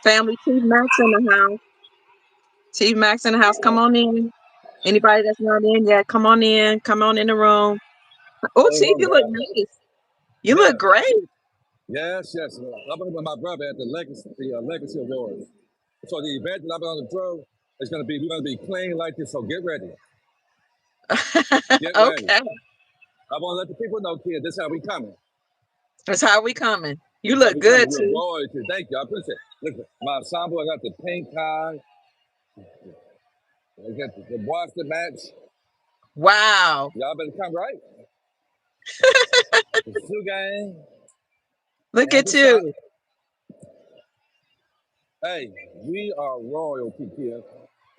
Family, Chief Max in the house. Chief Max in the house. Come on in. Anybody that's not in yet, come on in. Come on in the room. Oh, Oh Chief, my you look God. nice. You look Yes, great. yes. I'm with my brother at the Legacy Awards. So the event that I'm going to throw is going to be, we're going to be clean like this. So get ready. Get ready. Okay. I want to let the people know, kid, this is how we coming. That's how we coming. You This is how look we coming. good, We're Chief. royalty. Thank you. I appreciate it. Look, my ensemble, I got the pink tie. I got the watch the match. Wow. Y'all better come right. The shoe game Look and at the sock. you. Hey, we are royalty here.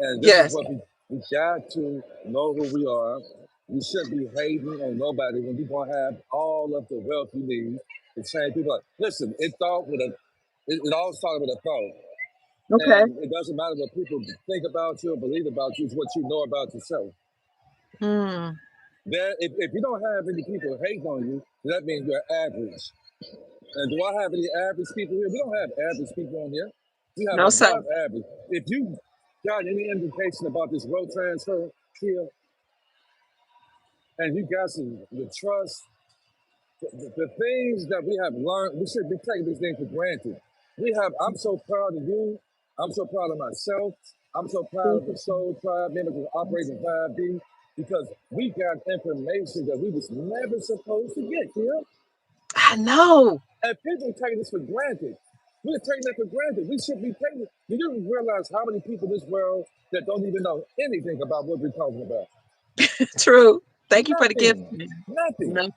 And this is Yes. what we got to know who we are. We shouldn't be hating on nobody when we gonna have all of the wealth you need to change people. Listen, it all started with a thought. Okay. And it doesn't matter what people think about you or believe about you, it's what you know about yourself. Hmm. If you don't have any people hating on you, that means you're average. And do I have any average people here? We don't have average people on here. We have No, sir. above average. If you got any indication about this wealth transfer here, and you got the trust, the things that we have learned, we should be taking these things for granted. I'm so proud of you. I'm so proud of myself. I'm so proud of the Soul Tribe members of Operating 5D because we got information that we was never supposed to get here. I know. And people take this for granted. We're taking it for granted. We should be taking it. Do you realize how many people in this world that don't even know anything about what we're talking about? True. Thank you for the gift. Nothing. Nothing. No.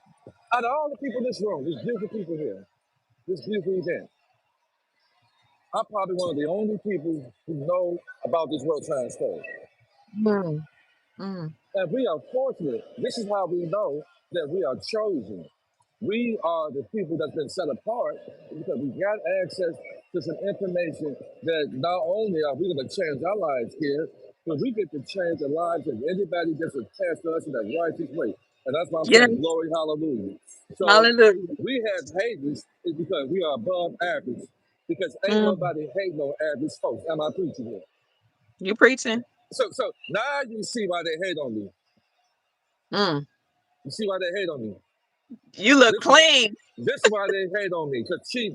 Out of all the people in this room, there's beautiful people here, this beautiful event, I'm probably one of the only people who know about this world transfer. Mm. Mm. And we are fortunate. This is how we know that we are chosen. We are the people that's been set apart because we got access to some information that not only are we going to change our lives here, but we get to change the lives of anybody that's attached to us in that righteous way. And that's why I'm Yes. saying glory, hallelujah. So Hallelujah. we have haters is because we are above average. Because ain't Mm. nobody hate no average folks. Am I preaching here? You preaching? So now you see why they hate on me. Mm. You see why they hate on me. You look This is clean. this is why they hate on me. Because chief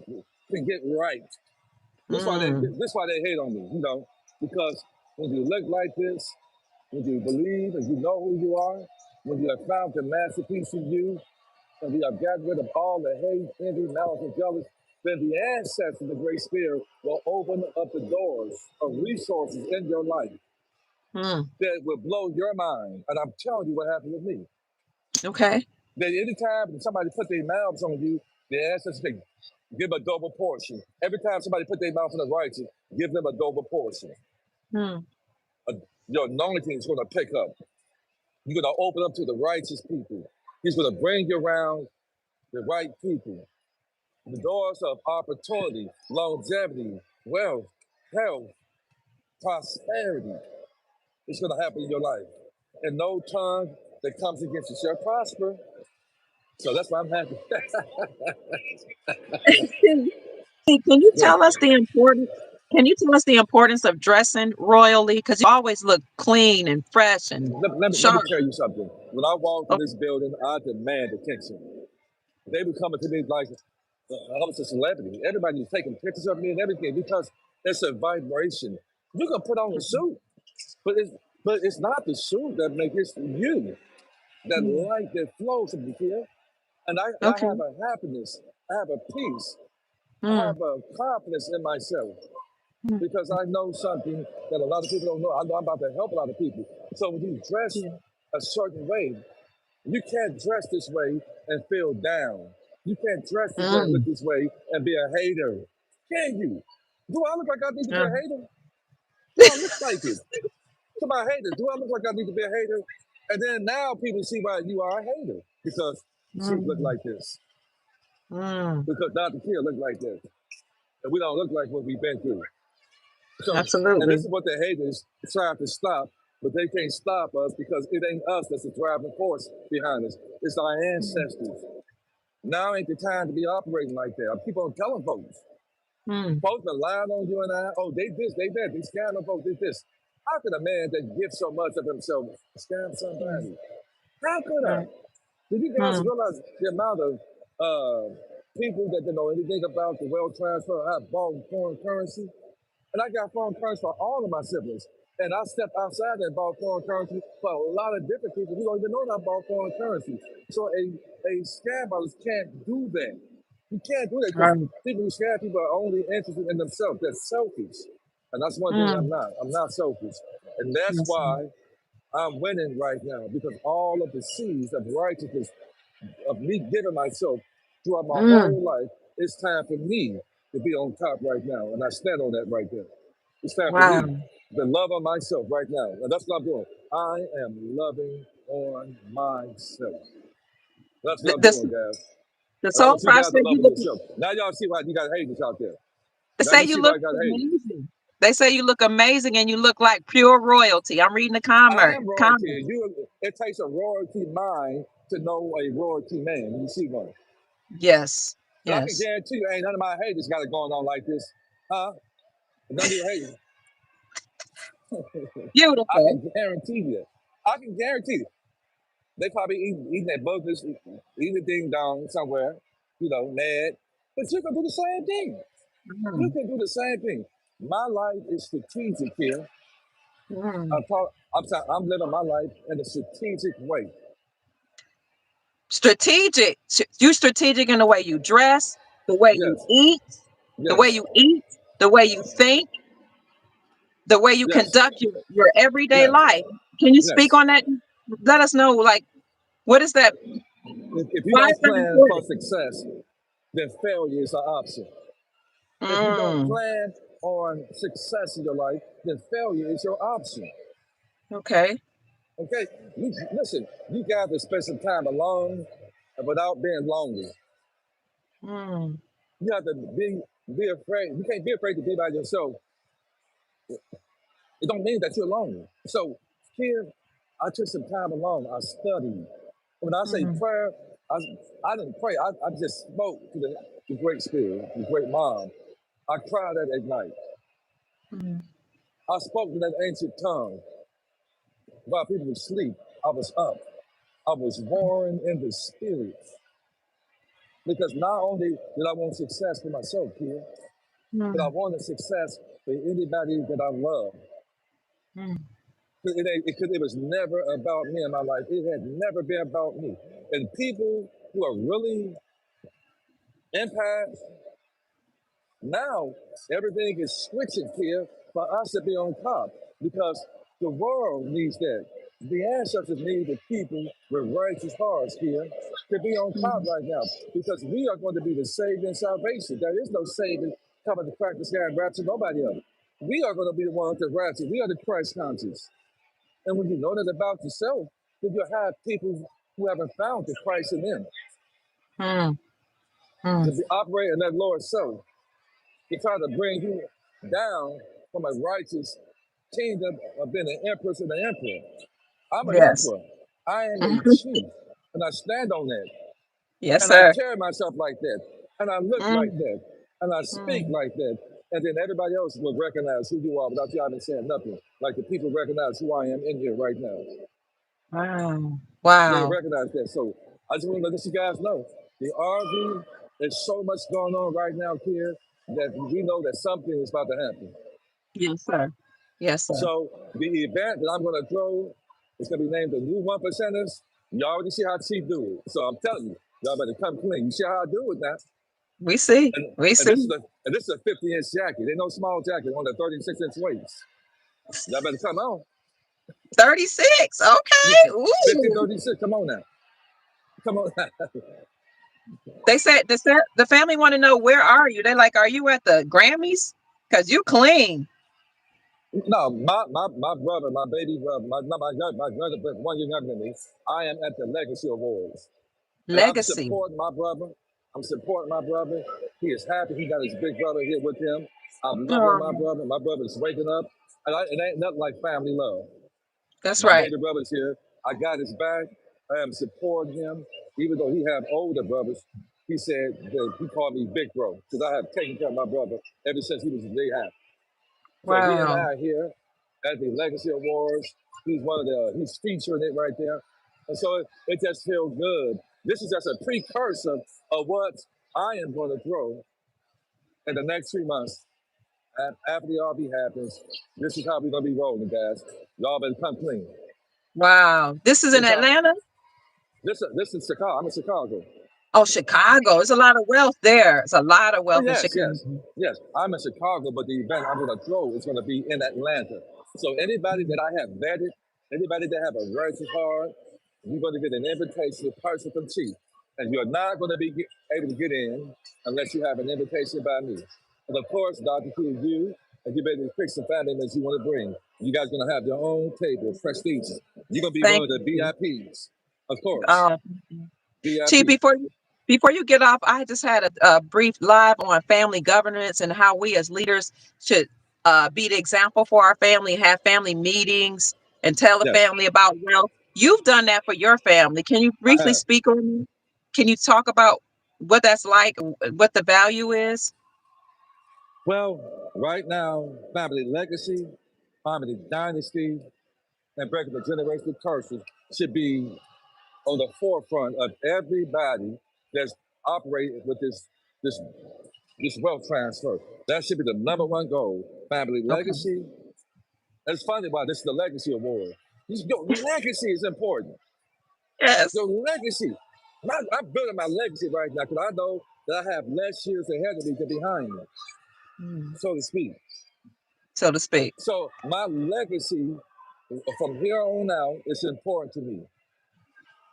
can get right. Mm. This why they hate on me. Because when you look like this, when you believe and you know who you are, when you have found the masterpiece in you, and we have gotten rid of all the hate, envy, malice, and jealousy, then the ancestors of the Great Spirit will open up the doors of resources in your life Mm. that will blow your mind. And I'm telling you what happened with me. Okay. That anytime somebody put their mouths on you, the ancestors say, give a double portion. Every time somebody put their mouth on the righteous, give them a double portion. Mm. Uh, your anointing is going to pick up. You're going to open up to the righteous people. He's going to bring you around the right people. The doors of opportunity, longevity, wealth, health, prosperity is going to happen in your life. And no tongue that comes against you shall prosper. So that's why I'm happy. Can you Yeah. tell us the importance? Can you tell us the importance of dressing royally? Because you always look clean and fresh and Let me sharp. tell you something. When I walked in Oh, this building, I demand attention. They were coming to me like I was a celebrity. Everybody was taking pictures of me and everything because it's a vibration. You can put on a suit, but it's not the suit that makes it, it's you. That mm. light that flows from here. And I Okay. have a happiness. I have a peace. I Mm. have a confidence in myself Mm. because I know something that a lot of people don't know. I know I'm about to help a lot of people. So when you dress Yeah. a certain way, you can't dress this way and feel down. You can't dress this way and look Mm. this way and be a hater. Can you? Do I look like I need to be a Uh, hater? Do I look like it? To my haters, do I look like I need to be a hater? And then now people see why you are a hater because Chief look mm. like this, Mm. because Dr. Kill look like this, and we don't look like what we've been through. So, and this Absolutely. is what the haters try to stop, but they can't stop us because it ain't us that's the driving force behind us. It's our Mm. ancestors. Now ain't the time to be operating like that. I keep on telling folks. Folks been lying on you and I. Oh, they this, they that. They scam them folks. They this. How could a man that gives so much of himself scam somebody? How could I? Did you guys realize the amount of people that don't know anything about the wealth transfer? I bought foreign currency, and I got foreign currency for all of my siblings. And I stepped outside and bought foreign currency for a lot of different people who don't even know that I bought foreign currency. So a scam artist can't do that. You can't do that because people who scam people are only interested in themselves. They're selfish. And that's one thing I'm not. I'm not selfish. And that's why I'm winning right now, because all of the seeds of righteousness, of me giving myself throughout my whole life, it's time for me to be on top right now. And I stand on that right there. It's time for me to love on myself right now. And that's what I'm doing. I am loving on myself. That's what I'm The, doing, guys. the And I soul want you guys to process, love you on look, yourself. Now y'all see why you got haters out there. they Now say you you see why look I got haters. amazing. They say you look amazing and you look like pure royalty. I'm reading the I am comments. royalty. It takes a royalty mind to know a royalty man. You see one. Yes. And I can Yes. guarantee you, ain't none of my haters got it going on like this. Huh? None of your haters. I Beautiful. can guarantee you. I can guarantee you. They probably eating their burgers, eating a ding dong somewhere, mad. But you can do the same thing. You can do the same thing. My life is strategic here. I'm living my life in a strategic way. Strategic. You strategic in the way you dress, the way you Yes, eat, the way yes, you eat, the way you think, the way you yes, conduct your everyday yes, life. Can you speak yes. on that? Let us know, like, what is that? If you Why don't is that plan for important? success, then failure is an option. If you don't Mm, plan on success in your life, then failure is your option. okay. Okay? Listen, you got to spend some time alone without being lonely. Mm, You have to be afraid. You can't be afraid to be by yourself. It don't mean that you're lonely. So here, I took some time alone. I studied. When I say mm, prayer, I didn't pray. I just spoke to the great spirit, the great mom. I cried at night. mm. I spoke in that ancient tongue. While people were asleep, I was up. I was warring in the spirit. Because not only did I want success for myself here, but I Mm, wanted success for anybody that I love. mm. It was never about me in my life. It had never been about me. And people who are really empaths, now everything is switching here for us to be on top, because the world needs that. The ancestors need the people with righteous hearts here to be on top right now, because we are going to be the Savior and salvation. There is no Savior coming to crack the sky and rapture nobody of it. We are going to be the ones that rapture. We are the Christ conscious. And when you know that about yourself, then you'll have people who haven't found the Christ in them Mm, mm. to be operating in that lower self, to try to bring you down from a righteous kingdom of being an empress and an emperor. I'm an Yes. emperor. I am a chief, and I stand on that. Yes, And I sir. carry myself like that, and I look like Mm, that, and I speak mm. like that. And then everybody else will recognize who you are without you even saying nothing. Like the people recognize who I am in here right now. Wow. They Wow. recognize that. So I just want to let you guys know the RV, there's so much going on right now here that we know that something is about to happen. Yes, sir. Yes, sir. So the event that I'm going to throw is going to be named the New One Percenters. You already see how Chief do it. So I'm telling you, y'all better come clean. You see how I do it now. We see. And, We and this is see. a 50-inch jacket. They no small jacket on the 36-inch waist. Y'all better come on. 36. Yeah, Okay. 50, Ooh. 36. Come on now. Come on now. They said the family want to know, where are you? They like, are you at the Grammys? Because you clean. No, my brother, my baby brother, my brother, 1 year younger than me. I am at the Legacy Awards, and I'm Legacy. supporting my brother. I'm supporting my brother. He is happy. He got his big brother here with him. I'm loving my Oh, brother. My brother is waking up, and it ain't nothing like family love. that's My right. baby brother's here. I got his back. I am supporting him, even though he have older brothers. he said that he called me Big Bro because I have taken care of my brother ever since he was a day half. So he and I Wow. are here at the Legacy Awards. He's featuring it right there. And so it just feels good. This is just a precursor of what I am going to throw in the next 3 months. After the RB happens, this is how we're going to be rolling, guys. Y'all better come clean. Wow. This is in This how Atlanta? this is Chicago. I'm in Chicago. Oh, Chicago. There's a lot of wealth there. It's a lot of Oh wealth in yes, Chicago. yes, yes. I'm in Chicago, but the event I'm going to throw is going to be in Atlanta. So anybody that I have vetted, anybody that have a registered card, you're going to get an invitation person from Chief, and you're not going to be able to get in unless you have an invitation by me. And of course, Dr. Q, you and you better pick some family members you want to bring. You guys going to have your own table, prestige. You're going to be one Thank of the you. VIPs, of course, Uh, Chief, VIP. before you get off, I just had a brief live on family governance and how we as leaders should be the example for our family, have family meetings, and tell the Yes, family about wealth. You've done that for your family. Can you I briefly have. speak on? Can you talk about what that's like, what the value is? Well, right now, family legacy, family dynasty, and breaking the generational curses should be on the forefront of everybody that's operating with this this wealth transfer. That should be the number one goal. Family Okay. legacy. It's funny why this is the legacy award. Your legacy is important. Yes. Your legacy. I'm building my legacy right now because I know that I have less years ahead of me than behind me, Mm. so to speak. So to speak. So my legacy from here on out is important to me.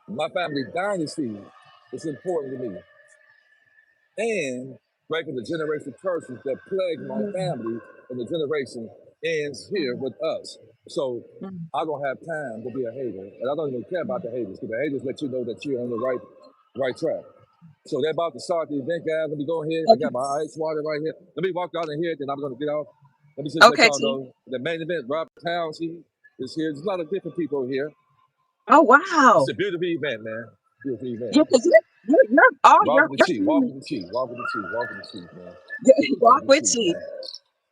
My family dynasty is important to me. And breaking the generational curses that plague my Mm. family and the generation ends here with us. So Mm. I don't have time to be a hater. And I don't even care about the haters because the haters let you know that you're on the right track. So they're about to start the event, guys. Let me go ahead. I Okay. got my ice water right here. Let me walk out in here, then I'm going to get off. Let me just let Okay, y'all Chief. know the main event, Robert Towns, he is here. There's a lot of different people here. Oh It's wow. a beautiful event, man. Beautiful event. Yeah, because you're all Walk with the your chief. Walk family. with the chief. Walk with the chief. Walk with the chief, man. Walk Walk with the with chief, Chief. man.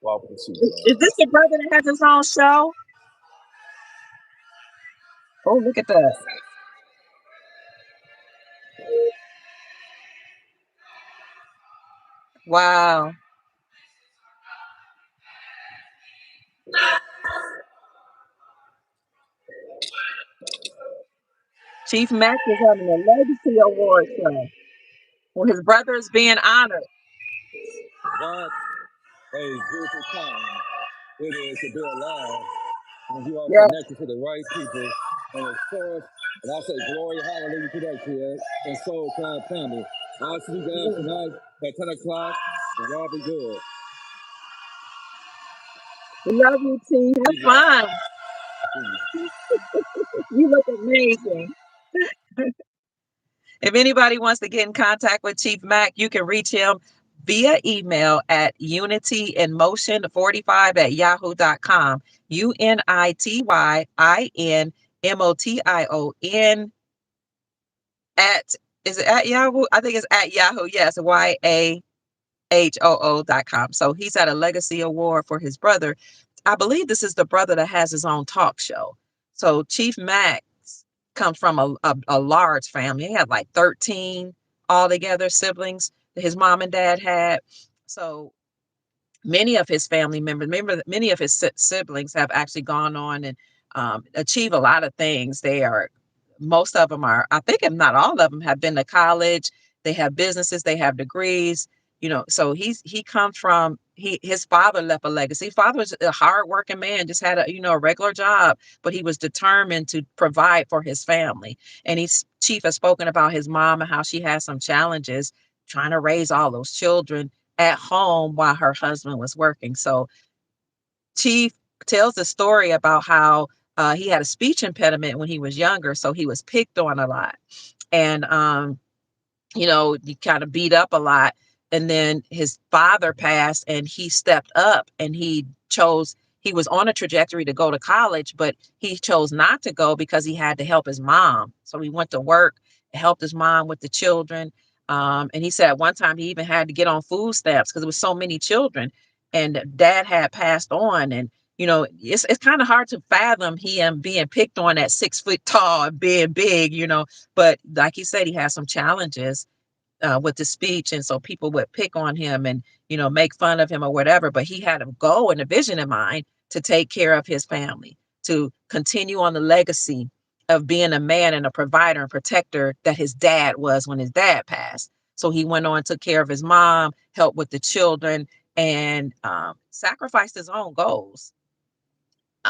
Walk with the chief, Is man. this the brother that has his own show? Oh, look at that. Wow. Chief Max is having a legacy award show where his brother is being honored. What a beautiful time it is to be alive when you are Yeah. connected to the right people. And of course, and I say glory, hallelujah to that kid and Soul Cloud family. I'll see you guys tonight at 10 o'clock, and y'all be good. We love you, Chief. Have See you guys. fun. You look amazing. If anybody wants to get in contact with Chief Mac, you can reach him via email at unityinmotion45@yahoo.com. UNITYINMOTION at, is it at Yahoo? I think it's at Yahoo. Yes, YAHOO.com. So he's at a legacy award for his brother. I believe this is the brother that has his own talk show. So Chief Max comes from a large family. He had like 13 altogether siblings that his mom and dad had. So many of his family members, many of his siblings have actually gone on and achieve a lot of things. Most of them are, I think, if not all of them, have been to college. They have businesses, they have degrees. So he comes from his father left a legacy. His father was a hardworking man, just had a regular job, but he was determined to provide for his family. And Chief has spoken about his mom and how she had some challenges trying to raise all those children at home while her husband was working. So Chief tells the story about how he had a speech impediment when he was younger, so he was picked on a lot, and he kind of beat up a lot. And then his father passed, and he stepped up, and he was on a trajectory to go to college, but he chose not to go because he had to help his mom. So he went to work, helped his mom with the children. And he said one time he even had to get on food stamps because there was so many children, and dad had passed on. And it's kind of hard to fathom him being picked on at 6 foot tall and being big, But like he said, he had some challenges with the speech, and so people would pick on him and make fun of him or whatever. But he had a goal and a vision in mind to take care of his family, to continue on the legacy of being a man and a provider and protector that his dad was when his dad passed. So he went on, took care of his mom, helped with the children, and sacrificed his own goals.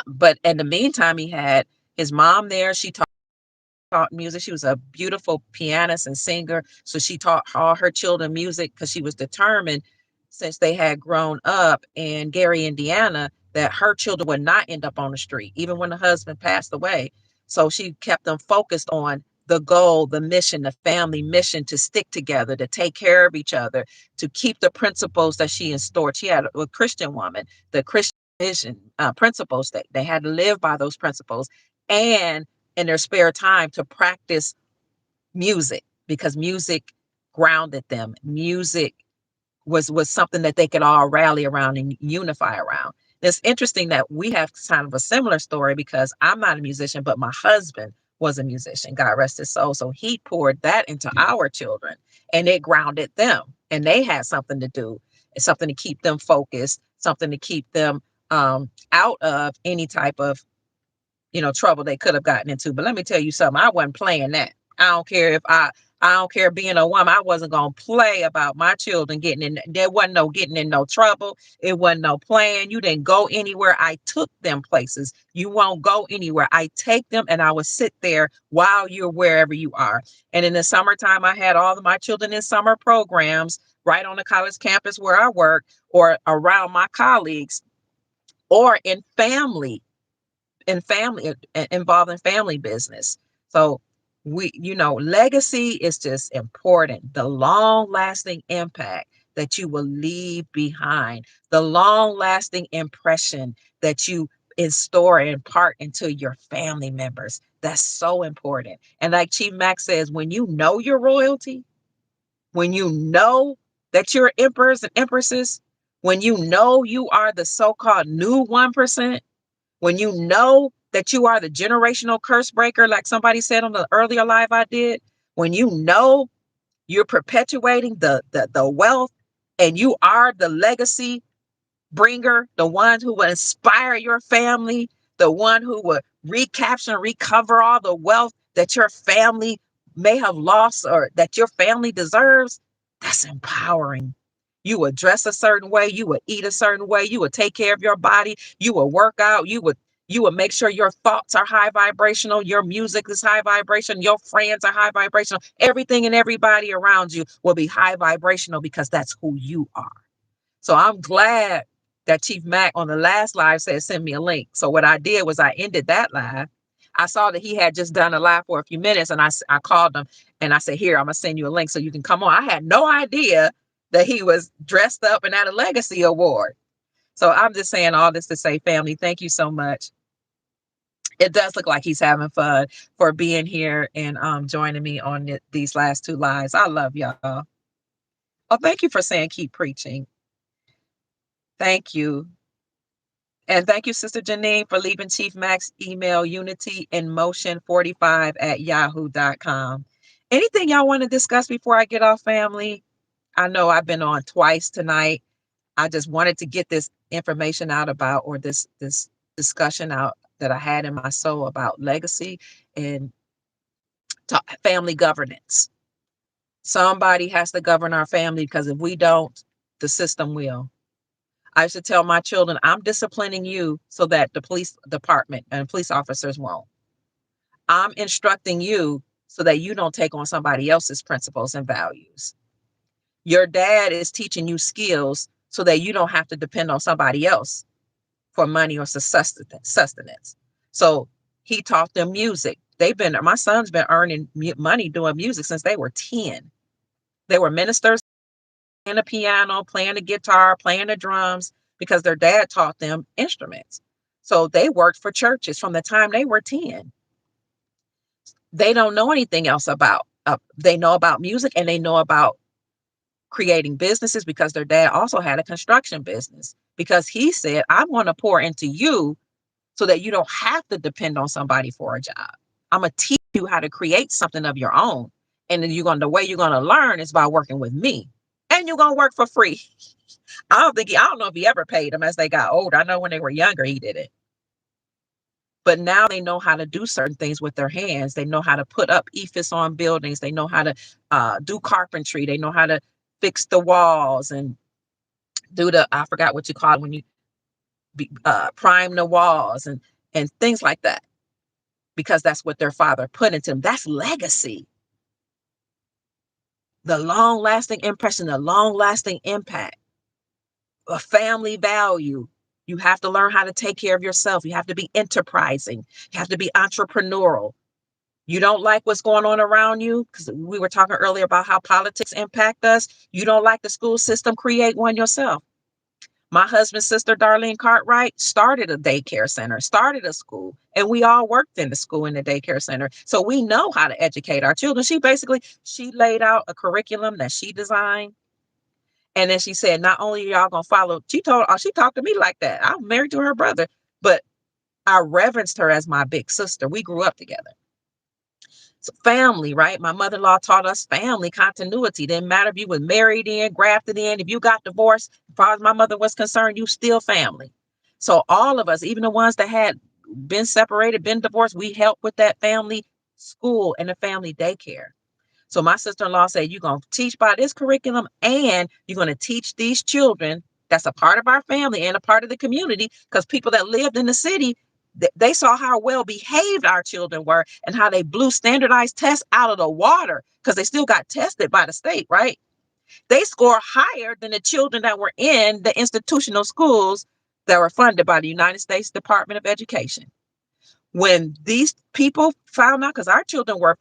But in the meantime, he had his mom there. She taught music. She was a beautiful pianist and singer. So she taught all her children music because she was determined, since they had grown up in Gary, Indiana, that her children would not end up on the street, even when the husband passed away. So she kept them focused on the goal, the mission, the family mission, to stick together, to take care of each other, to keep the principles that she instaured. She had a Christian woman, the Christian vision principles, that they had to live by those principles. And in their spare time to practice music, because music grounded them. Music was something that they could all rally around and unify around. It's interesting that we have kind of a similar story, because I'm not a musician, but my husband was a musician, God rest his soul. So he poured that into our children, and it grounded them, and they had something to do, something to keep them focused, something to keep them out of any type of trouble they could have gotten into. But let me tell you something, I wasn't playing that. I don't care being a woman, I wasn't gonna play about my children getting in. There wasn't no getting in no trouble. It wasn't no playing. You didn't go anywhere. I took them places. You won't go anywhere. I take them, and I would sit there while you're wherever you are. And in the summertime, I had all of my children in summer programs right on the college campus where I work, or around my colleagues, or in family involved in family business. So legacy is just important. The long lasting impact that you will leave behind, the long lasting impression that you install and impart into your family members. That's so important. And like Chief Max says, when you know your royalty, when you know that you're emperors and empresses, when you know you are the so-called new 1%, when you know that you are the generational curse breaker, like somebody said on the earlier live I did, when you know you're perpetuating the wealth, and you are the legacy bringer, the one who will inspire your family, the one who will recapture and recover all the wealth that your family may have lost or that your family deserves, that's empowering. You would dress a certain way, you would eat a certain way, you would take care of your body, you would work out, you would make sure your thoughts are high vibrational, your music is high vibration, your friends are high vibrational, everything and everybody around you will be high vibrational, because that's who you are. So I'm glad that Chief Mac on the last live said, send me a link. So what I did was I ended that live. I saw that he had just done a live for a few minutes, and I called him and I said, here, I'm going to send you a link so you can come on. I had no idea that he was dressed up and at a legacy award. So I'm just saying all this to say, family, thank you so much. It does look like he's having fun, for being here and joining me on these last two lives. I love y'all. Oh, thank you for saying keep preaching. Thank you. And thank you, Sister Janine, for leaving Chief Max email unityinmotion45@yahoo.com. Anything y'all want to discuss before I get off, family? I know I've been on twice tonight. I just wanted to get this information out about, or this discussion out that I had in my soul about legacy and family governance. Somebody has to govern our family, because if we don't, the system will. I used to tell my children, I'm disciplining you so that the police department and police officers won't. I'm instructing you so that you don't take on somebody else's principles and values. Your dad is teaching you skills so that you don't have to depend on somebody else for money or sustenance. So he taught them music. My son's been earning money doing music since they were 10. They were ministers, playing the piano, playing the guitar, playing the drums, because their dad taught them instruments. So they worked for churches from the time they were 10. They don't know anything else about they know about music, and they know about creating businesses, because their dad also had a construction business, because he said, I want to pour into you so that you don't have to depend on somebody for a job. I'm going to teach you how to create something of your own. And then the way you're going to learn is by working with me. And you're going to work for free. I don't know if he ever paid them as they got older. I know when they were younger, he did it. But now they know how to do certain things with their hands. They know how to put up ephes on buildings. They know how to do carpentry. They know how to fix the walls and do I forgot what you call it when you prime the walls and things like that, because that's what their father put into them. That's legacy. The long lasting impression, the long lasting impact, a family value. You have to learn how to take care of yourself. You have to be enterprising. You have to be entrepreneurial. You don't like what's going on around you, because we were talking earlier about how politics impact us. You don't like the school system, create one yourself. My husband's sister, Darlene Cartwright, started a daycare center, started a school, and we all worked in the school and the daycare center. So we know how to educate our children. She laid out a curriculum that she designed. And then she said, not only are y'all going to follow, she talked to me like that. I'm married to her brother, but I reverenced her as my big sister. We grew up together. So family, right? My mother-in-law taught us family continuity. Didn't matter if you was married in, grafted in, if you got divorced, as far as my mother was concerned, you still family. So all of us, even the ones that had been separated, been divorced, we helped with that family school and the family daycare. So my sister-in-law said, you're going to teach by this curriculum, and you're going to teach these children that's a part of our family and a part of the community, because people that lived in the city, they saw how well behaved our children were and how they blew standardized tests out of the water, because they still got tested by the state, right? They score higher than the children that were in the institutional schools that were funded by the United States Department of Education. When these people found out, because our children were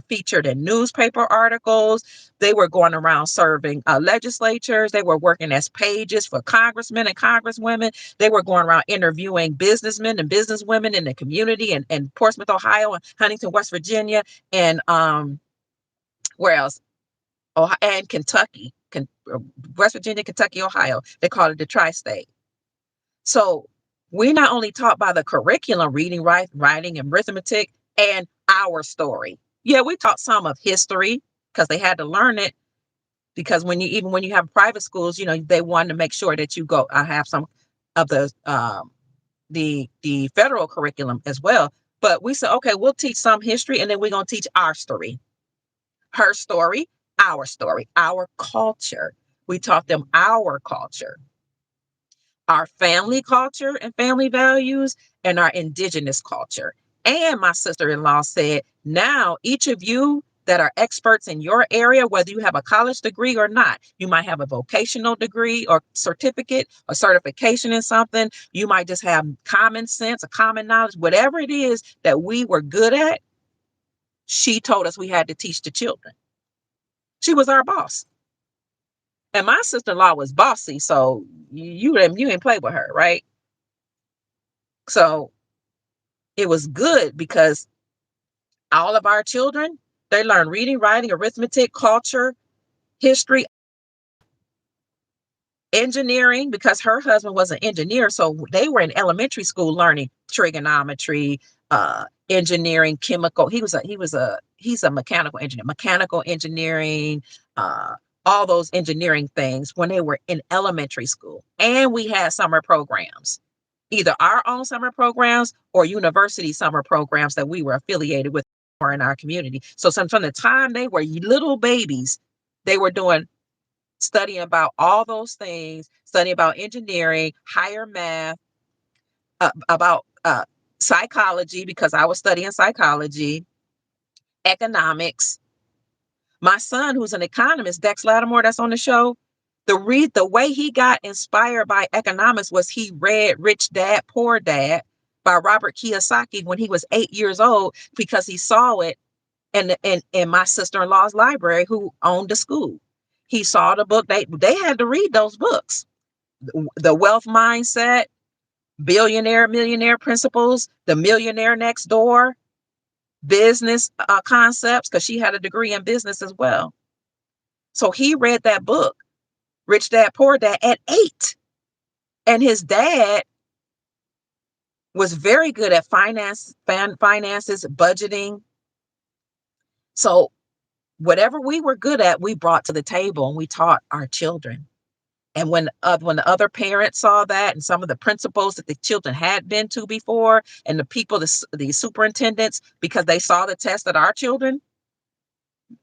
featured in newspaper articles, they were going around serving legislatures, they were working as pages for congressmen and congresswomen, they were going around interviewing businessmen and businesswomen in the community in Portsmouth, Ohio, and Huntington, West Virginia, and where else? Ohio, and Kentucky, West Virginia, Kentucky, Ohio. They call it the tri-state. So we not only taught by the curriculum, reading, writing, and arithmetic, and our story. Yeah, we taught some of history, because they had to learn it. Because when you have private schools, they wanted to make sure that you go. I have some of the federal curriculum as well. But we said, okay, we'll teach some history, and then we're gonna teach our story, her story, our culture. We taught them our culture, our family culture and family values, and our indigenous culture. And my sister-in-law said, now each of you that are experts in your area, whether you have a college degree or not, you might have a vocational degree or certificate or certification in something. You might just have common sense, a common knowledge, whatever it is that we were good at. She told us we had to teach the children. She was our boss. And my sister-in-law was bossy, so you ain't play with her, right? So it was good, because all of our children, they learn reading, writing, arithmetic, culture, history, engineering, because her husband was an engineer. So they were in elementary school learning trigonometry, engineering, chemical. He's a mechanical engineer, mechanical engineering, all those engineering things when they were in elementary school. And we had summer programs, either our own summer programs or university summer programs that we were affiliated with or in our community. So from the time they were little babies, they were studying about all those things, studying about engineering, higher math, about psychology, because I was studying psychology, economics. My son, who's an economist, Dex Lattimore, that's on the show, the way he got inspired by economics was he read Rich Dad, Poor Dad by Robert Kiyosaki when he was 8 years old, because he saw it in my sister-in-law's library, who owned the school. He saw the book. They had to read those books. The Wealth Mindset, Billionaire Millionaire Principles, The Millionaire Next Door, business concepts, because she had a degree in business as well. So he read that book, Rich Dad Poor Dad, at 8. And his dad was very good at finances, budgeting. So whatever we were good at, we brought to the table and we taught our children. And when the other parents saw that, and some of the principals that the children had been to before, and the people, the superintendents, because they saw the test that our children,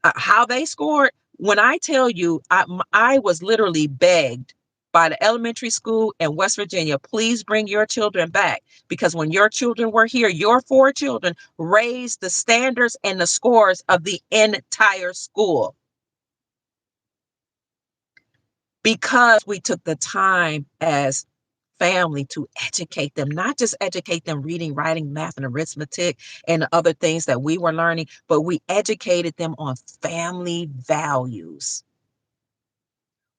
how they scored. When I tell you, I was literally begged by the elementary school in West Virginia, please bring your children back, because when your children were here, your 4 children raised the standards and the scores of the entire school, because we took the time as family to educate them, not just educate them reading, writing, math, and arithmetic and other things that we were learning, but we educated them on family values.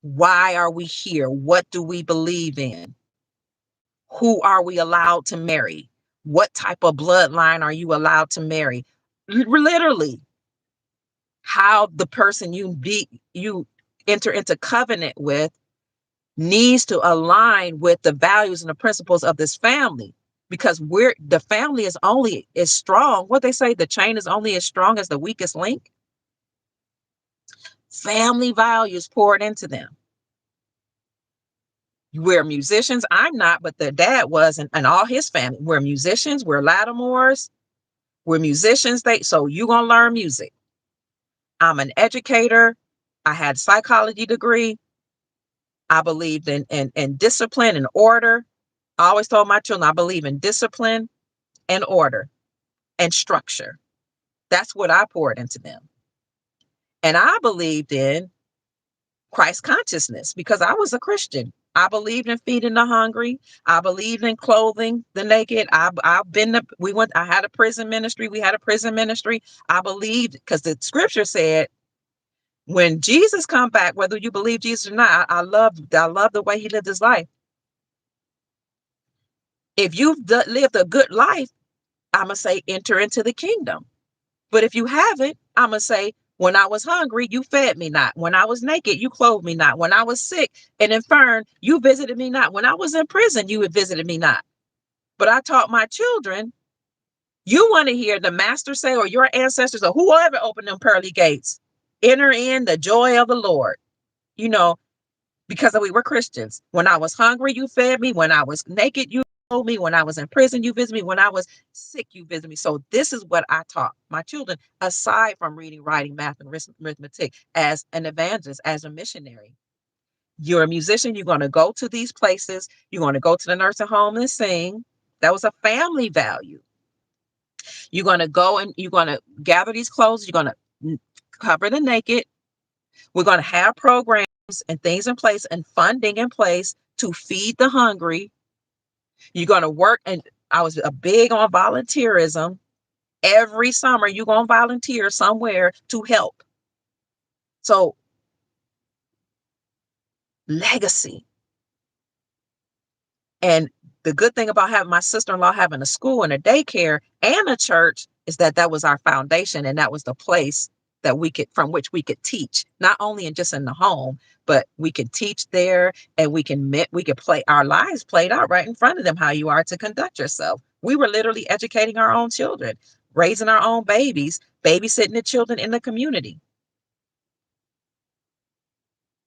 Why are we here? What do we believe in? Who are we allowed to marry? What type of bloodline are you allowed to marry? Literally, how the person you enter into covenant with needs to align with the values and the principles of this family, because the family is only as strong. What they say, the chain is only as strong as the weakest link. Family values poured into them. We're musicians. I'm not, but the dad was, and all his family. We're musicians. We're Lattimores. We're musicians. So you're gonna learn music. I'm an educator. I had a psychology degree. I believed in discipline and order. I always told my children I believe in discipline and order and structure. That's what I poured into them. And I believed in Christ consciousness because I was a Christian. I believed in feeding the hungry. I believed in clothing the naked. I had a prison ministry. We had a prison ministry. I believed, because the scripture said, when Jesus come back, whether you believe Jesus or not, I love the way he lived his life. If you've lived a good life, I'm going to say, enter into the kingdom. But if you haven't, I'm going to say, when I was hungry, you fed me not. When I was naked, you clothed me not. When I was sick and infirm, you visited me not. When I was in prison, you had visited me not. But I taught my children, you want to hear the master say, or your ancestors, or whoever opened them pearly gates, enter in the joy of the Lord, because we were Christians. When I was hungry, you fed me. When I was naked, you told me. When I was in prison, you visited me. When I was sick, you visited me. So this is what I taught my children, aside from reading, writing, math, and arithmetic, as an evangelist, as a missionary. You're a musician. You're going to go to these places. You're going to go to the nursing home and sing. That was a family value. You're going to go and you're going to gather these clothes. You're going to cover the naked. We're going to have programs and things in place and funding in place to feed the hungry. You're going to work. And I was a big on volunteerism. Every summer, you're going to volunteer somewhere to help. So, legacy. And the good thing about having my sister-in-law having a school and a daycare and a church is that was our foundation. And that was the place that from which we could teach, not only just in the home, but we could teach there, and we could play our lives played out right in front of them, how you are to conduct yourself. We were literally educating our own children, raising our own babies, babysitting the children in the community.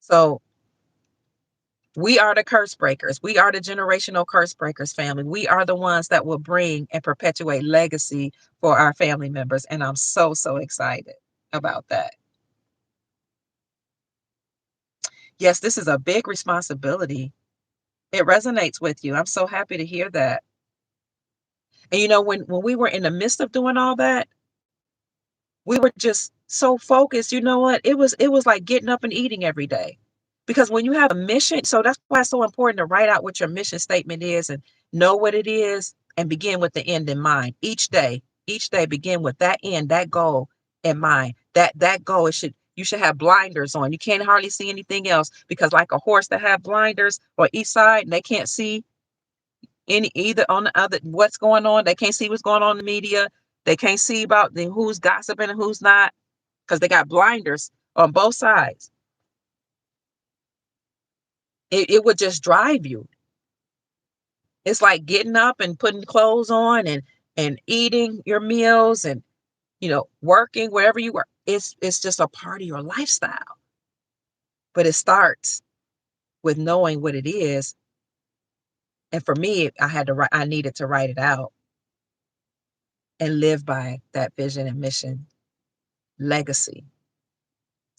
So we are the curse breakers. We are the generational curse breakers, family. We are the ones that will bring and perpetuate legacy for our family members. And I'm so, so excited about that. Yes, this is a big responsibility. It resonates with you. I'm so happy to hear that. And when we were in the midst of doing all that, we were just so focused. You know what? It was like getting up and eating every day. Because when you have a mission, so that's why it's so important to write out what your mission statement is and know what it is and begin with the end in mind. Each day begin with that end, that goal in mind. That goal, you should have blinders on. You can't hardly see anything else, because like a horse that have blinders on each side, and they can't see either on the other what's going on. They can't see what's going on in the media. They can't see about who's gossiping and who's not because they got blinders on both sides. It would just drive you. It's like getting up and putting clothes on and eating your meals and working wherever you work. It's just a part of your lifestyle. But it starts with knowing what it is. And for me, I needed to write it out and live by that vision and mission legacy.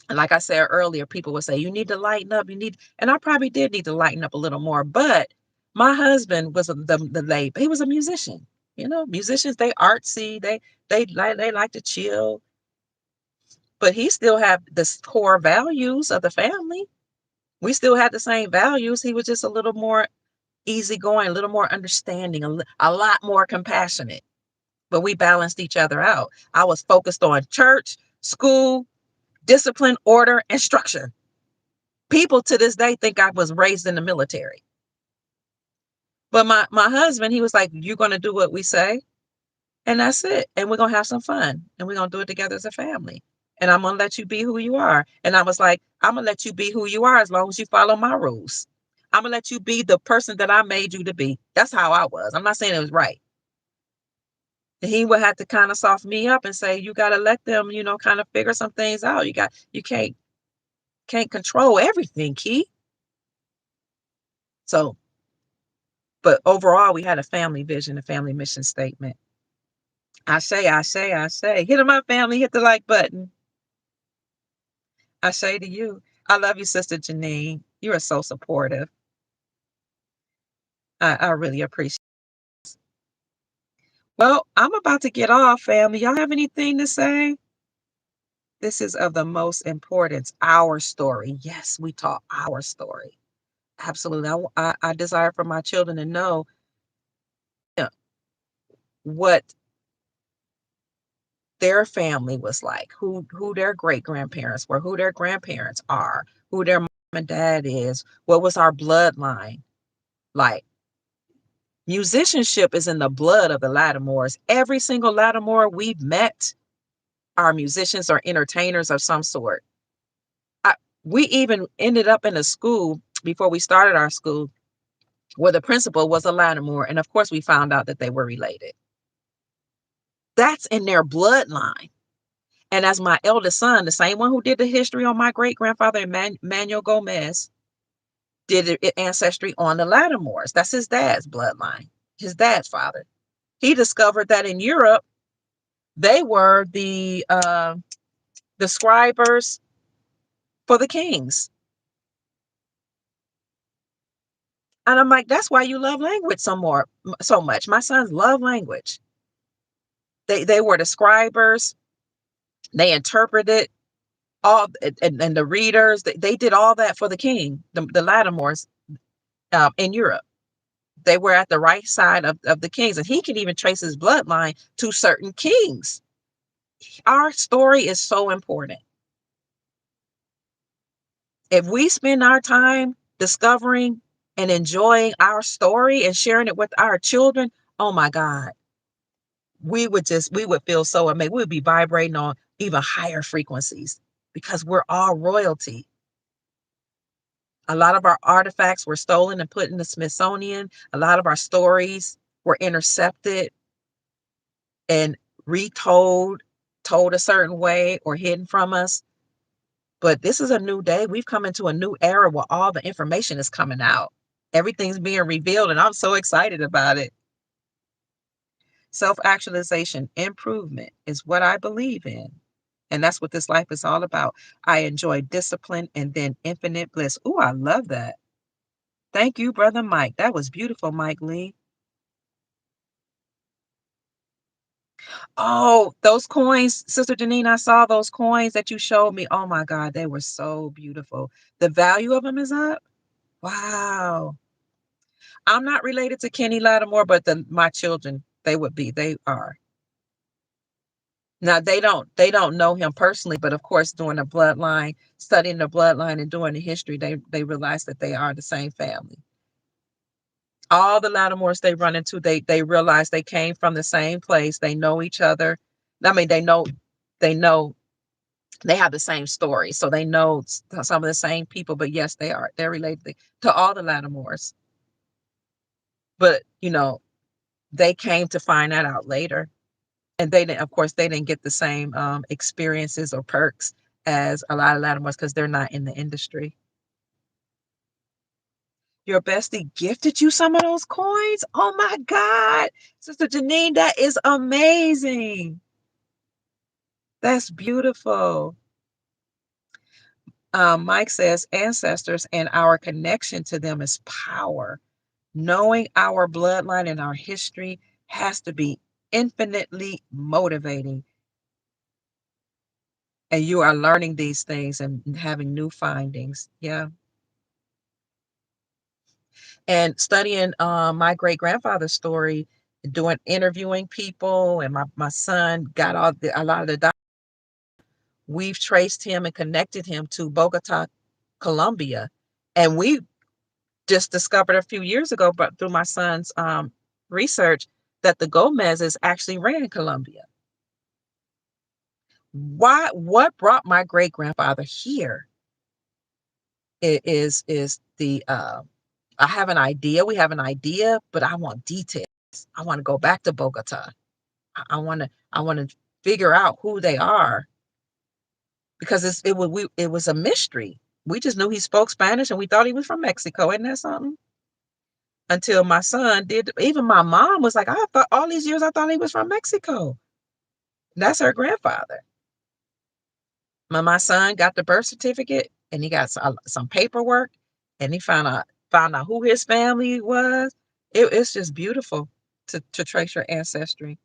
And like I said earlier, people would say, you need to lighten up. And I probably did need to lighten up a little more. But my husband was he was a musician. Musicians, they artsy, they like to chill. But he still had the core values of the family. We still had the same values. He was just a little more easygoing, a little more understanding, a lot more compassionate. But we balanced each other out. I was focused on church, school, discipline, order, and structure. People to this day think I was raised in the military. But my husband, he was like, you're going to do what we say, and that's it. And we're going to have some fun, and we're going to do it together as a family. And I'm going to let you be who you are. And I was like, I'm going to let you be who you are as long as you follow my rules. I'm going to let you be the person that I made you to be. That's how I was. I'm not saying it was right. And he would have to kind of soften me up and say, you got to let them, kind of figure some things out. You can't control everything, Key. So, but overall, we had a family vision, a family mission statement. I say, hit on my family, hit the like button. I say to you, I love you, Sister Janine. You are so supportive. I really appreciate it. Well, I'm about to get off, family. Y'all have anything to say? This is of the most importance, our story. Yes, we taught our story. Absolutely. I desire for my children to know what their family was like, who their great grandparents were, who their grandparents are, who their mom and dad is, what was our bloodline like. Musicianship is in the blood of the Lattimores. Every single Lattimore we've met are musicians or entertainers of some sort. We even ended up in a school before we started our school where the principal was a Lattimore. And of course, we found out that they were related. That's in their bloodline. And as my eldest son, the same one who did the history on my great grandfather, Manuel Gomez, did ancestry on the Lattimores. That's his dad's bloodline, his dad's father. He discovered that in Europe, they were the scribers for the kings. And I'm like, that's why you love language so much. My sons love language. They were the scribers. They interpreted all, and the readers. They did all that for the king, the Lattimores in Europe. They were at the right side of the kings. And he can even trace his bloodline to certain kings. Our story is so important. If we spend our time discovering and enjoying our story and sharing it with our children, oh my God, we would feel so amazing. We would be vibrating on even higher frequencies because we're all royalty. A lot of our artifacts were stolen and put in the Smithsonian. A lot of our stories were intercepted and retold, told a certain way, or hidden from us. But this is a new day. We've come into a new era where all the information is coming out. Everything's being revealed, and I'm so excited about it. Self-actualization, improvement is what I believe in. And that's what this life is all about. I enjoy discipline and then infinite bliss. Ooh, I love that. Thank you, Brother Mike. That was beautiful, Mike Lee. Oh, those coins, Sister Janine, I saw those coins that you showed me. Oh my God, they were so beautiful. The value of them is up. Wow. I'm not related to Kenny Lattimore, but my children, they are. Now they don't know him personally, but of course, during the bloodline, studying the bloodline and doing the history, they realize that they are the same family. All the Lattimores they run into, they realize they came from the same place. They know each other. I mean, they know they have the same story, so they know some of the same people. But yes, they're related to all the Lattimores. But they came to find that out later, and they didn't. Of course, they didn't get the same experiences or perks as a lot of Lattimores because they're not in the industry. Your bestie gifted you some of those coins? Oh my God. Sister Janine, that is amazing. That's beautiful. Mike says ancestors and our connection to them is power. Knowing our bloodline and our history has to be infinitely motivating. And you are learning these things and having new findings. Yeah. And studying my great grandfather's story, doing interviewing people, and my son got a lot of the. We've traced him and connected him to Bogota, Colombia, and we just discovered a few years ago, but through my son's research, that the Gomez's actually ran Colombia. Why? What brought my great grandfather here? Is the I have an idea. We have an idea, but I want details. I want to go back to Bogota. I want to figure out who they are, because it was a mystery. We just knew he spoke Spanish and we thought he was from Mexico. Isn't that something? Until my son did. Even my mom was like, I thought all these years I thought he was from Mexico. That's her grandfather. My son got the birth certificate and he got some paperwork, and he found out who his family was. It's just beautiful to trace your ancestry.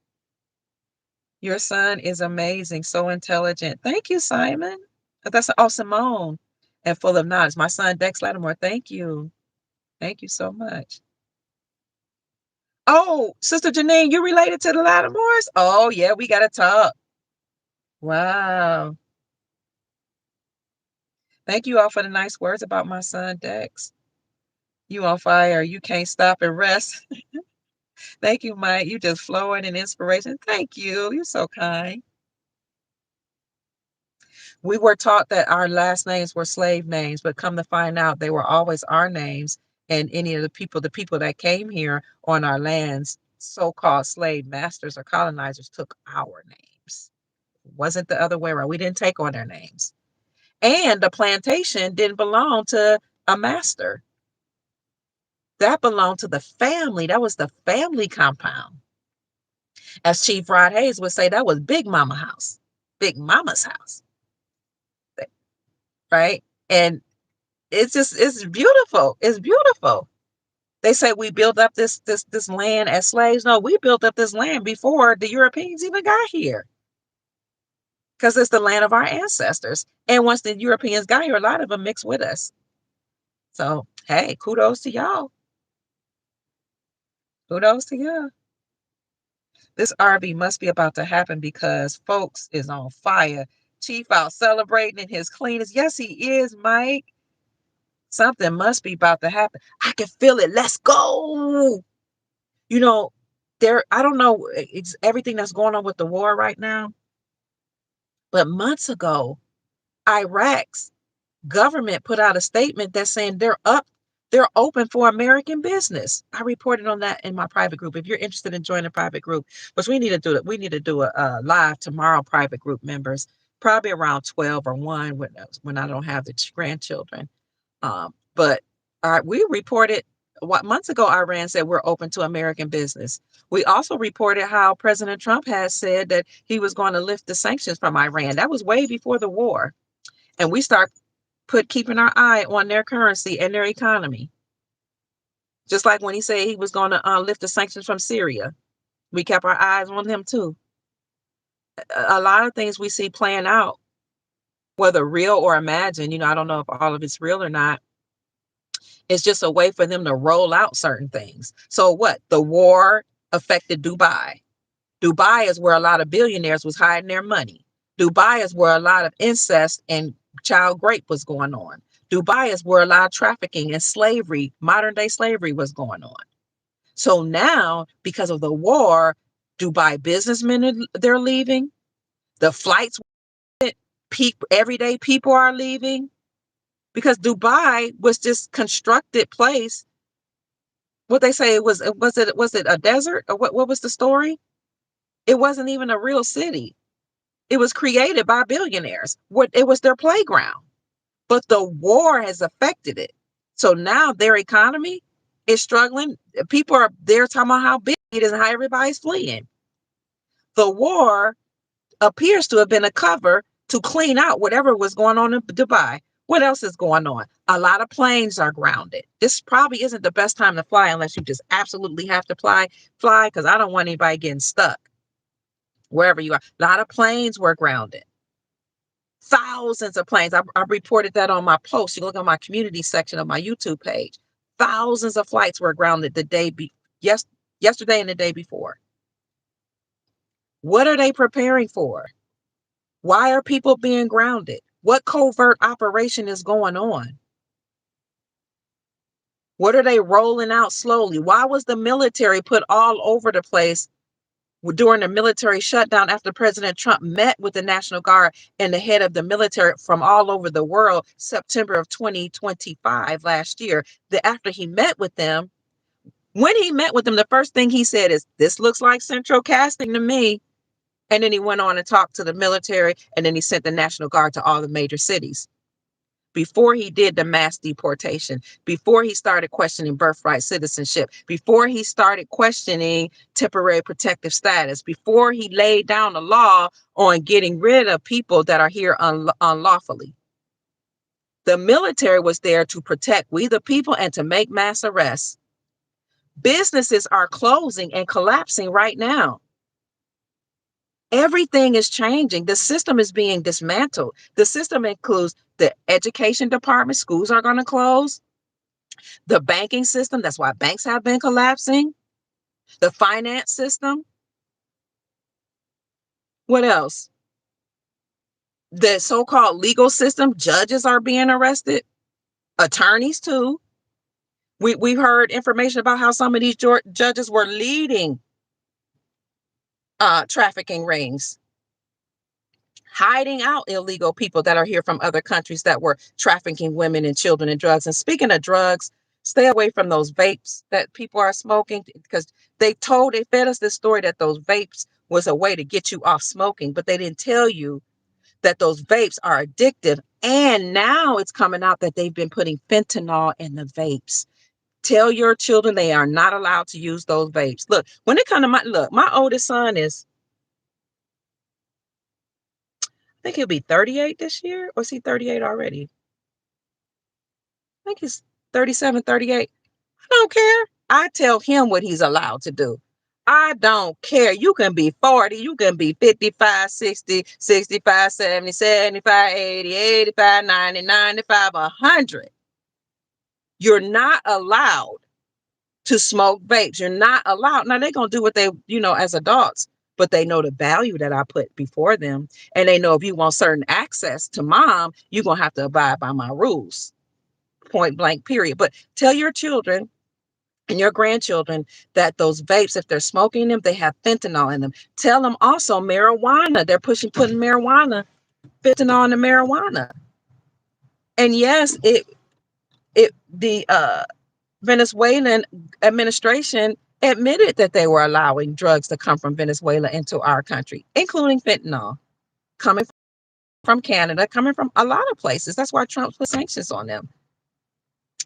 Your son is amazing, so intelligent. Thank you, Simon. That's Simone, and full of knowledge. My son Dex Lattimore. Thank you. Thank you so much. Oh, Sister Janine, you related to the Lattimores? Oh, yeah, we got to talk. Wow. Thank you all for the nice words about my son Dex. You on fire. You can't stop and rest. Thank you, Mike. You just flowing in inspiration. Thank you. You're so kind. We were taught that our last names were slave names, but come to find out they were always our names. And any of the people that came here on our lands, so-called slave masters or colonizers, took our names. It wasn't the other way around. We didn't take on their names. And the plantation didn't belong to a master. That belonged to the family. That was the family compound. As Chief Rod Hayes would say, that was Big Mama house, Big Mama's house, right? And it's beautiful. It's beautiful. They say we built up this land as slaves. No, we built up this land before the Europeans even got here, because it's the land of our ancestors. And once the Europeans got here, a lot of them mixed with us. So hey, kudos to y'all. Kudos to y'all. This RV must be about to happen because folks is on fire. Chief out celebrating in his cleanest. Yes, he is, Mike. Something must be about to happen. I can feel it. Let's go. You know, I don't know, it's everything that's going on with the war right now, but months ago, Iraq's government put out a statement that's saying they're open for American business. I reported on that in my private group. If you're interested in joining a private group, which we need to do it, we need to do a live tomorrow, private group members, probably around 12 or 1 when I don't have the grandchildren. But we reported what months ago, Iran said we're open to American business. We also reported how President Trump has said that he was going to lift the sanctions from Iran. That was way before the war. And we start keeping our eye on their currency and their economy. Just like when he said he was going to lift the sanctions from Syria, we kept our eyes on him too. A lot of things we see playing out, whether real or imagined, I don't know if all of it's real or not. It's just a way for them to roll out certain things. So what? The war affected Dubai. Dubai is where a lot of billionaires was hiding their money. Dubai is where a lot of incest and child rape was going on. Dubai is where a lot of trafficking and slavery, modern day slavery, was going on. So now, because of the war, Dubai businessmen, they're leaving. The flights, everyday people are leaving because Dubai was this constructed place. What they say was it a desert, or what was the story? It wasn't even a real city. It was created by billionaires. It was their playground. But the war has affected it. So now their economy is struggling. People are there talking about how big it is and how everybody's fleeing. The war appears to have been a cover to clean out whatever was going on in Dubai. What else is going on? A lot of planes are grounded. This probably isn't the best time to fly unless you just absolutely have to fly, because I don't want anybody getting stuck wherever you are. A lot of planes were grounded. Thousands of planes. I reported that on my post. You look on my community section of my YouTube page. Thousands of flights were grounded yesterday and the day before. What are they preparing for? Why are people being grounded? What covert operation is going on? What are they rolling out slowly? Why was the military put all over the place during the military shutdown after President Trump met with the National Guard and the head of the military from all over the world, September of 2025 last year? After he met with them, when he met with them, the first thing he said is, "This looks like central casting to me." And then he went on and talked to the military, and then he sent the National Guard to all the major cities. Before he did the mass deportation, before he started questioning birthright citizenship, before he started questioning temporary protective status, before he laid down the law on getting rid of people that are here unlawfully. The military was there to protect we the people and to make mass arrests. Businesses are closing and collapsing right now. Everything is changing. The system is being dismantled. The system includes the education department. Schools are going to close. The banking system. That's why banks have been collapsing. The finance system. What else? The so-called legal system. Judges are being arrested. Attorneys too. We've heard information about how some of these judges were leading trafficking rings, hiding out illegal people that are here from other countries that were trafficking women and children and drugs. And speaking of drugs, stay away from those vapes that people are smoking, because they fed us this story that those vapes was a way to get you off smoking, but they didn't tell you that those vapes are addictive. And now it's coming out that they've been putting fentanyl in the vapes. Tell your children they are not allowed to use those vapes. Look, when it comes to my oldest son is, I think he'll be 38 this year, or is he 38 already? I think he's 37, 38. I don't care. I tell him what he's allowed to do. I don't care. You can be 40, you can be 55, 60, 65, 70, 75, 80, 85, 90, 95, 100. You're not allowed to smoke vapes. You're not allowed. Now they're going to do what they, as adults, but they know the value that I put before them. And they know if you want certain access to mom, you're going to have to abide by my rules. Point blank, period. But tell your children and your grandchildren that those vapes, if they're smoking them, they have fentanyl in them. Tell them also marijuana. They're putting marijuana, fentanyl in the marijuana. And yes, the Venezuelan administration admitted that they were allowing drugs to come from Venezuela into our country, including fentanyl, coming from Canada, coming from a lot of places. That's why Trump put sanctions on them,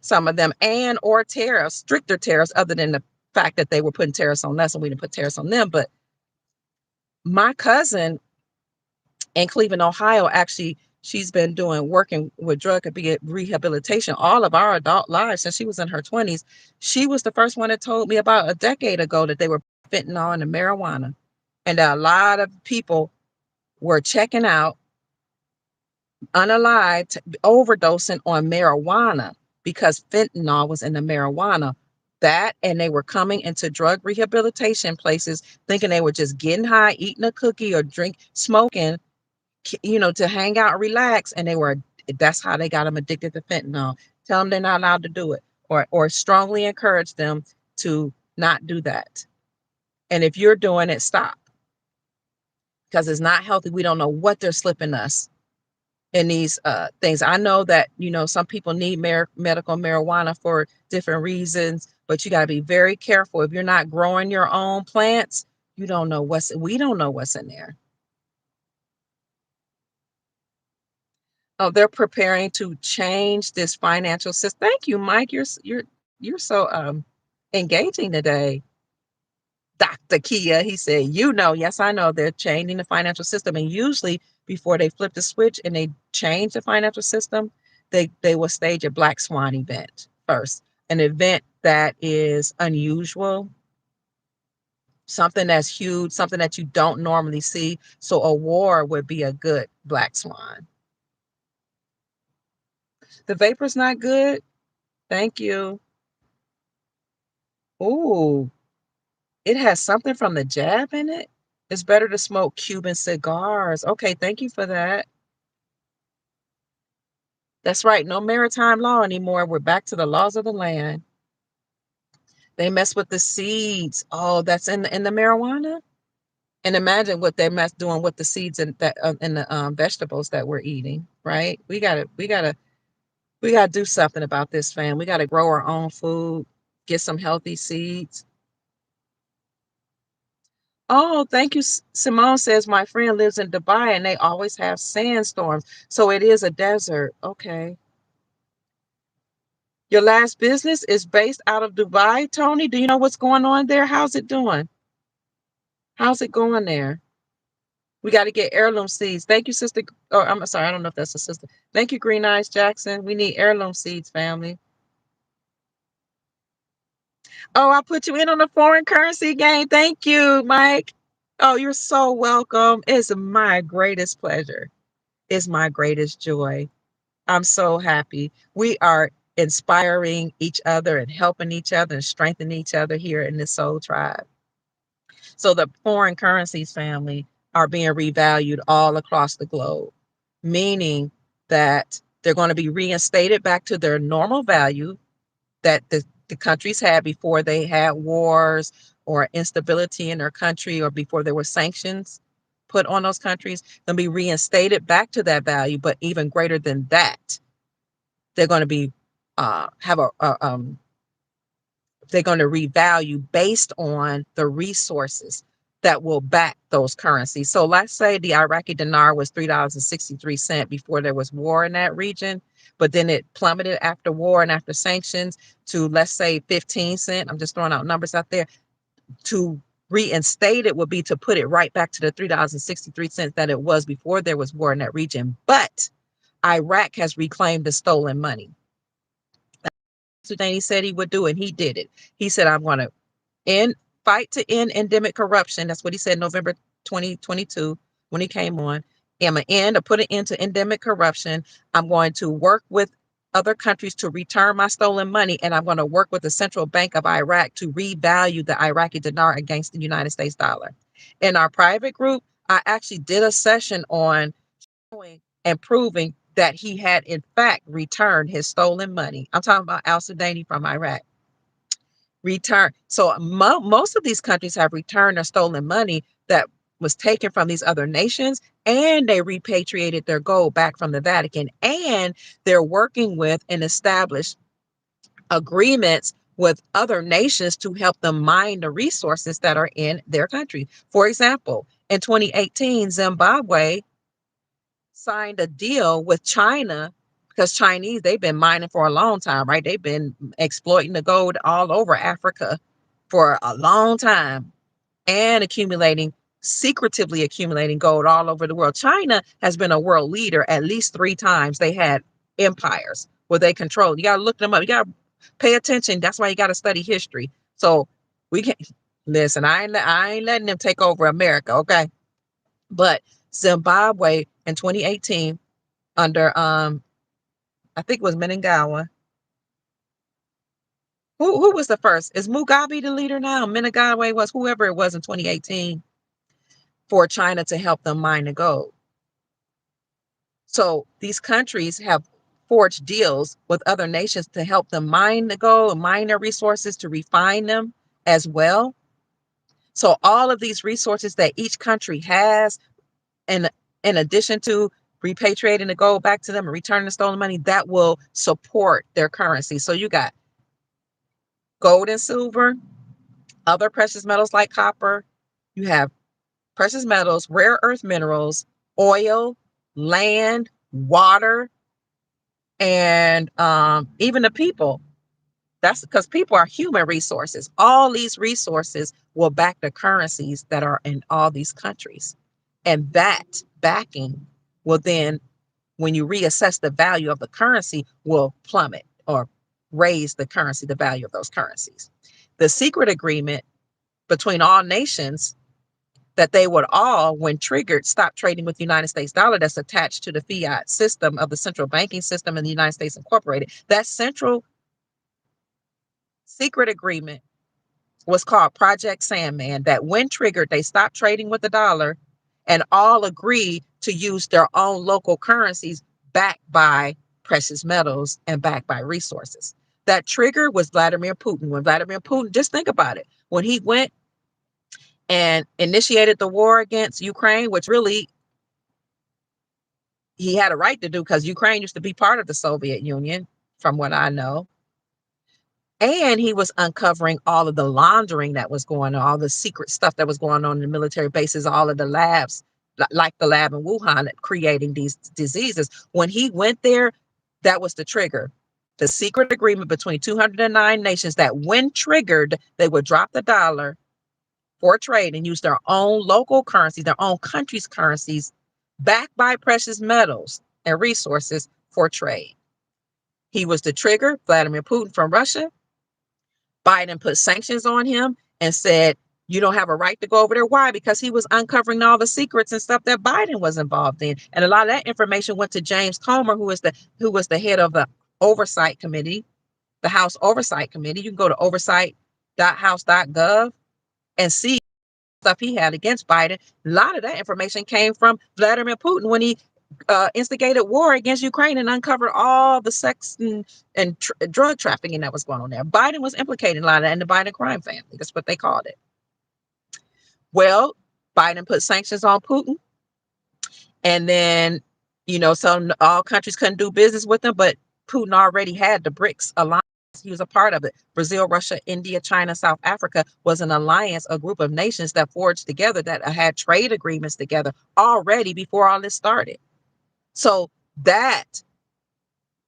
some of them, or tariffs, stricter tariffs, other than the fact that they were putting tariffs on us and we didn't put tariffs on them. But my cousin in Cleveland, Ohio, actually, she's been working with drug rehabilitation all of our adult lives since she was in her 20s. She was the first one that told me about a decade ago that they were fentanyl in the marijuana. And a lot of people were checking out unalived, overdosing on marijuana because fentanyl was in the marijuana. And they were coming into drug rehabilitation places thinking they were just getting high, eating a cookie or smoking, to hang out and relax. And that's how they got them addicted to fentanyl. Tell them they're not allowed to do it, or strongly encourage them to not do that. And if you're doing it, stop, because it's not healthy. We don't know what they're slipping us in these things. I know that, some people need medical marijuana for different reasons, but you got to be very careful. If you're not growing your own plants, we don't know what's in there. Oh, they're preparing to change this financial system. Thank you, Mike. You're so engaging today. Dr. Kia, he said, yes, I know they're changing the financial system. And usually before they flip the switch and they change the financial system, they will stage a Black Swan event first, an event that is unusual, something that's huge, something that you don't normally see. So a war would be a good Black Swan. The vapor's not good. Thank you. Ooh, it has something from the jab in it. It's better to smoke Cuban cigars. Okay, thank you for that. That's right. No maritime law anymore. We're back to the laws of the land. They mess with the seeds. Oh, that's in the marijuana. And imagine what they mess doing with the seeds in the vegetables that we're eating. Right? We gotta do something about this, fam. We gotta grow our own food. Get some healthy seeds. Oh, thank you. Simone says my friend lives in Dubai and they always have sandstorms. So it is a desert. Okay. Your last business is based out of Dubai, Tony. Do you know what's going on there? How's it doing? How's it going there? We got to get heirloom seeds. Thank you, sister. Oh, I'm sorry. I don't know if that's a sister. Thank you, Green Eyes Jackson. We need heirloom seeds, family. Oh, I put you in on the foreign currency game. Thank you, Mike. Oh, you're so welcome. It's my greatest pleasure. It's my greatest joy. I'm so happy. We are inspiring each other and helping each other and strengthening each other here in the Soul Tribe. So the foreign currencies, family, are being revalued all across the globe, meaning that they're going to be reinstated back to their normal value that the countries had before they had wars or instability in their country, or before there were sanctions put on those countries. They'll be reinstated back to that value, but even greater than that, they're going to be have they're going to revalue based on the resources that will back those currencies. So let's say the Iraqi dinar was $3.63 before there was war in that region, but then it plummeted after war and after sanctions to, let's say, 15 cents. I'm just throwing out numbers out there. To reinstate it would be to put it right back to the $3.63 that it was before there was war in that region. But Iraq has reclaimed the stolen money. He said he would do, and he did it. He said, I'm going to fight to end endemic corruption. That's what he said November 2022 when he came on. I'm going to put an end to endemic corruption. I'm going to work with other countries to return my stolen money, and I'm going to work with the Central Bank of Iraq to revalue the Iraqi dinar against the United States dollar. In our private group, I actually did a session on showing and proving that he had in fact returned his stolen money. I'm talking about Al Sudani from Iraq. So most of these countries have returned their stolen money that was taken from these other nations, and they repatriated their gold back from the Vatican, and they're working with and established agreements with other nations to help them mine the resources that are in their country. For example, in 2018, Zimbabwe signed a deal with China, because Chinese, they've been mining for a long time, right? They've been exploiting the gold all over Africa for a long time and secretively accumulating gold all over the world. China has been a world leader at least 3 times. They had empires where they controlled. You got to look them up. You got to pay attention. That's why you got to study history. So we can listen. I ain't letting them take over America, okay? But Zimbabwe in 2018 under I think it was Menengawa. Who was the first? Is Mugabe the leader now? Menengawa was whoever it was in 2018 for China to help them mine the gold. So these countries have forged deals with other nations to help them mine the gold and mine their resources to refine them as well. So all of these resources that each country has, and in addition to repatriating the gold back to them and returning the stolen money, that will support their currency. So you got gold and silver, other precious metals like copper. You have precious metals, rare earth minerals, oil, land, water, and even the people. That's because people are human resources. All these resources will back the currencies that are in all these countries. And that backing will then, when you reassess the value of the currency, will plummet or raise the currency, the value of those currencies. The secret agreement between all nations that they would all, when triggered, stop trading with the United States dollar that's attached to the fiat system of the central banking system in the United States Incorporated. That central secret agreement was called Project Sandman, that when triggered, they stopped trading with the dollar and all agreed to use their own local currencies backed by precious metals and backed by resources. That trigger was Vladimir Putin. When Vladimir Putin, just think about it, when he went and initiated the war against Ukraine, which really he had a right to do because Ukraine used to be part of the Soviet Union, from what I know. And he was uncovering all of the laundering that was going on, all the secret stuff that was going on in the military bases, all of the labs, like the lab in Wuhan, creating these diseases. When he went there, that was the trigger. The secret agreement between 209 nations that when triggered, they would drop the dollar for trade and use their own local currency, their own country's currencies, backed by precious metals and resources for trade. He was the trigger, Vladimir Putin from Russia. Biden put sanctions on him and said, you don't have a right to go over there. Why? Because he was uncovering all the secrets and stuff that Biden was involved in. And a lot of that information went to James Comer, who was the head of the oversight committee, the House Oversight Committee. You can go to oversight.house.gov and see stuff he had against Biden. A lot of that information came from Vladimir Putin when he instigated war against Ukraine and uncovered all the sex and drug trafficking that was going on there. Biden was implicated in a lot of that in the Biden crime family. That's what they called it. Well, Biden put sanctions on Putin, and then, so all countries couldn't do business with him, but Putin already had the BRICS alliance. He was a part of it. Brazil, Russia, India, China, South Africa was an alliance, a group of nations that forged together, that had trade agreements together already before all this started. So that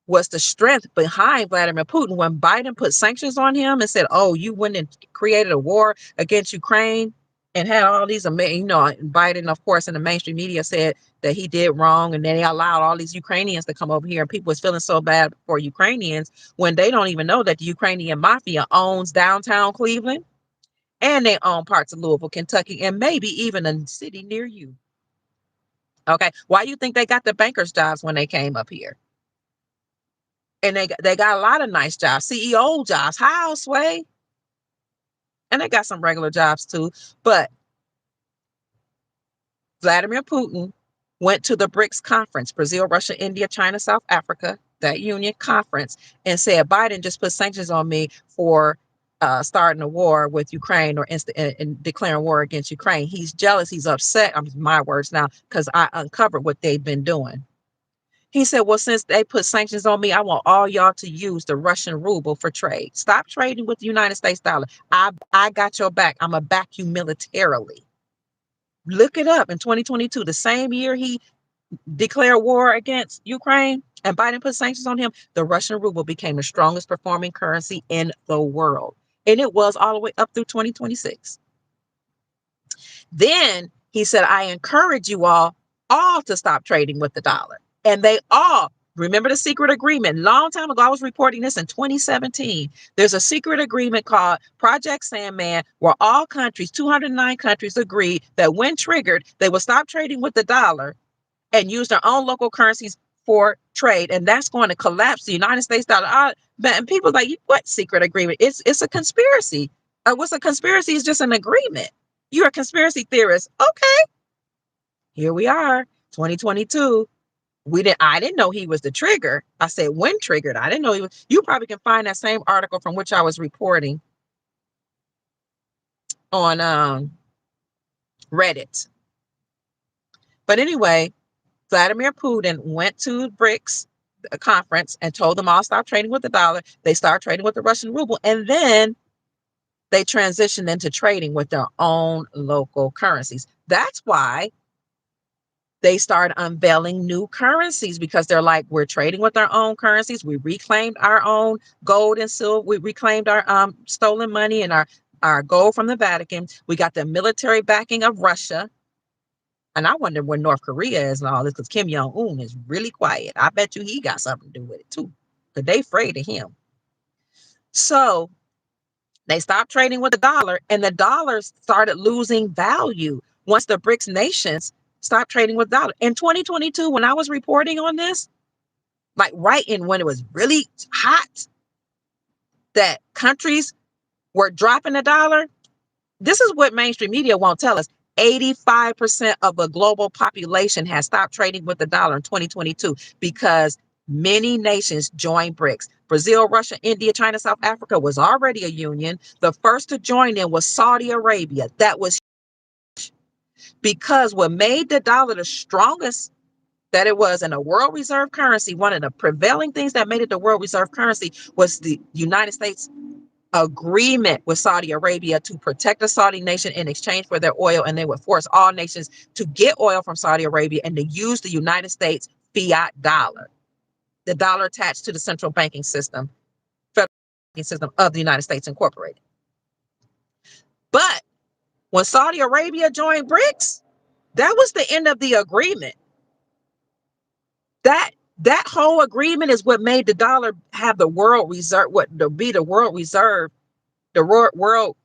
was the strength behind Vladimir Putin. When Biden put sanctions on him and said, oh, you went and created a war against Ukraine and had all these amazing, Biden, of course, in the mainstream media said that he did wrong, and then they allowed all these Ukrainians to come over here, and people was feeling so bad for Ukrainians when they don't even know that the Ukrainian mafia owns downtown Cleveland, and they own parts of Louisville, Kentucky, and maybe even a city near you. Okay, why do you think they got the bankers' jobs when they came up here? And they got a lot of nice jobs, CEO jobs. How, Sway? And they got some regular jobs too. But Vladimir Putin went to the BRICS conference, Brazil, Russia, India, China, South Africa, that union conference, and said, Biden just put sanctions on me for starting a war with Ukraine, or and declaring war against Ukraine. He's jealous. He's upset. My words now, because I uncovered what they've been doing. He said, well, since they put sanctions on me, I want all y'all to use the Russian ruble for trade. Stop trading with the United States dollar. I got your back. I'm going to back you militarily. Look it up. In 2022, the same year he declared war against Ukraine and Biden put sanctions on him, the Russian ruble became the strongest performing currency in the world. And it was all the way up through 2026. Then he said, I encourage you all to stop trading with the dollar. And they all, remember the secret agreement? Long time ago, I was reporting this in 2017. There's a secret agreement called Project Sandman, where all countries, 209 countries, agreed that when triggered, they will stop trading with the dollar and use their own local currencies for trade. And that's going to collapse the United States dollar. And people are like, what secret agreement? It's a conspiracy. What's a conspiracy? Is just an agreement. You're a conspiracy theorist. Okay. Here we are, 2022. I didn't know he was the trigger. I said, when triggered, I didn't know he was. You probably can find that same article from which I was reporting on Reddit. But anyway, Vladimir Putin went to BRICS conference and told them all stop trading with the dollar. They start trading with the Russian ruble, and then they transitioned into trading with their own local currencies. That's why they started unveiling new currencies, because they're like, we're trading with our own currencies. We reclaimed our own gold and silver. We reclaimed our stolen money and our gold from the Vatican. We got the military backing of Russia. And I wonder where North Korea is and all this, because Kim Jong-un is really quiet. I bet you he got something to do with it too, because they afraid of him. So they stopped trading with the dollar, and the dollar started losing value once the BRICS nations stopped trading with dollar. In 2022, when I was reporting on this, like right in when it was really hot, that countries were dropping the dollar. This is what mainstream media won't tell us. 85% of the global population has stopped trading with the dollar in 2022 because many nations joined BRICS. Brazil, Russia, India, China, South Africa was already a union. The first to join in was Saudi Arabia. That was because what made the dollar the strongest that it was in a world reserve currency, one of the prevailing things that made it the world reserve currency was the United States agreement with Saudi Arabia to protect the Saudi nation in exchange for their oil, and they would force all nations to get oil from Saudi Arabia and to use the United States fiat dollar, the dollar attached to the central banking system, federal banking system of the United States Incorporated. But when Saudi Arabia joined BRICS, that was the end of the agreement. That whole agreement is what made the dollar have the world reserve, what to be the world reserve, the world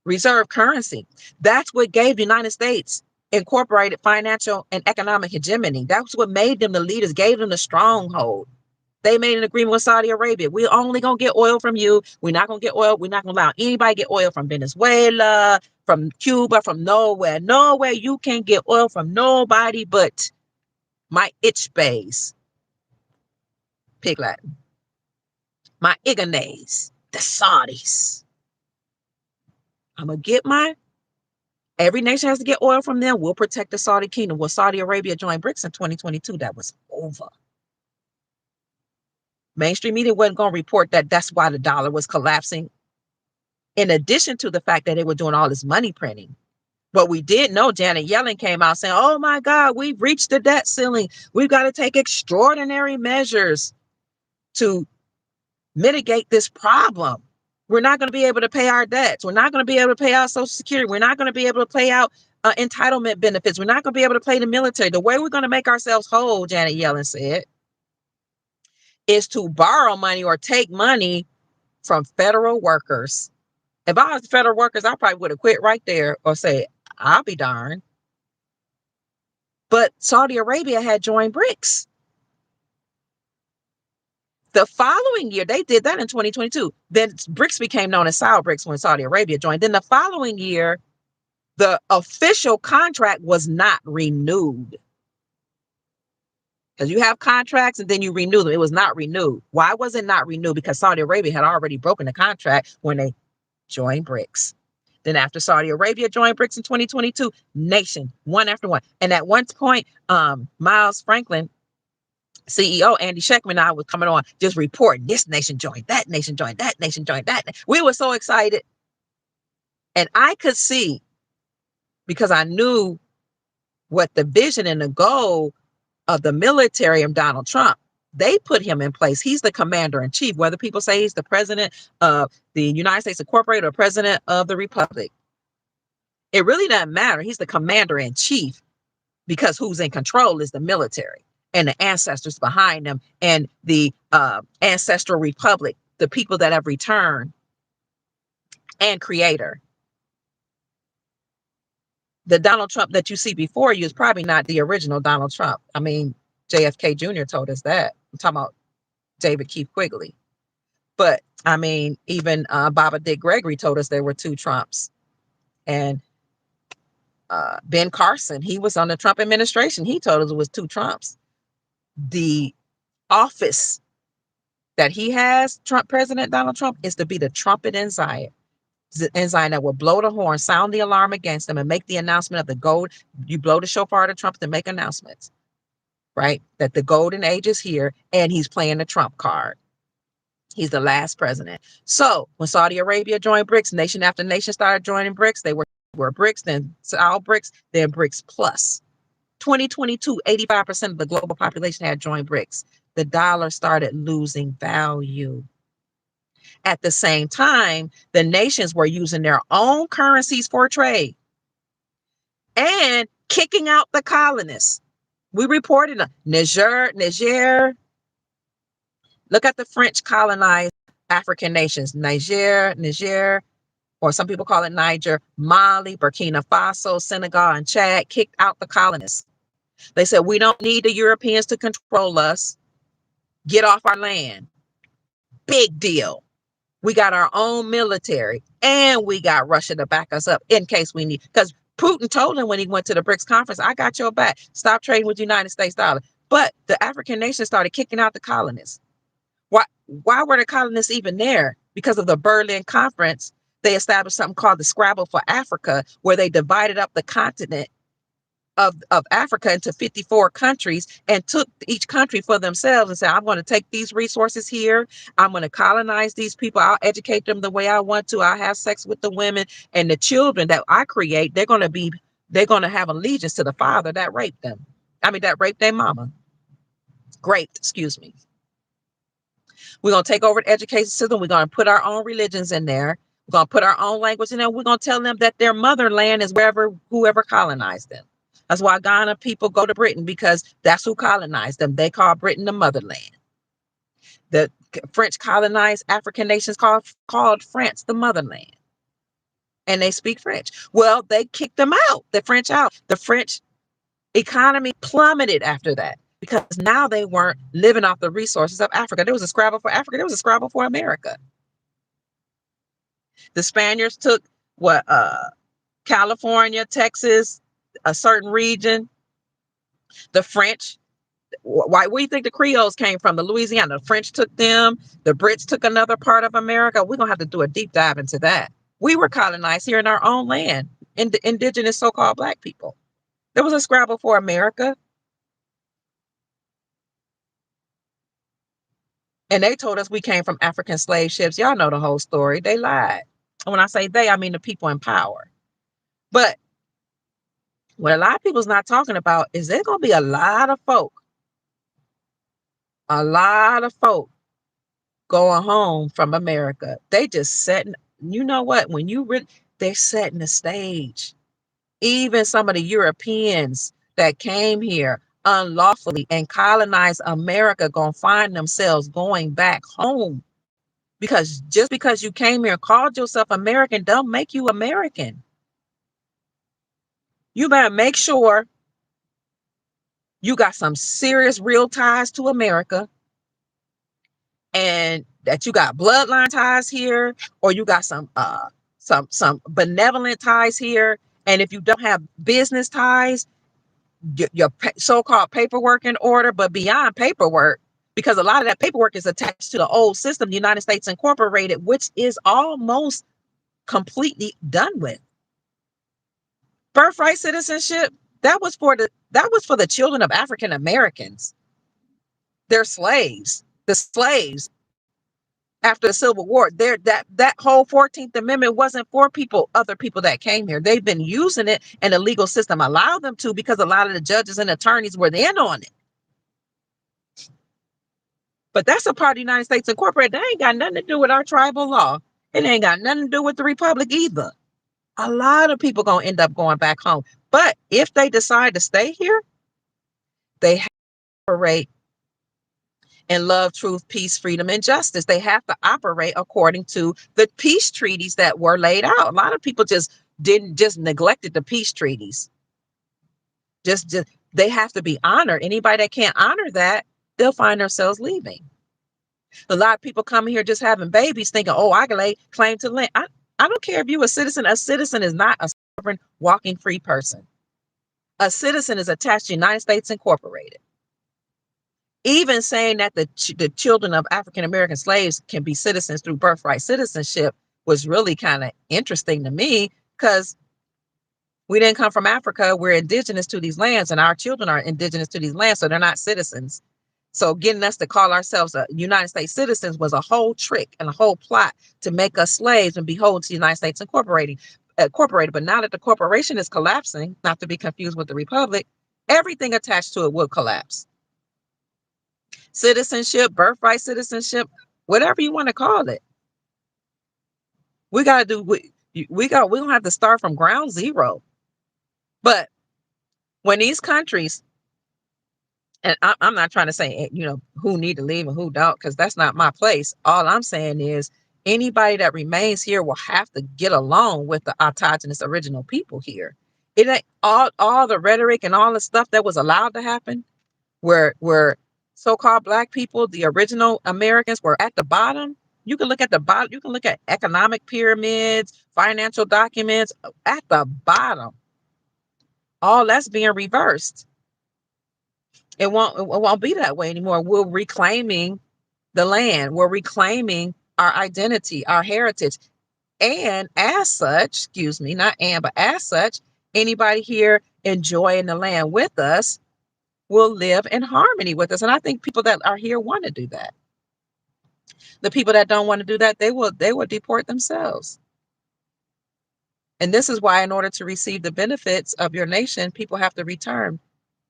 reserve currency. That's what gave the United States Incorporated financial and economic hegemony. That's what made them the leaders, gave them the stronghold. They made an agreement with Saudi Arabia. We're only going to get oil from you. We're not going to get oil. We're not going to allow anybody to get oil from Venezuela, from Cuba, from nowhere. Nowhere you can get oil from nobody but my itch bays. Pig Latin. My Iganes, the Saudis. I'm going to get every nation has to get oil from them. We'll protect the Saudi kingdom. Well, Saudi Arabia joined BRICS in 2022. That was over. Mainstream media wasn't going to report that that's why the dollar was collapsing, in addition to the fact that they were doing all this money printing. But we did know Janet Yellen came out saying, oh my God, we've reached the debt ceiling. We've got to take extraordinary measures to mitigate this problem. We're not going to be able to pay our debts. We're not going to be able to pay out Social Security. We're not going to be able to pay out entitlement benefits. We're not going to be able to pay the military. The way we're going to make ourselves whole, Janet Yellen said, is to borrow money or take money from federal workers. If I was federal workers, I probably would have quit right there or say, I'll be darned. But Saudi Arabia had joined BRICS. The following year, they did that in 2022. Then BRICS became known as Saudi BRICS when Saudi Arabia joined. Then the following year, the official contract was not renewed. Because you have contracts and then you renew them. It was not renewed. Why was it not renewed? Because Saudi Arabia had already broken the contract when they joined BRICS. Then after Saudi Arabia joined BRICS in 2022, nation, one after one. And at one point, Miles Franklin, CEO Andy Schectman and I was coming on just reporting, this nation joined, that nation joined, that nation joined, that. We were so excited. And I could see, because I knew what the vision and the goal of the military and Donald Trump, they put him in place. He's the commander in chief, whether people say he's the president of the United States Incorporated or president of the Republic. It really doesn't matter. He's the commander in chief, because who's in control is the military and the ancestors behind them and the Ancestral Republic, the people that have returned, and creator. The Donald Trump that you see before you is probably not the original Donald Trump. I mean, JFK Jr. told us that. I'm talking about David Keith Quigley. But I mean, even Baba Dick Gregory told us there were two Trumps. And Ben Carson, he was on the Trump administration. He told us it was two Trumps. The office that he has, Trump, President Donald Trump, is to be the trumpet in Zion. the enzyme that will blow the horn, sound the alarm against them, and make the announcement of the gold. You blow the shofar to Trump to make announcements, right? That the golden age is here, and he's playing the Trump card. He's the last president. So when Saudi Arabia joined BRICS, nation after nation started joining BRICS. They were BRICS, then all BRICS, then BRICS Plus. 2022, 85% of the global population had joined BRICS. The dollar started losing value. At the same time, the nations were using their own currencies for trade and kicking out the colonists. We reported Niger. Look at the French colonized African nations. Niger, or some people call it Niger, Mali, Burkina Faso, Senegal, and Chad kicked out the colonists. They said, we don't need the Europeans to control us. Get off our land. Big deal. We got our own military, and we got Russia to back us up in case we need. Because Putin told him when he went to the BRICS conference, I got your back. Stop trading with the United States dollar. But the African nations started kicking out the colonists. Why were the colonists even there? Because of the Berlin Conference, they established something called the Scrabble for Africa, where they divided up the continent of Africa into 54 countries and took each country for themselves and said, I'm going to take these resources here. I'm going to colonize these people. I'll educate them the way I want to. I'll have sex with the women, and the children that I create, they're going to have allegiance to the father that raped them. That raped their mama. Excuse me. We're going to take over the education system. We're going to put our own religions in there. We're going to put our own language in there. We're going to tell them that their motherland is whoever colonized them. That's why Ghana people go to Britain, because that's who colonized them. They call Britain the motherland. The French colonized African nations called France the motherland. And they speak French. Well, they kicked them out, the French out. The French economy plummeted after that, because now they weren't living off the resources of Africa. There was a Scrabble for Africa. There was a Scrabble for America. The Spaniards took California, Texas, a certain region. The French, where do you think the Creoles came from? The Louisiana. The French took them. The Brits took another part of America. We're going to have to do a deep dive into that. We were colonized here in our own land, indigenous so-called Black people. There was a Scrabble for America. And they told us we came from African slave ships. Y'all know the whole story. They lied. And when I say they, I mean the people in power. But what a lot of people's not talking about is there's going to be a lot of folk going home from America. They just setting, you know what? When they're setting the stage. Even some of the Europeans that came here unlawfully and colonized America gonna find themselves going back home, because just because you came here and called yourself American don't make you American. You better make sure you got some serious real ties to America, and that you got bloodline ties here, or you got some benevolent ties here. And if you don't have business ties, your so-called paperwork in order. But beyond paperwork, because a lot of that paperwork is attached to the old system, the United States Incorporated, which is almost completely done with. Birthright citizenship, that was for the children of African Americans. They're slaves. The slaves after the Civil War, that whole 14th Amendment wasn't for other people that came here. They've been using it, and the legal system allowed them to, because a lot of the judges and attorneys were in on it. But that's a part of the United States Incorporated. That ain't got nothing to do with our tribal law. It ain't got nothing to do with the Republic either. A lot of people gonna end up going back home. But if they decide to stay here, they have to operate in love, truth, peace, freedom, and justice. They have to operate according to the peace treaties that were laid out. A lot of people just neglected the peace treaties. Just they have to be honored. Anybody that can't honor that, they'll find themselves leaving. A lot of people come here just having babies thinking, oh, I can lay claim to land. I don't care if you're a citizen. A citizen is not a sovereign, walking free person. A citizen is attached to the United States Incorporated. Even saying that the children of African American slaves can be citizens through birthright citizenship, was really kind of interesting to me, because we didn't come from Africa. We're indigenous to these lands, and our children are indigenous to these lands, so they're not citizens. So getting us to call ourselves a United States citizens was a whole trick and a whole plot to make us slaves and behold to the United States incorporated. But now that the corporation is collapsing, not to be confused with the republic, everything attached to it will collapse. Citizenship, birthright citizenship, whatever you want to call it. We got to do, we don't have to start from ground zero. But when these countries, and I'm not trying to say, who need to leave and who don't, because that's not my place. All I'm saying is anybody that remains here will have to get along with the autogenous original people here. It ain't all the rhetoric and all the stuff that was allowed to happen, where so-called Black people, the original Americans, were at the bottom. You can look at the bottom. You can look at economic pyramids, financial documents at the bottom. All that's being reversed. It won't be that way anymore. We're reclaiming the land. We're reclaiming our identity, our heritage. And as such, but as such, anybody here enjoying the land with us will live in harmony with us. And I think people that are here want to do that. The people that don't want to do that, they will deport themselves. And this is why, in order to receive the benefits of your nation, people have to return.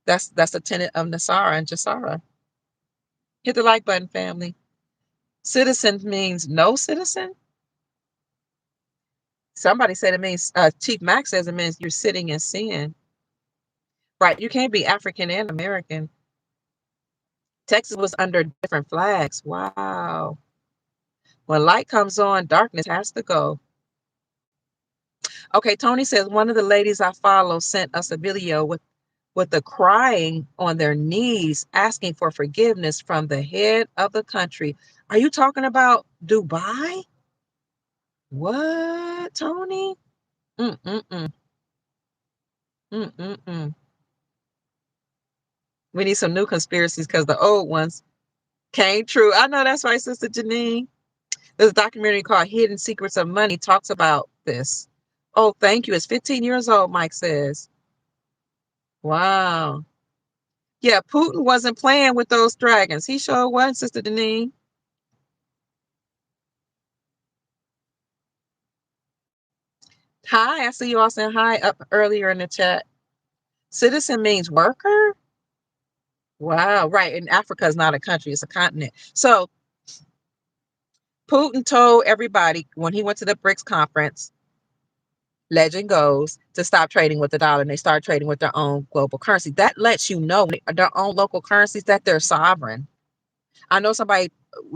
That's the tenet of Nasara and Jasara. Hit the like button, family. Citizen means no citizen. Somebody said it means, Chief Max says it means you're sitting in sin. Right, you can't be African and American. Texas was under different flags. Wow. When light comes on, darkness has to go. Okay, Tony says one of the ladies I follow sent us a video with the crying on their knees, asking for forgiveness from the head of the country. Are you talking about Dubai? What, Tony? Mm-mm-mm. Mm-mm-mm. We need some new conspiracies because the old ones came true. I know that's right, Sister Janine. There's a documentary called Hidden Secrets of Money, talks about this. Oh, thank you. It's 15 years old, Mike says. Wow. Yeah, Putin wasn't playing with those dragons. He sure wasn't, Sister Denise. Hi, I see you all saying hi up earlier in the chat. Citizen means worker? Wow, right. And Africa is not a country, it's a continent. So Putin told everybody when he went to the BRICS conference, legend goes, to stop trading with the dollar, and they start trading with their own global currency. That lets you know their own local currencies, that they're sovereign. I know somebody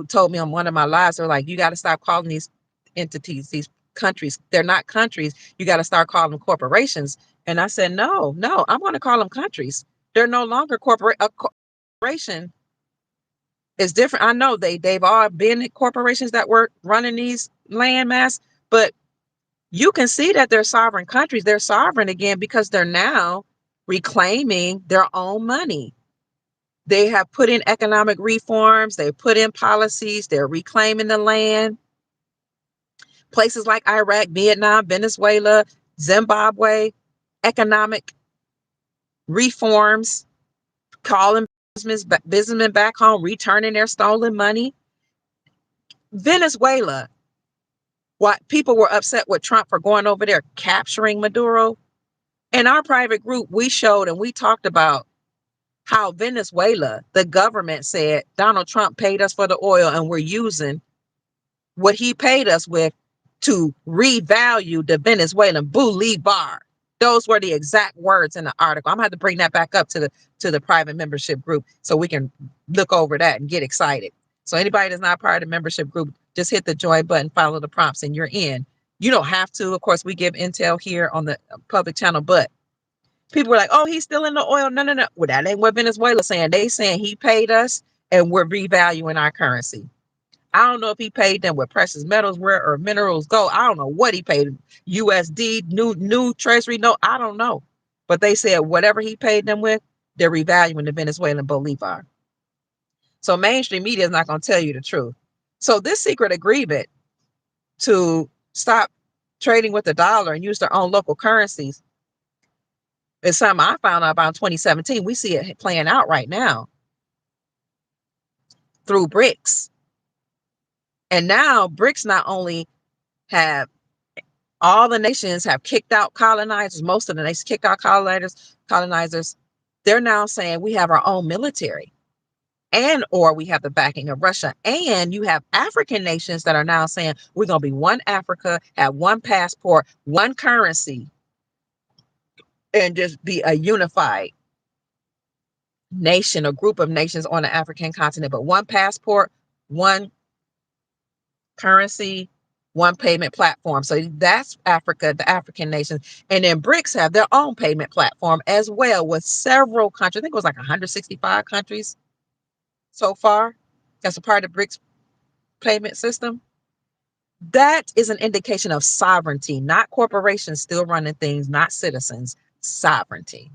told me on one of my lives, they're like, you got to stop calling these entities, these countries. They're not countries. You got to start calling them corporations. And I said, no, I'm going to call them countries. They're no longer a corporation. Is different. I know they've all been corporations that were running these landmass, but you can see that they're sovereign countries. They're sovereign again because they're now reclaiming their own money. They have put in economic reforms. They put in policies. They're reclaiming the land. Places like Iraq, Vietnam, Venezuela, Zimbabwe, economic reforms, calling businessmen back home, returning their stolen money. Venezuela, what people were upset with Trump for going over there, capturing Maduro. In our private group, we showed and we talked about how Venezuela, the government said Donald Trump paid us for the oil and we're using what he paid us with to revalue the Venezuelan bolivar. Those were the exact words in the article. I'm gonna have to bring that back up to the private membership group so we can look over that and get excited. So anybody that's not part of the membership group, just hit the join button, follow the prompts, and you're in. You don't have to. Of course, we give intel here on the public channel, but people were like, oh, he's still in the oil. No. Well, that ain't what Venezuela's saying. They saying he paid us and we're revaluing our currency. I don't know if he paid them with precious metals, rare or minerals, gold. I don't know what he paid. USD, new treasury note. I don't know. But they said whatever he paid them with, they're revaluing the Venezuelan bolivar. So mainstream media is not going to tell you the truth. So this secret agreement to stop trading with the dollar and use their own local currencies. It's something I found out about in 2017. We see it playing out right now through BRICS. And now BRICS not only have all the nations have kicked out colonizers, most of the nations kicked out colonizers. They're now saying we have our own military, and or we have the backing of Russia. And you have African nations that are now saying we're going to be one Africa, have one passport, one currency, and just be a unified nation, a group of nations on the African continent, but one passport, one currency, one payment platform. So that's Africa, the African nations. And then BRICS have their own payment platform as well, with several countries. I think it was like 165 countries so far. That's a part of the BRICS payment system. That is an indication of sovereignty, not corporations still running things, not citizens, sovereignty.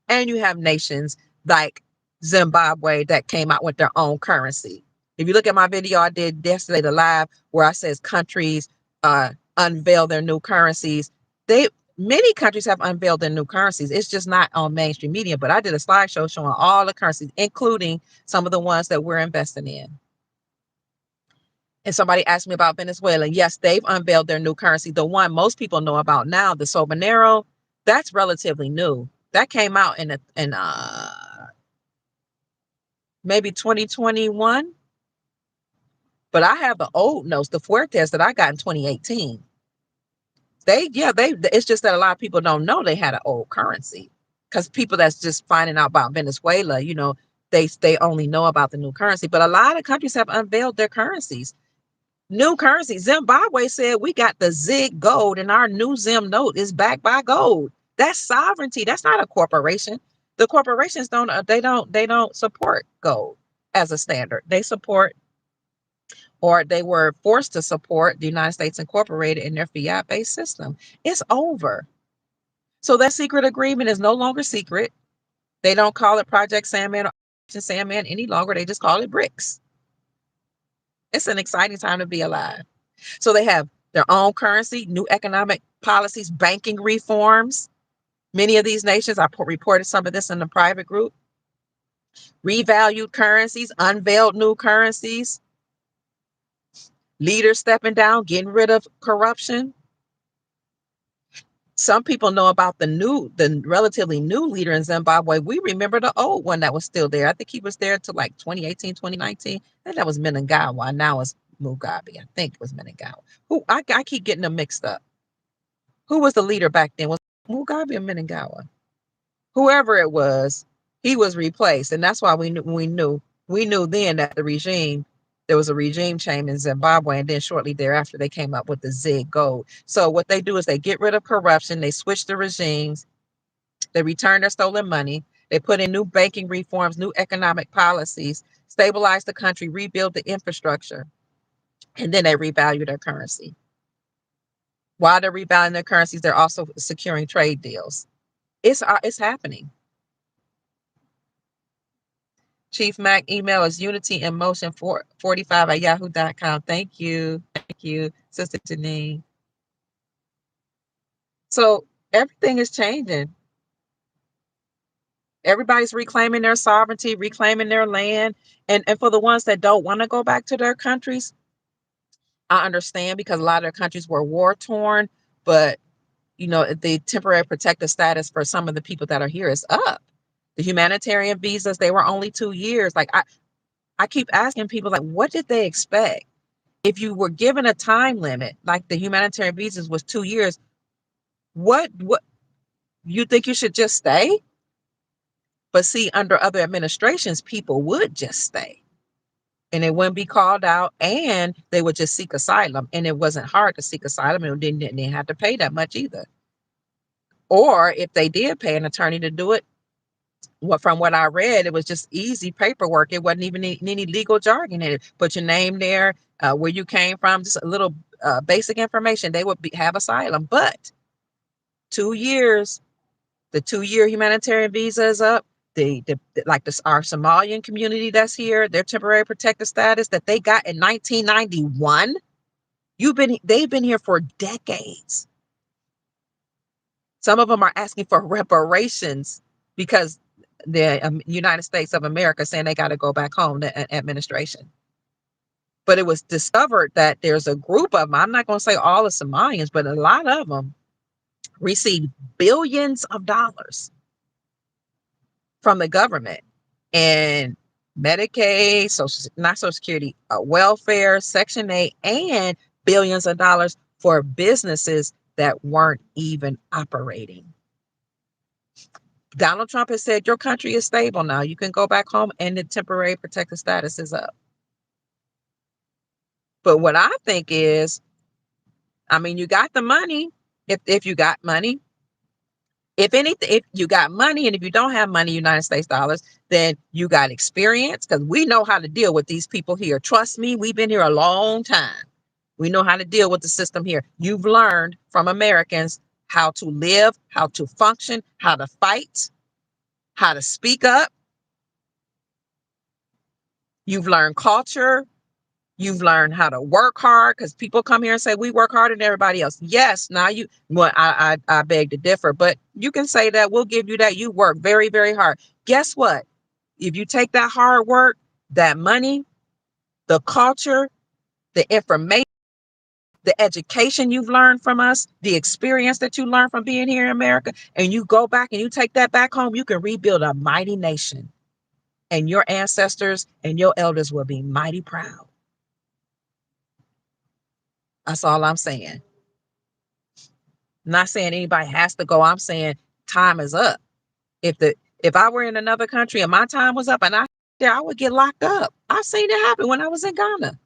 And you have nations like Zimbabwe that came out with their own currency. If you look at my video I did yesterday, the live, where I says countries unveil their new currencies, many countries have unveiled their new currencies. It's just not on mainstream media, but I did a slideshow showing all the currencies, including some of the ones that we're investing in. And somebody asked me about Venezuela. Yes, they've unveiled their new currency. The one most people know about now, the Sobanero, that's relatively new. That came out in maybe 2021. But I have the old notes, the Fuertes that I got in 2018. It's just that a lot of people don't know they had an old currency, because people that's just finding out about Venezuela, they only know about the new currency. But a lot of countries have unveiled their currencies. New currency. Zimbabwe said we got the ZIG gold and our new Zim note is backed by gold. That's sovereignty. That's not a corporation. The corporations don't support gold as a standard. They support, or they were forced to support, the United States Incorporated in their fiat-based system. It's over. So that secret agreement is no longer secret. They don't call it Project Sandman or Operation Sandman any longer. They just call it BRICS. It's an exciting time to be alive. So they have their own currency, new economic policies, banking reforms. Many of these nations, I reported some of this in the private group, revalued currencies, unveiled new currencies, leaders stepping down, getting rid of corruption. Some people know about the relatively new leader in Zimbabwe. We remember the old one that was still there. I think he was there until like 2018, 2019. And that was Mnangagwa. Now it's Mugabe. I think it was Mnangagwa. Who I keep getting them mixed up. Who was the leader back then? Was Mugabe or Mnangagwa? Whoever it was, he was replaced. And that's why we knew then that there was a regime change in Zimbabwe, and then shortly thereafter they came up with the ZIG gold. So what they do is they get rid of corruption, they switch the regimes, they return their stolen money, they put in new banking reforms, new economic policies, stabilize the country, rebuild the infrastructure, and then they revalue their currency. While they're revaluing their currencies, they're also securing trade deals. It's happening. Chief Mac email is unityin motion45@yahoo.com. Thank you. Thank you, Sister Janine. So everything is changing. Everybody's reclaiming their sovereignty, reclaiming their land. And for the ones that don't want to go back to their countries, I understand, because a lot of their countries were war torn, but the temporary protective status for some of the people that are here is up. The humanitarian visas, they were only 2 years. Like I keep asking people, like, what did they expect? If you were given a time limit, like the humanitarian visas was 2 years, what you think you should just stay? But see, under other administrations, people would just stay and it wouldn't be called out, and they would just seek asylum. And it wasn't hard to seek asylum, and they didn't have to pay that much either. Or if they did pay an attorney to do it, from what I read, it was just easy paperwork. It wasn't even any legal jargon in it. Put your name there, where you came from, just a little basic information. They would have asylum. But 2 years, the 2-year humanitarian visa is up. Our Somalian community that's here, their temporary protected status that they got in 1991. They've been here for decades. Some of them are asking for reparations because the United States of America saying they got to go back home to administration. But it was discovered that there's a group of them. I'm not going to say all the Somalians, but a lot of them receive billions of dollars from the government and Medicaid, not Social Security, welfare, Section 8, and billions of dollars for businesses that weren't even operating. Donald Trump has said your country is stable now. You can go back home and the temporary protected status is up. But what I think is, I mean, you got the money. If you got money, if you got money, and if you don't have money, United States dollars, then you got experience, because we know how to deal with these people here. Trust me, we've been here a long time. We know how to deal with the system here. You've learned from Americans how to live, how to function, how to fight, how to speak up. You've learned culture. You've learned how to work hard, because people come here and say we work harder than everybody else. Yes, now I beg to differ, but you can say that. We'll give you that. You work very, very hard. Guess what? If you take that hard work, that money, the culture, the information, the education you've learned from us, the experience that you learned from being here in America, and you go back and you take that back home, you can rebuild a mighty nation. And your ancestors and your elders will be mighty proud. That's all I'm saying. I'm not saying anybody has to go. I'm saying time is up. If I were in another country and my time was up and I would get locked up. I've seen it happen when I was in Ghana.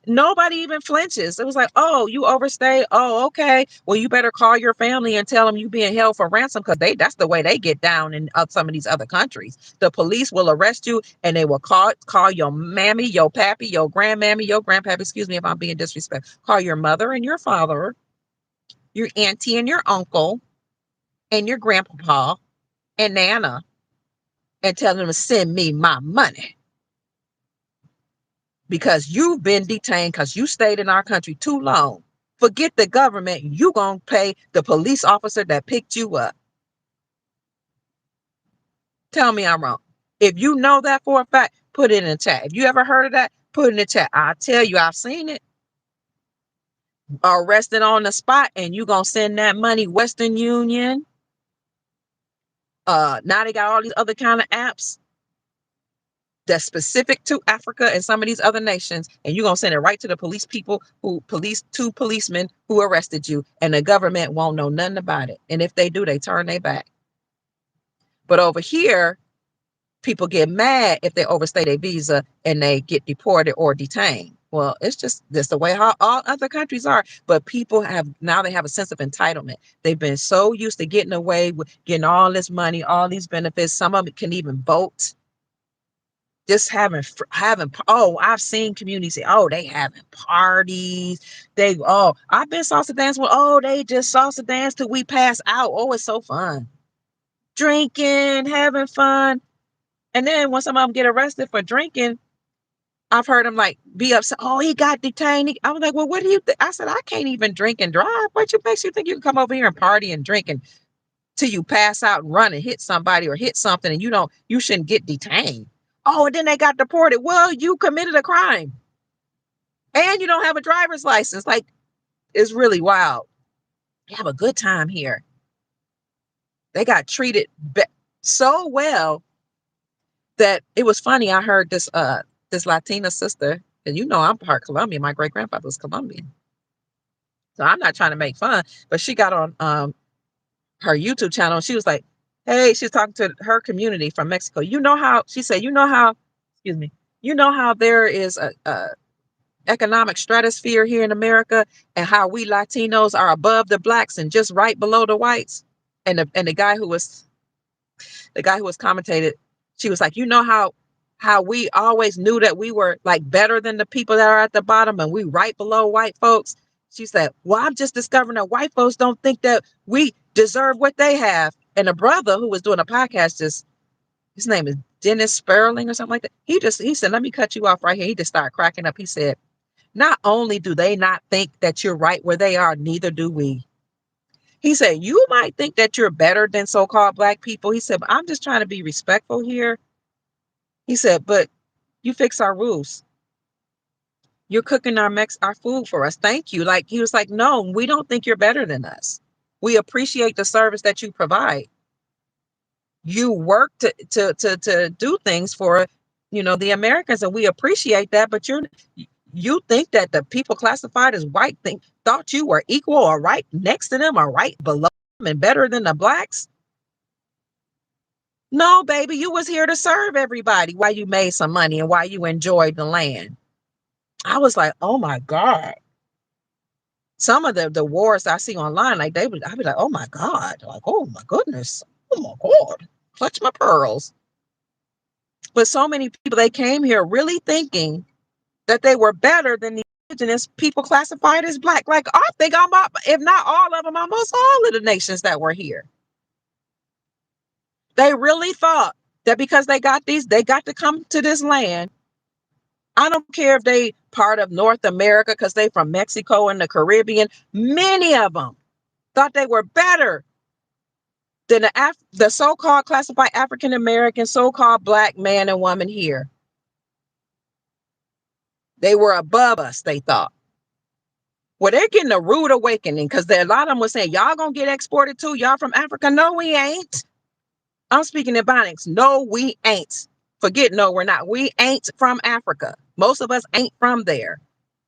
Nobody even flinches. It was like, oh, you overstayed. Oh, okay. Well, you better call your family and tell them you being held for ransom, because that's the way they get down in some of these other countries. The police will arrest you and they will call your mammy, your pappy, your grandmammy, your grandpappy. Excuse me if I'm being disrespectful. Call your mother and your father, your auntie and your uncle, and your grandpapa and nana, and tell them to send me my money, because you've been detained because you stayed in our country too long. Forget the government. You gonna pay the police officer that picked you up. Tell me I'm wrong. If you know that for a fact, put it in the chat. If you ever heard of that, put it in the chat. I tell you, I've seen it. Arrested on the spot, and you gonna send that money Western Union. Now they got all these other kind of apps that's specific to Africa and some of these other nations, and you're gonna send it right to the two policemen who arrested you, and the government won't know nothing about it. And if they do, they turn their back. But over here, people get mad if they overstay their visa and they get deported or detained. Well, it's just that's the way how all other countries are. But people they have a sense of entitlement. They've been so used to getting away with getting all this money, all these benefits. Some of them can even vote. Just having I've seen communities say, oh, they having parties. I've been salsa dance with, they just salsa dance till we pass out. Oh, it's so fun. Drinking, having fun. And then when some of them get arrested for drinking, I've heard them like be upset. Oh, he got detained. I was like, well, what do you think? I said, I can't even drink and drive. What makes you think you can come over here and party and drink and till you pass out and run and hit somebody or hit something, and you shouldn't get detained? Oh, and then they got deported. Well, you committed a crime and you don't have a driver's license. Like, it's really wild. You have a good time here. They got treated so well that it was funny. I heard this Latina sister, and I'm part Colombian. My great grandfather was Colombian, so I'm not trying to make fun. But she got on her YouTube channel, and she was like, "Hey," she's talking to her community from Mexico. She said, excuse me, there is a economic stratosphere here in America, and how we Latinos are above the blacks and just right below the whites. And the guy who was commentated, she was like, how we always knew that we were like better than the people that are at the bottom, and we right below white folks. She said, well, I'm just discovering that white folks don't think that we deserve what they have. And a brother who was doing a podcast, his name is Dennis Sperling or something like that. He said, let me cut you off right here. He just started cracking up. He said, Not only do they not think that you're right where they are, neither do we. He said, you might think that you're better than so-called Black people. He said, but I'm just trying to be respectful here. He said, but you fix our roofs. You're cooking our food for us. Thank you. Like, he was like, no, we don't think you're better than us. We appreciate the service that you provide. You work to do things for, the Americans, and we appreciate that. But you think that the people classified as white thought you were equal or right next to them or right below them and better than the Blacks? No, baby, you was here to serve everybody while you made some money and while you enjoyed the land. I was like, oh my God. Some of the wars I see online, like I'd be like, oh my God, like, oh my goodness, oh my God, clutch my pearls. But so many people, they came here really thinking that they were better than the indigenous people classified as Black. Like, I think I'm up, if not all of them, almost all of the nations that were here. They really thought that because they got to come to this land. I don't care if they part of North America because they from Mexico and the Caribbean. Many of them thought they were better than the so-called classified African American, so-called Black man and woman here. They were above us, they thought. Well, they're getting a rude awakening because a lot of them were saying, y'all gonna get exported too? Y'all from Africa? No, we ain't. I'm speaking in Ebonics. No, we ain't. Forget no, we're not. We ain't from Africa. Most of us ain't from there.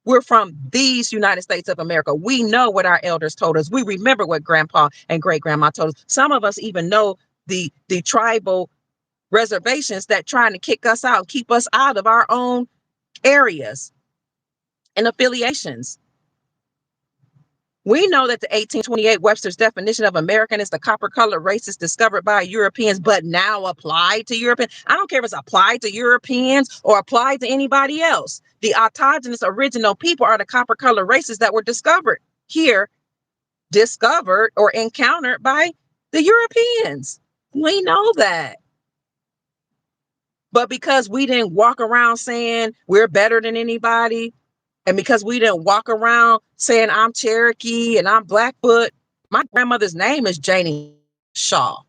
We're from these United States of America. We know what our elders told us. We remember what grandpa and great grandma told us. Some of us even know the tribal reservations that trying to kick us out, keep us out of our own areas and affiliations. We know that the 1828 Webster's definition of American is the copper-colored races discovered by Europeans, but now applied to Europeans. I don't care if it's applied to Europeans or applied to anybody else. The autogenous original people are the copper-colored races that were discovered here, discovered or encountered by the Europeans. We know that. But because we didn't walk around saying we're better than anybody, and because we didn't walk around saying I'm Cherokee and I'm Blackfoot, my grandmother's name is Janie Hawkshaw,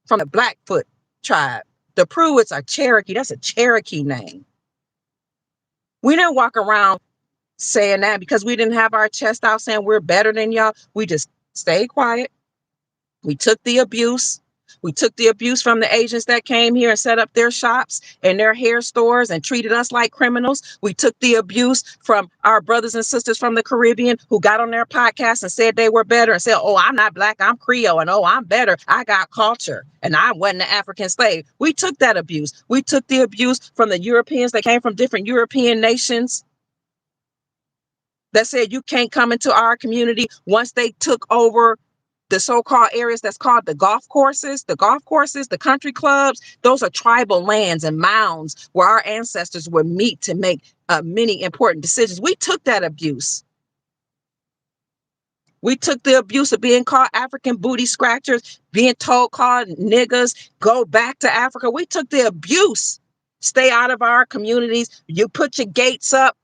from the Blackfoot tribe. The Pruitts are Cherokee. That's a Cherokee name. We didn't walk around saying that because we didn't have our chest out saying we're better than y'all. We just stayed quiet. We took the abuse. We took the abuse from the Asians that came here and set up their shops and their hair stores and treated us like criminals. We took the abuse from our brothers and sisters from the Caribbean who got on their podcast and said they were better and said, oh, I'm not Black, I'm Creole, and oh, I'm better. I got culture and I wasn't an African slave. We took that abuse. We took the abuse from the Europeans that came from different European nations that said you can't come into our community. Once they took over the so-called areas that's called the golf courses, the country clubs, those are tribal lands and mounds where our ancestors would meet to make many important decisions. We took that abuse. We took the abuse of being called African booty scratchers, being called niggas, go back to Africa. We took the abuse. Stay out of our communities. You put your gates up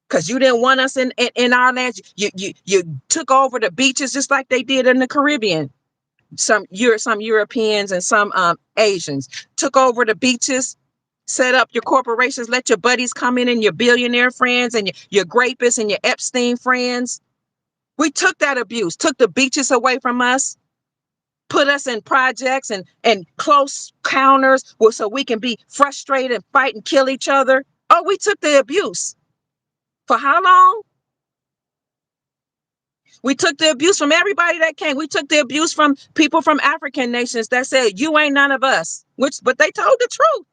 because you didn't want us in our lands. You took over the beaches just like they did in the Caribbean. Some Europeans and some Asians took over the beaches, set up your corporations, let your buddies come in and your billionaire friends and your grapists and your Epstein friends. We took that abuse, took the beaches away from us, put us in projects and close counters so we can be frustrated and fight and kill each other. Oh, we took the abuse. For how long? We took the abuse from everybody that came. We took the abuse from people from African nations that said, you ain't none of us, but they told the truth.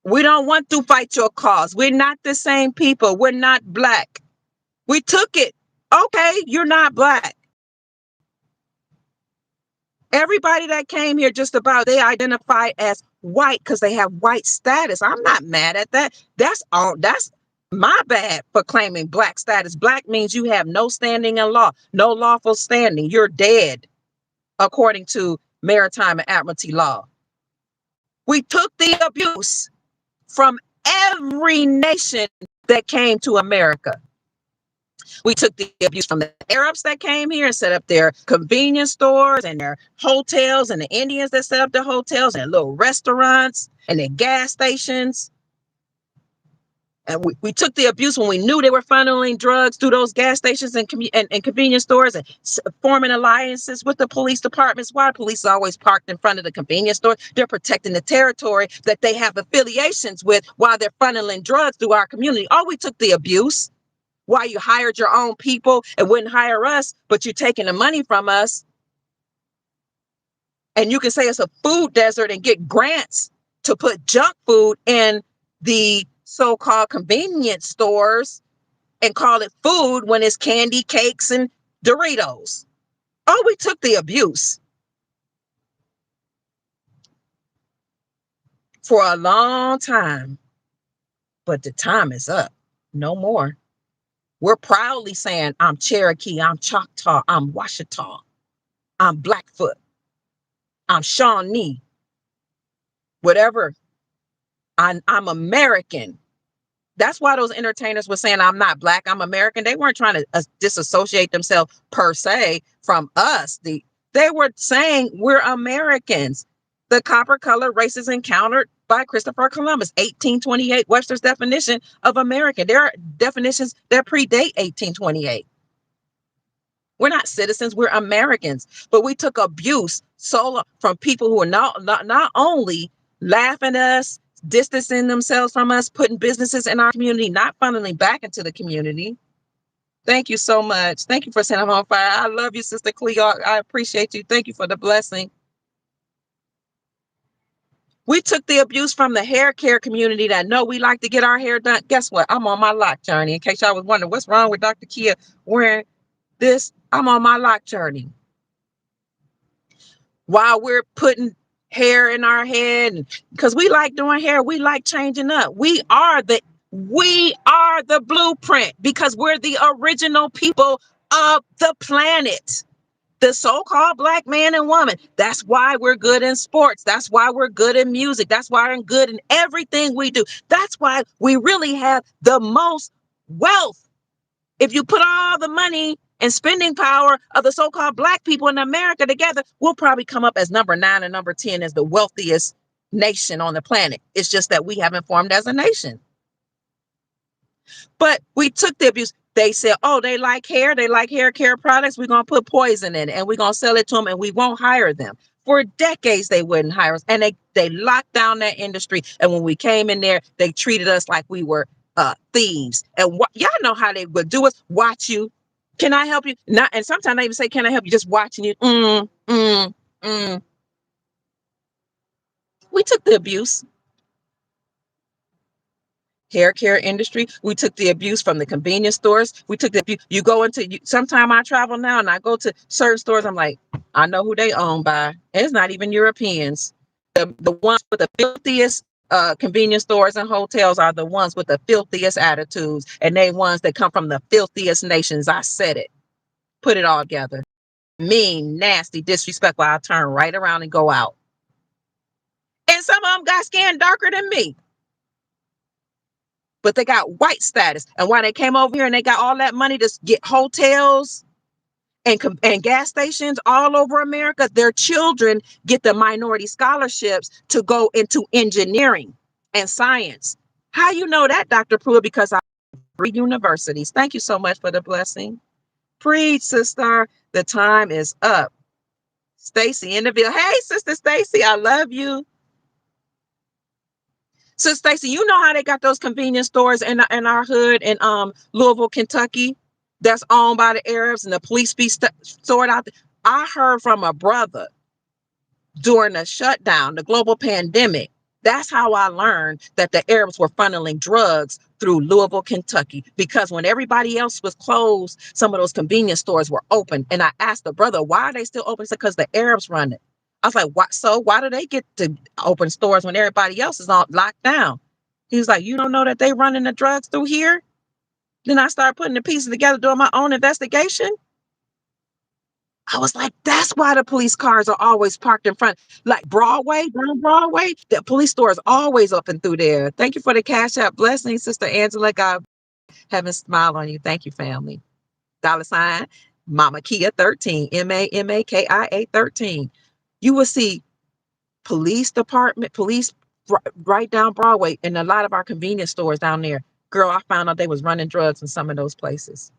We don't want to fight your cause. We're not the same people. We're not Black. We took it. Okay, you're not Black. Everybody that came here just about, they identify as white because they have white status. I'm not mad at that. That's my bad for claiming Black status. Black means you have no standing in law, no lawful standing. You're dead, according to maritime and admiralty law. We took the abuse from every nation that came to America. We took the abuse from the Arabs that came here and set up their convenience stores and their hotels, and the Indians that set up their hotels and little restaurants and their gas stations. And we took the abuse when we knew they were funneling drugs through those gas stations and convenience stores, and forming alliances with the police departments. Why? Police is always parked in front of the convenience store. They're protecting the territory that they have affiliations with while they're funneling drugs through our community. Oh, we took the abuse. Why? You hired your own people and wouldn't hire us, but you're taking the money from us. And you can say it's a food desert and get grants to put junk food in the so-called convenience stores and call it food when it's candy, cakes, and Doritos. Oh, we took the abuse for a long time, but the time is up. No more. We're proudly saying, I'm Cherokee, I'm Choctaw, I'm Washita, I'm Blackfoot, I'm Shawnee, whatever. I'm American. That's why those entertainers were saying, I'm not Black, I'm American. They weren't trying to disassociate themselves per se from us. They were saying we're Americans. The copper colored races encountered by Christopher Columbus, 1828, Webster's definition of American. There are definitions that predate 1828. We're not citizens, we're Americans. But we took abuse from people who are not only laughing at us, distancing themselves from us, putting businesses in our community, not funneling back into the community. Thank you so much. Thank you for setting on fire. I love you, Sister Cleo. I appreciate you. Thank you for the blessing. We took the abuse from the hair care community that know we like to get our hair done. Guess what? I'm on my lock journey. In case y'all was wondering what's wrong with Dr. Kia wearing this, I'm on my lock journey. While we're putting hair in our head, because we like doing hair, we like changing up. We are the blueprint because we're the original people of the planet. The so-called Black man and woman. That's why we're good in sports. That's why we're good in music. That's why we're good in everything we do. That's why we really have the most wealth. If you put all the money and spending power of the so-called Black people in America together, we'll probably come up as number 9 and number 10 as the wealthiest nation on the planet. It's just that we haven't formed as a nation. But we took the abuse. They said, oh, they like hair care products. We're going to put poison in it and we're going to sell it to them and we won't hire them. For decades, they wouldn't hire us. And they locked down that industry. And when we came in there, they treated us like we were thieves. And y'all know how they would do us. Watch you. Can I help you? Not. And sometimes they even say, can I help you? Just watching you. We took the abuse. Hair care industry. We took the abuse from the convenience stores. We took the abuse. You go into, sometime I travel now and I go to certain stores. I'm like, I know who they owned by. And it's not even Europeans. The ones with the filthiest convenience stores and hotels are the ones with the filthiest attitudes. And they ones that come from the filthiest nations. I said it. Put it all together. Mean, nasty, disrespectful. I'll turn right around and go out. And some of them got skin darker than me. But they got white status. And why they came over here and they got all that money to get hotels and gas stations all over America, their children get the minority scholarships to go into engineering and science. How you know that, Dr. Pruitt? Because I read universities. Thank you so much for the blessing. Preach, sister. The time is up. Stacy in the video. Hey, Sister Stacy, I love you. So Stacey, you know how they got those convenience stores in our hood in Louisville, Kentucky, that's owned by the Arabs and the police be stored out there. I heard from a brother during the shutdown, the global pandemic. That's how I learned that the Arabs were funneling drugs through Louisville, Kentucky, because when everybody else was closed, some of those convenience stores were open. And I asked the brother, why are they still open? He said, because the Arabs run it. I was like, what? So why do they get to open stores when everybody else is all locked down? He was like, you don't know that they running the drugs through here? Then I started putting the pieces together, doing my own investigation. I was like, that's why the police cars are always parked in front, like Broadway, down Broadway. The police store is always up and through there. Thank you for the Cash App blessing, Sister Angela. God heaven smile on you. Thank you, family. $ Mama Kia 13, MAMAKIA 13. You will see police department, police right down Broadway, and a lot of our convenience stores down there. Girl, I found out they was running drugs in some of those places.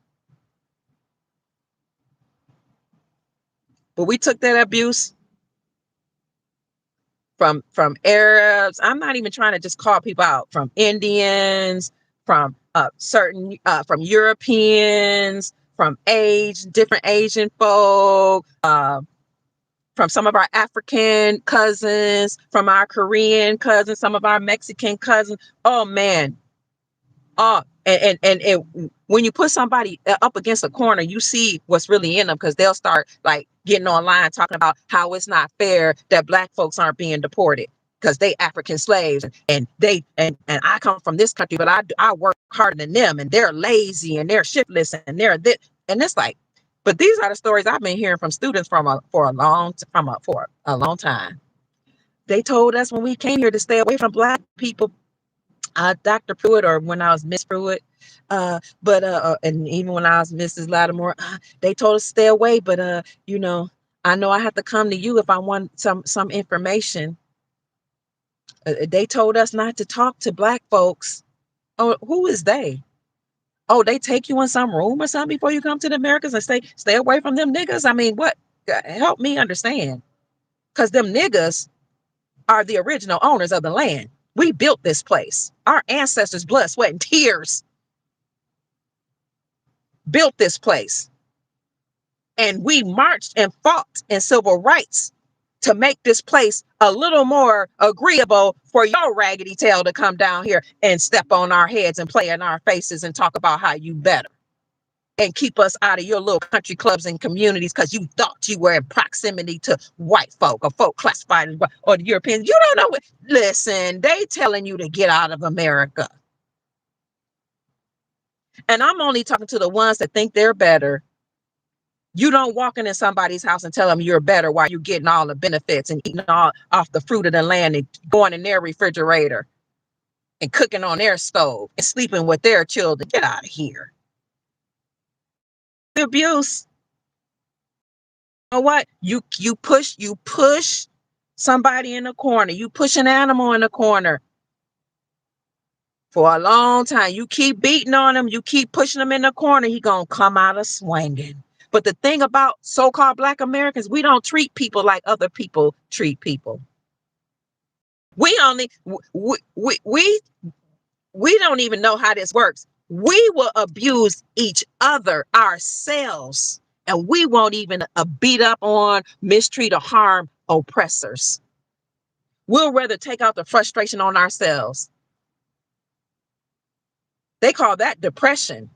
But we took that abuse from Arabs. I'm not even trying to just call people out, from Indians, from certain from Europeans, from different Asian folk, from some of our African cousins, from our Korean cousins, some of our Mexican cousins. Oh man. And when you put somebody up against a corner, you see what's really in them, because they'll start like getting online talking about how it's not fair that Black folks aren't being deported because they African slaves, and I come from this country, but I work harder than them, and they're lazy and they're shiftless and they're this. And it's like, but these are the stories I've been hearing from students for a long time. They told us when we came here to stay away from Black people, Dr. Pruitt, or when I was Miss Pruitt, and even when I was Mrs. Lattimore, they told us to stay away. But I know I have to come to you if I want some information. They told us not to talk to Black folks. Oh, who is they? Oh, they take you in some room or something before you come to the Americas and stay away from them niggas. I mean, what? Help me understand, because them niggas are the original owners of the land. We built this place. Our ancestors' blood, sweat, and tears built this place. And we marched and fought in civil rights to make this place a little more agreeable for your raggedy tail to come down here and step on our heads and play in our faces and talk about how you better, and keep us out of your little country clubs and communities because you thought you were in proximity to white folk or folk classified as, or the Europeans. You don't know what. Listen, they telling you to get out of America. And I'm only talking to the ones that think they're better. You don't walk into somebody's house and tell them you're better while you're getting all the benefits and eating all off the fruit of the land and going in their refrigerator and cooking on their stove and sleeping with their children. Get out of here. Abuse. You know what? You push somebody in the corner. You push an animal in the corner for a long time. You keep beating on him. You keep pushing him in the corner. He gonna come out of swinging. But the thing about so-called Black Americans, we don't treat people like other people treat people. We don't even know how this works. We will abuse each other ourselves, and we won't even beat up on, mistreat, or harm oppressors. We'll rather take out the frustration on ourselves. They call that depression,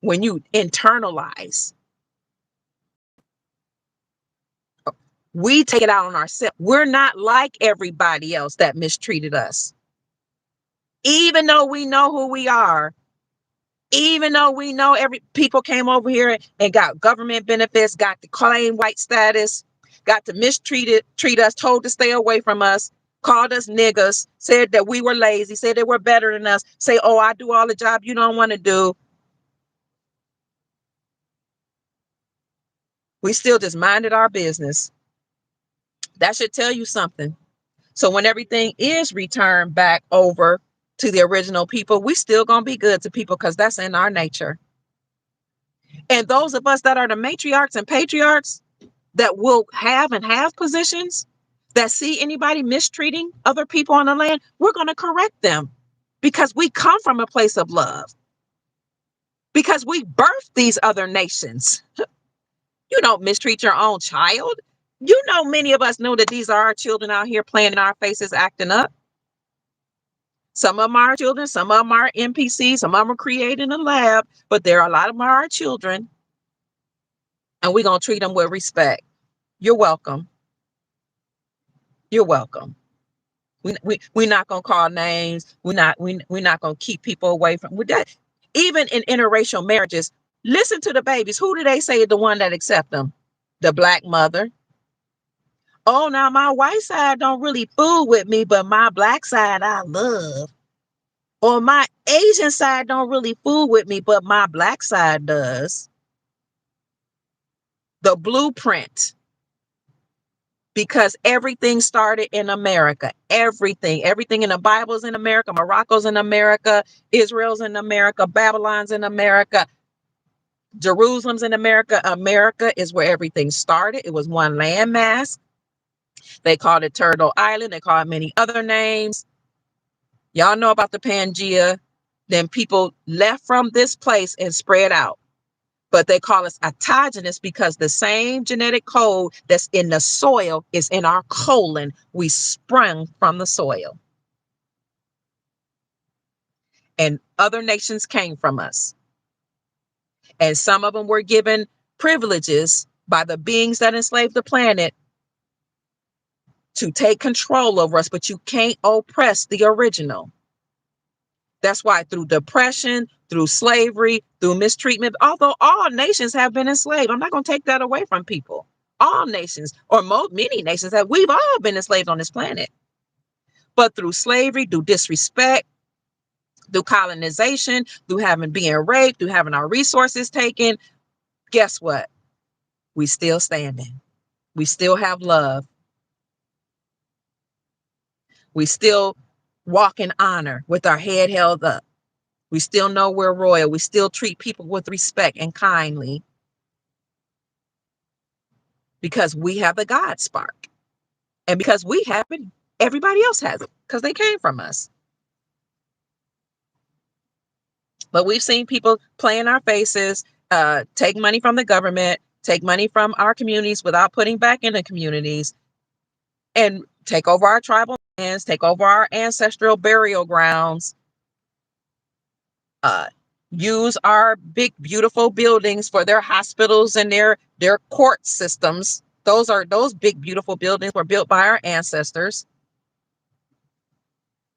when you internalize. We take it out on ourselves. We're not like everybody else that mistreated us. Even though we know who we are, even though we know people came over here and got government benefits, got to claim white status, got to treat us, told to stay away from us, called us niggas, said that we were lazy, said they were better than us, say, oh, I do all the job you don't want to do. We still just minded our business. That should tell you something. So when everything is returned back over to the original people, we still gonna be good to people, because that's in our nature. And those of us that are the matriarchs and patriarchs that will have positions, that see anybody mistreating other people on the land, we're going to correct them, because we come from a place of love, because we birthed these other nations. You don't mistreat your own child. You know, many of us know that these are our children out here playing in our faces, acting up. Some of them are our children, some of them are NPCs, some of them are created in a lab, but there are a lot of them are our children, and we're going to treat them with respect. You're welcome. You're welcome. We're not gonna call names. We're not gonna keep people away from with that. Even in interracial marriages, listen to the babies. Who do they say is the one that accept them? the black mother. Oh, now my white side don't really fool with me, but my black side I love. Or my Asian side don't really fool with me, but my black side does. The blueprint, because everything started in America. Everything in the Bible's in America, Morocco's in America, Israel's in America, Babylon's in America, Jerusalem's in America. America is where everything started. It was one landmass. They called it Turtle Island. They call it many other names. Y'all know about the Pangea. Then people left from this place and spread out. But they call us autogenous because the same genetic code that's in the soil is in our colon. We sprung from the soil. And other nations came from us. And some of them were given privileges by the beings that enslaved the planet to take control over us, but you can't oppress the original. That's why through depression, through slavery, through mistreatment, although all nations have been enslaved, I'm not going to take that away from people. All nations, or many nations, we've all been enslaved on this planet. But through slavery, through disrespect, through colonization, through being raped, through having our resources taken, guess what? We still standing. We still have love. We still walk in honor with our head held up. We still know we're royal. We still treat people with respect and kindly because we have the God spark. And because we have it, everybody else has it because they came from us. But we've seen people play in our faces, take money from the government, take money from our communities without putting back in the communities, and take over our tribal lands, take over our ancestral burial grounds, use our big, beautiful buildings for their hospitals and their court systems. Those big, beautiful buildings were built by our ancestors.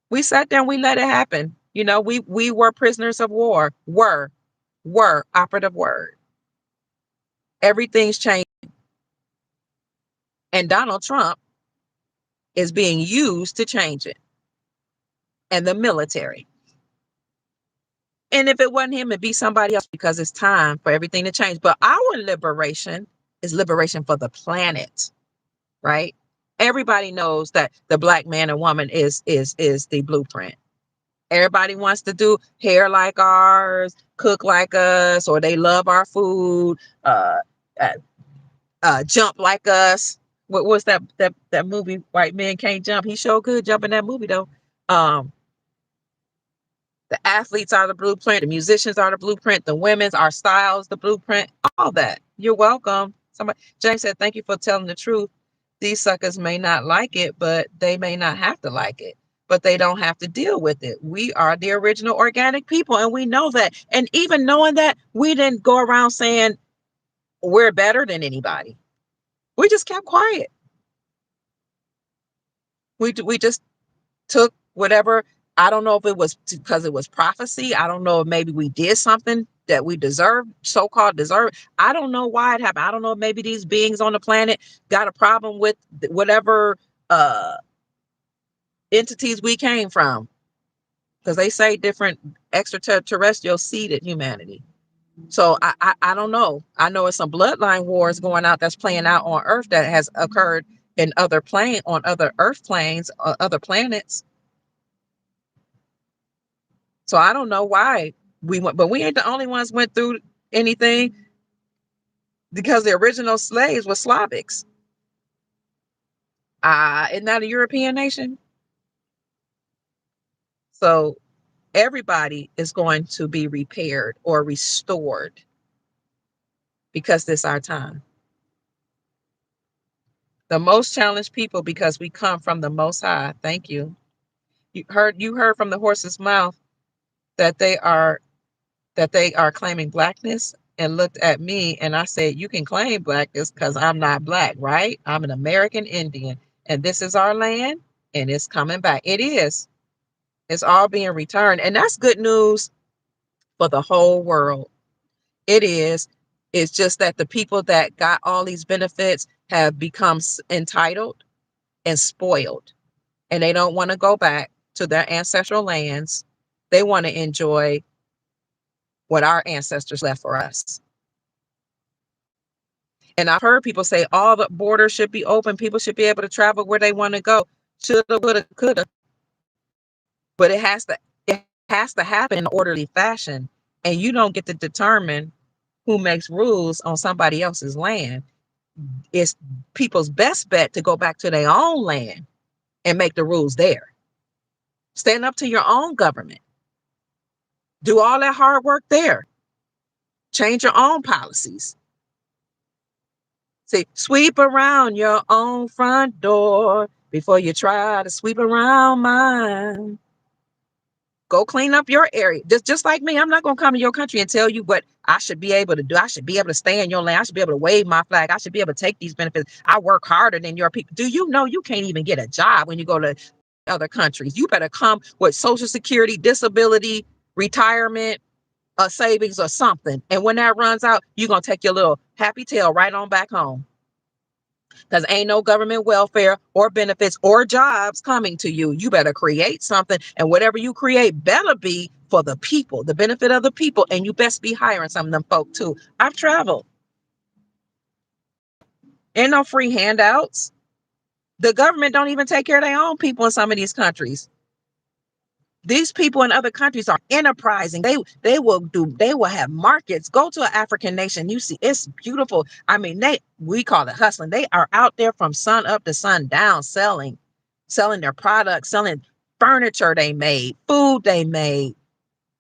We sat there and we let it happen. You know, we were prisoners of war. Were operative word. Everything's changed. And Donald Trump is being used to change it. And the military. And if it wasn't him, it'd be somebody else because it's time for everything to change. But our liberation is liberation for the planet, right? Everybody knows that the black man and woman is the blueprint. Everybody wants to do hair like ours, cook like us, or they love our food, jump like us. What was that movie? White Men Can't Jump. He sure could jump in that movie though. The athletes are the blueprint. The musicians are the blueprint. The women's, our styles, the blueprint. All that. You're welcome. James said, "Thank you for telling the truth. These suckers may not like it, but they may not have to like it. But they don't have to deal with it. We are the original organic people, and we know that. And even knowing that, we didn't go around saying we're better than anybody. We just kept quiet. We just took whatever. I don't know if it was because it was prophecy. I don't know if maybe we did something that we deserved, so-called deserve. I don't know why it happened. I don't know if maybe these beings on the planet got a problem with whatever entities we came from. Because they say different extraterrestrial seeded humanity. So I don't know. I know it's some bloodline wars going out that's playing out on Earth that has occurred in other on other Earth planes, other planets. So I don't know why we went, but we ain't the only ones went through anything because the original slaves were Slavics. Isn't that a European nation? So everybody is going to be repaired or restored because this is our time. The most challenged people because we come from the Most High. Thank you. You heard from the horse's mouth that they are claiming blackness, and looked at me and I said, you can claim blackness because I'm not black, right? I'm an American Indian and this is our land and it's coming back. It is. It's all being returned. And that's good news for the whole world. It is. It's just that the people that got all these benefits have become entitled and spoiled, and they don't want to go back to their ancestral lands. They want to enjoy what our ancestors left for us. And I've heard people say all the borders should be open. People should be able to travel where they want to go. Shoulda, woulda, coulda. But it has to happen in an orderly fashion. And you don't get to determine who makes rules on somebody else's land. It's people's best bet to go back to their own land and make the rules there. Stand up to your own government. Do all that hard work there. Change your own policies. See, sweep around your own front door before you try to sweep around mine. Go clean up your area. Just like me, I'm not going to come to your country and tell you what I should be able to do. I should be able to stay in your land. I should be able to wave my flag. I should be able to take these benefits. I work harder than your people. Do you know you can't even get a job when you go to other countries? You better come with Social Security, disability, retirement, savings or something. And when that runs out, you're going to take your little happy tail right on back home. Because ain't no government welfare or benefits or jobs coming to you. You better create something. And whatever you create better be for the people, the benefit of the people. And you best be hiring some of them folk too. I've traveled. Ain't no free handouts. The government don't even take care of their own people in some of these countries. These people in other countries are enterprising. They will have markets. Go to an African nation. You see, it's beautiful. I mean, we call it hustling. They are out there from sun up to sun down, selling their products, selling furniture they made, food they made,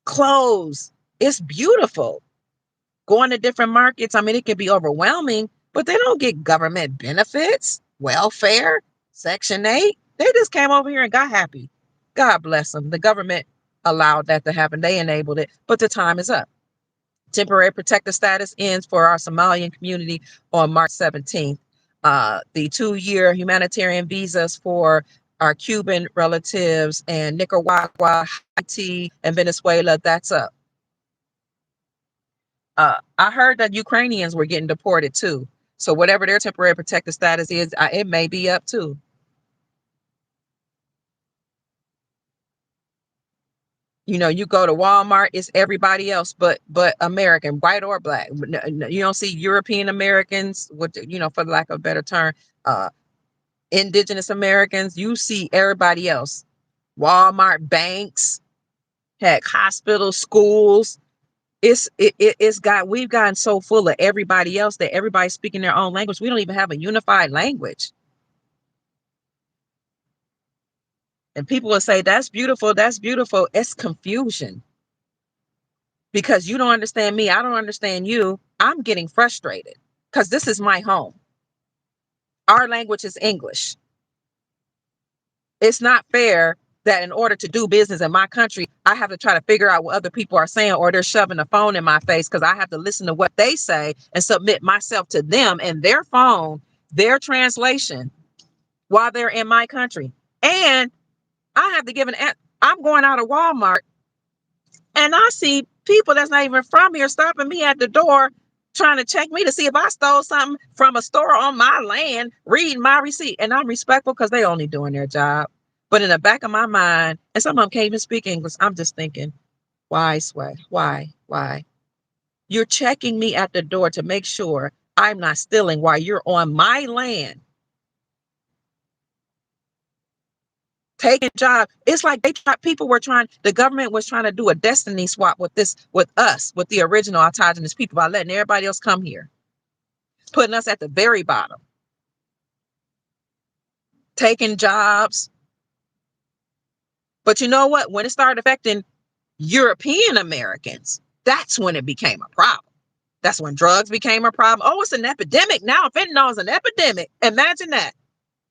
clothes. It's beautiful. Going to different markets. I mean, it can be overwhelming, but they don't get government benefits, welfare, Section 8. They just came over here and got happy. God bless them. The government allowed that to happen. They enabled it, but the time is up. Temporary protected status ends for our Somalian community on March 17th. The 2-year humanitarian visas for our Cuban relatives and Nicaragua, Haiti, and Venezuela, that's up. I heard that Ukrainians were getting deported too. So whatever their temporary protected status is, it may be up too. You know, you go to Walmart, it's everybody else but American, white or black. You don't see European Americans, for the lack of a better term, Indigenous Americans. You see everybody else. Walmart, banks, heck, hospitals, schools. We've gotten so full of everybody else that everybody's speaking their own language. We don't even have a unified language. And people will say, that's beautiful, that's beautiful. It's confusion. Because you don't understand me, I don't understand you. I'm getting frustrated because this is my home. Our language is English. It's not fair that in order to do business in my country, I have to try to figure out what other people are saying, or they're shoving a phone in my face because I have to listen to what they say and submit myself to them and their phone, their translation while they're in my country. And I have to give I'm going out of Walmart and I see people that's not even from here stopping me at the door trying to check me to see if I stole something from a store on my land, reading my receipt. And I'm respectful because they only doing their job. But in the back of my mind, and some of them can't even speak English, I'm just thinking, why, Sway? Why? You're checking me at the door to make sure I'm not stealing while you're on my land. Taking jobs. It's like the government was trying to do a destiny swap with us, with the original autogenous people, by letting everybody else come here, putting us at the very bottom, taking jobs. But you know what? When it started affecting European Americans, that's when it became a problem. That's when drugs became a problem. Oh, it's an epidemic now. Fentanyl is an epidemic. Imagine that.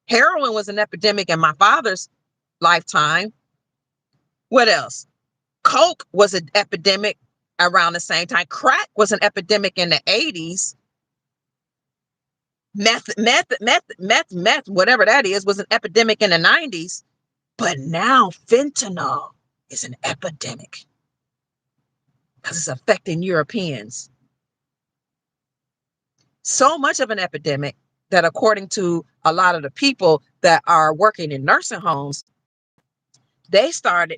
Heroin was an epidemic in my father's lifetime. What else? Coke was an epidemic around the same time. Crack was an epidemic in the 80s. Meth, whatever that is, was an epidemic in the 90s. But now fentanyl is an epidemic because it's affecting Europeans. So much of an epidemic that according to a lot of the people that are working in nursing homes, they start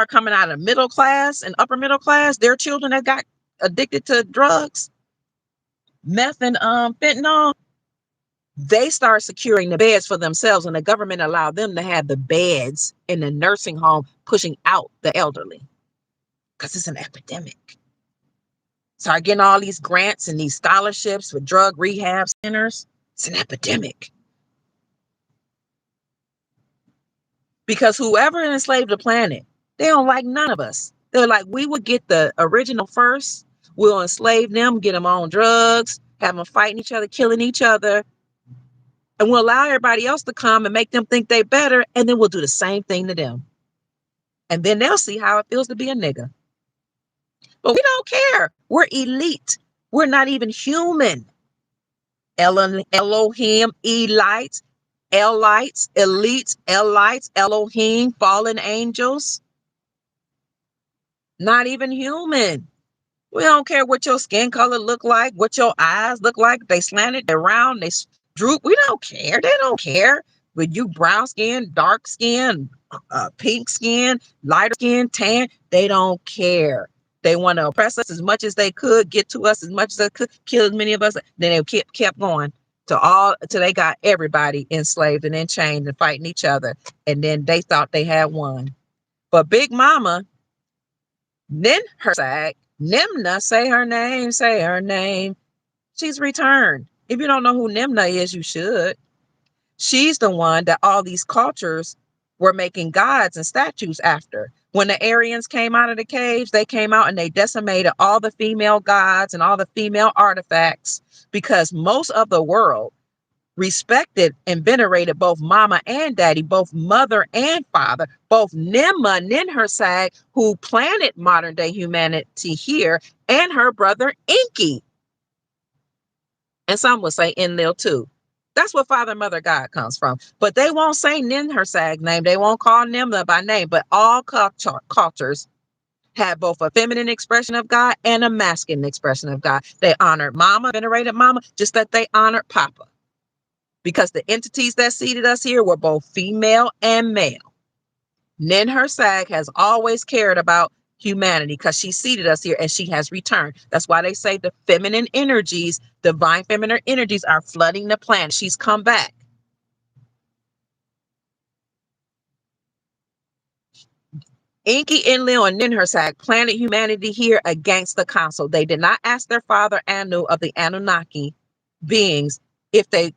coming out of middle class and upper middle class. Their children that got addicted to drugs, meth and fentanyl, they start securing the beds for themselves, and the government allowed them to have the beds in the nursing home, pushing out the elderly because it's an epidemic. Start getting all these grants and these scholarships for drug rehab centers. It's an epidemic. Because whoever enslaved the planet, they don't like none of us. They're like, we would get the original first. We'll enslave them, get them on drugs, have them fighting each other, killing each other. And we'll allow everybody else to come and make them think they better. And then we'll do the same thing to them. And then they'll see how it feels to be a nigga. But we don't care. We're elite. We're not even human. Elohim, Elites, Elites, elites, Elites, Elohim, fallen angels. Not even human. We don't care what your skin color look like, what your eyes look like. They slanted, they're round, they droop. We don't care. They don't care. With you brown skin, dark skin, pink skin, lighter skin, tan, they don't care. They want to oppress us as much as they could, get to us as much as they could, kill as many of us. Then they kept going till they got everybody enslaved and enchained and fighting each other. And then they thought they had won. But Big Mama, then her side, Nimna, say her name. She's returned. If you don't know who Nimna is, you should. She's the one that all these cultures were making gods and statues after. When the Aryans came out of the caves, they came out and they decimated all the female gods and all the female artifacts because most of the world respected and venerated both mama and daddy, both mother and father, both Nimma, Ninhursag, who planted modern day humanity here, and her brother Enki. And some would say Enlil too. That's what Father and Mother God comes from. But they won't say Ninhursag's name. They won't call Nimna by name. But all cultures had both a feminine expression of God and a masculine expression of God. They honored mama, venerated mama, just that they honored Papa. Because the entities that seeded us here were both female and male. Ninhursag has always cared about humanity because she seeded us here and she has returned. That's why they say the feminine energies, divine feminine energies are flooding the planet. She's come back. Enki, Enlil, and Ninhursag planted humanity here against the council. They did not ask their father Anu of the Anunnaki beings if they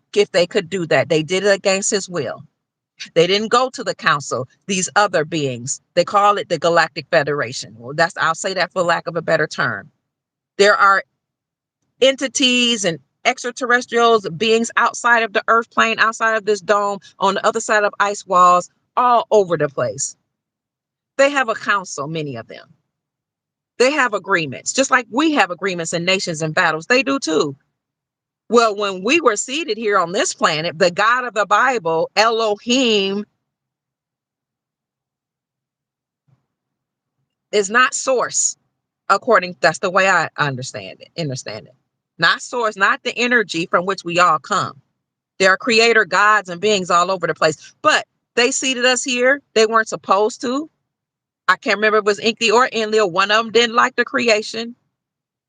could do that. They did it against his will. They didn't go to the council, these other beings. They call it the Galactic Federation. Well, I'll say that for lack of a better term. There are entities and extraterrestrials, beings outside of the earth plane, outside of this dome, on the other side of ice walls, all over the place. They have a council, many of them. They have agreements, just like we have agreements in nations and battles. They do too. Well, when we were seated here on this planet, the God of the Bible, Elohim, is not source. That's the way I understand it. Not source, not the energy from which we all come. There are creator gods and beings all over the place, but they seated us here. They weren't supposed to. I can't remember if it was Enki or Enlil. One of them didn't like the creation.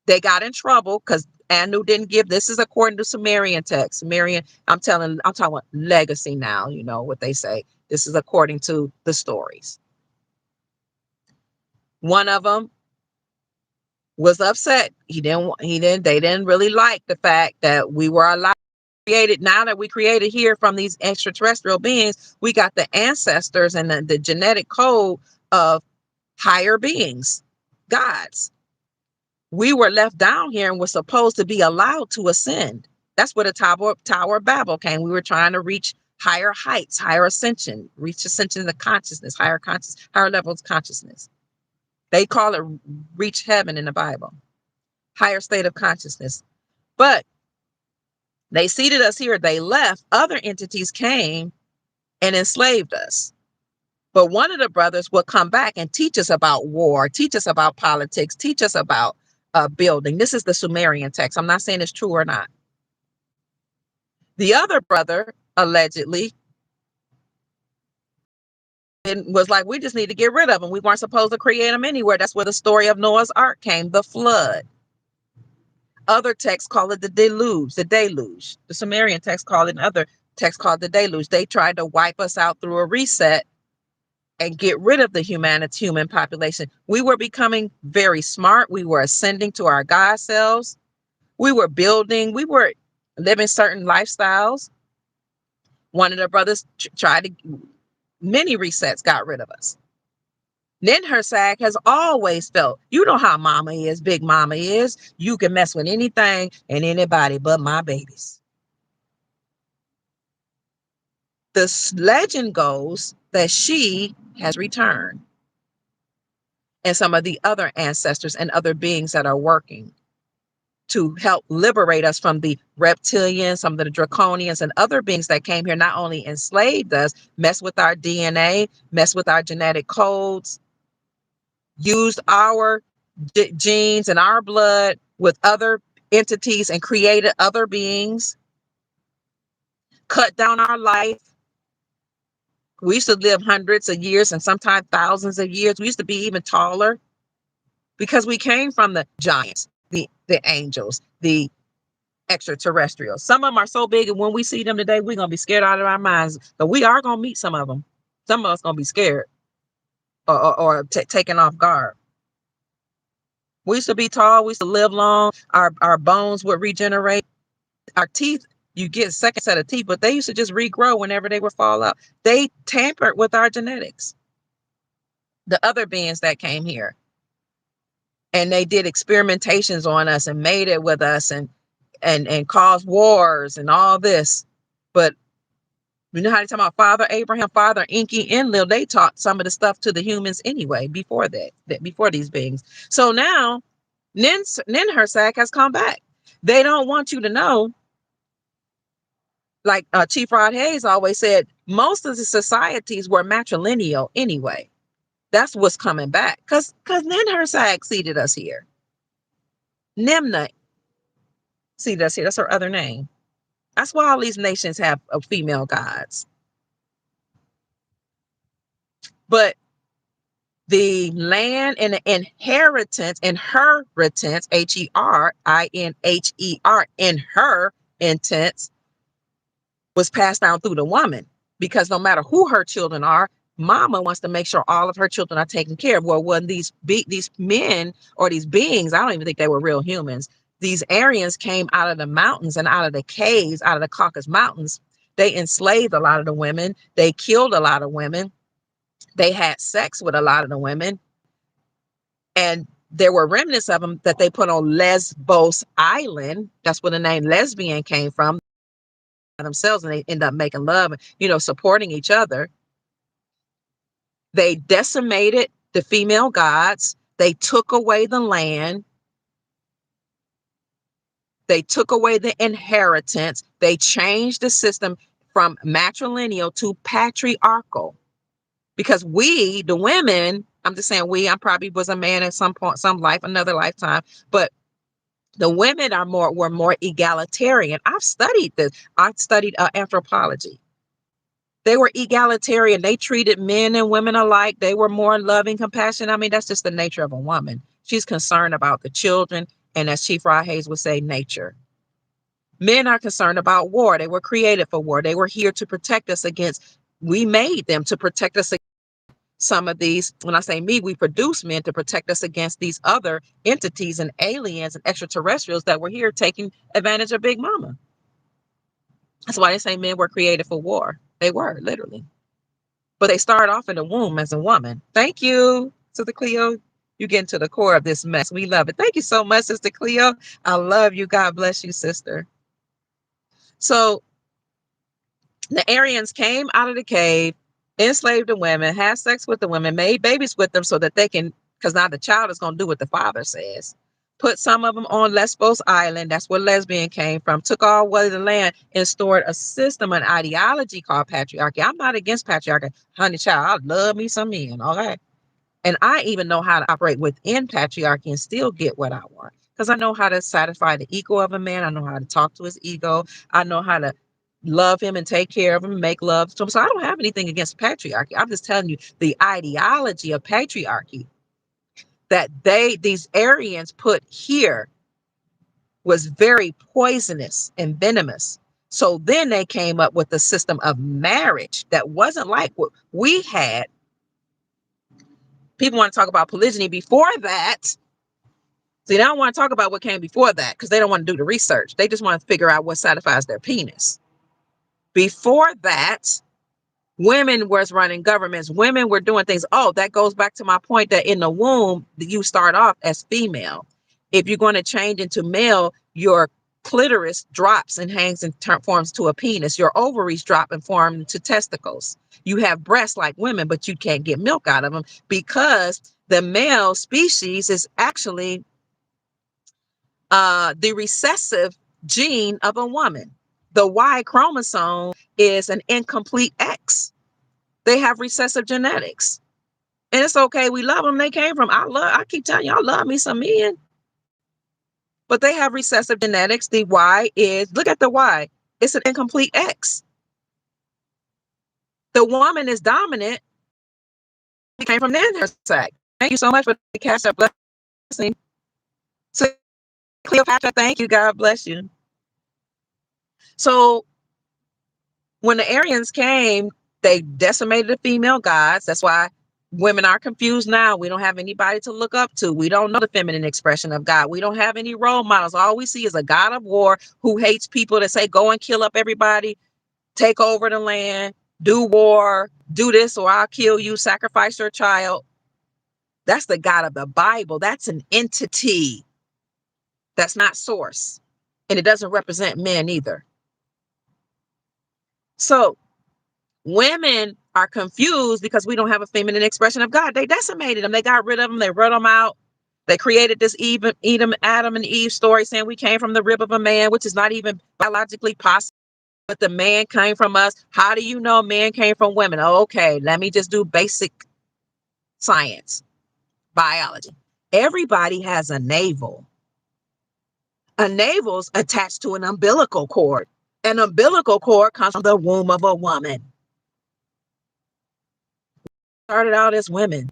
They got in trouble because Anu didn't give. This is according to Sumerian text. Sumerian, I'm talking about legacy now, you know what they say. This is according to the stories. One of them was upset. They didn't really like the fact that we were allowed created. Now that we created here from these extraterrestrial beings, we got the ancestors and the genetic code of higher beings, gods. We were left down here and were supposed to be allowed to ascend. That's where the Tower of Babel came. We were trying to reach higher heights, higher ascension, reach ascension of consciousness, higher levels of consciousness. They call it reach heaven in the Bible, higher state of consciousness. But they seated us here. They left. Other entities came and enslaved us. But one of the brothers would come back and teach us about war, teach us about politics, teach us about building. This is the Sumerian text. I'm not saying it's true or not. The other brother allegedly was like, we just need to get rid of them. We weren't supposed to create them anywhere. That's where the story of Noah's Ark came, the flood. Other texts call it the deluge, the deluge. The Sumerian text called it, other texts called the deluge. They tried to wipe us out through a reset and get rid of the human population. We were becoming very smart. We were ascending to our God selves. We were building, we were living certain lifestyles. One of the brothers tried to, many resets got rid of us. Ninhursag has always felt, you know how mama is, big mama is. You can mess with anything and anybody but my babies. The legend goes that she has returned, and some of the other ancestors and other beings that are working to help liberate us from the reptilians, some of the draconians, and other beings that came here, not only enslaved us, messed with our DNA, messed with our genetic codes, used our genes and our blood with other entities and created other beings, cut down our life. We used to live hundreds of years and sometimes thousands of years. We used to be even taller because we came from the giants, the angels, the extraterrestrials. Some of them are so big, and when we see them today, we're going to be scared out of our minds. But we are going to meet some of them. Some of us going to be scared or taken off guard. We used to be tall. We used to live long. Our bones would regenerate. Our teeth, you get a second set of teeth, but they used to just regrow whenever they would fall out. They tampered with our genetics. The other beings that came here, and they did experimentations on us and made it with us and caused wars and all this. But you know how they talk about Father Abraham, Father Enki, Enlil, they taught some of the stuff to the humans anyway, before before these beings. So now Ninhursag has come back. They don't want you to know, like Chief Rod Hayes always said, most of the societies were matrilineal anyway. That's what's coming back. Because Ninhursag seeded us here. Nimna seeded us here. That's her other name. That's why all these nations have female gods. But the land and the inheritance, inheritance, was passed down through the woman. Because no matter who her children are, mama wants to make sure all of her children are taken care of. Well, when these men or these beings, I don't even think they were real humans, these Aryans came out of the mountains and out of the caves, out of the Caucasus Mountains. They enslaved a lot of the women. They killed a lot of women. They had sex with a lot of the women. And there were remnants of them that they put on Lesbos Island. That's where the name lesbian came from, themselves, and they end up making love and, supporting each other. They decimated the female gods. They took away the land. They took away the inheritance. They changed the system from matrilineal to patriarchal. Because we, the women, I'm just saying I probably was a man at some point, some life, another lifetime, but the women were more egalitarian. I've studied this. I studied anthropology. They were egalitarian. They treated men and women alike. They were more loving, compassionate. I mean, that's just the nature of a woman. She's concerned about the children. And as Chief Rod Hayes would say, nature. Men are concerned about war. They were created for war. They were here to protect us against, we made them to protect us against some of these. When I say me, we produce men to protect us against these other entities and aliens and extraterrestrials that were here taking advantage of Big Mama. That's why they say men were created for war. They were, literally. But they started off in the womb as a woman. Thank you, Sister Cleo. You get into the core of this mess. We love it. Thank you so much, Sister Cleo. I love you. God bless you, sister. So the Aryans came out of the cave, enslaved the women, had sex with the women, made babies with them so that they can, because now the child is going to do what the father says. Put some of them on Lesbos Island. That's where lesbian came from. Took all away the land and stored a system, an ideology called patriarchy. I'm not against patriarchy. Honey child, I love me some men. Okay. And I even know how to operate within patriarchy and still get what I want. because I know how to satisfy the ego of a man. I know how to talk to his ego. I know how to love him and take care of him and make love to him. So I don't have anything against patriarchy. I'm just telling you the ideology of patriarchy that these Aryans put here was very poisonous and venomous. So then they came up with a system of marriage that wasn't like what we had. People want to talk about polygyny before that. See, they don't want to talk about what came before that because they don't want to do the research. They just want to figure out what satisfies their penis. Before that, women was running governments. Women were doing things. Oh, that goes back to my point that in the womb, you start off as female. If you're going to change into male, your clitoris drops and hangs and forms to a penis. Your ovaries drop and form into testicles. You have breasts like women, but you can't get milk out of them because the male species is actually the recessive gene of a woman. The Y chromosome is an incomplete X. They have recessive genetics. And it's okay. We love them. They came from, I keep telling you, I love me some men. But they have recessive genetics. The Y is, look at the Y. It's an incomplete X. The woman is dominant. It came from their sac. Thank you so much for the cash up blessing. So Cleopatra, thank you. God bless you. So when the Aryans came, they decimated the female gods. That's why women are confused now. We don't have anybody to look up to. We don't know the feminine expression of God. We don't have any role models. All we see is a God of war who hates people that say, go and kill up everybody, take over the land, do war, do this or I'll kill you, sacrifice your child. That's the God of the Bible. That's an entity. That's not source. And it doesn't represent men either. So women are confused because we don't have a feminine expression of God. They decimated them. They got rid of them. They wrote them out. They created this Adam and Eve story saying we came from the rib of a man, which is not even biologically possible. But the man came from us. How do you know man came from women? Okay, let me just do basic science, biology. Everybody has a navel. A navel's attached to an umbilical cord. An umbilical cord comes from the womb of a woman. Started out as women.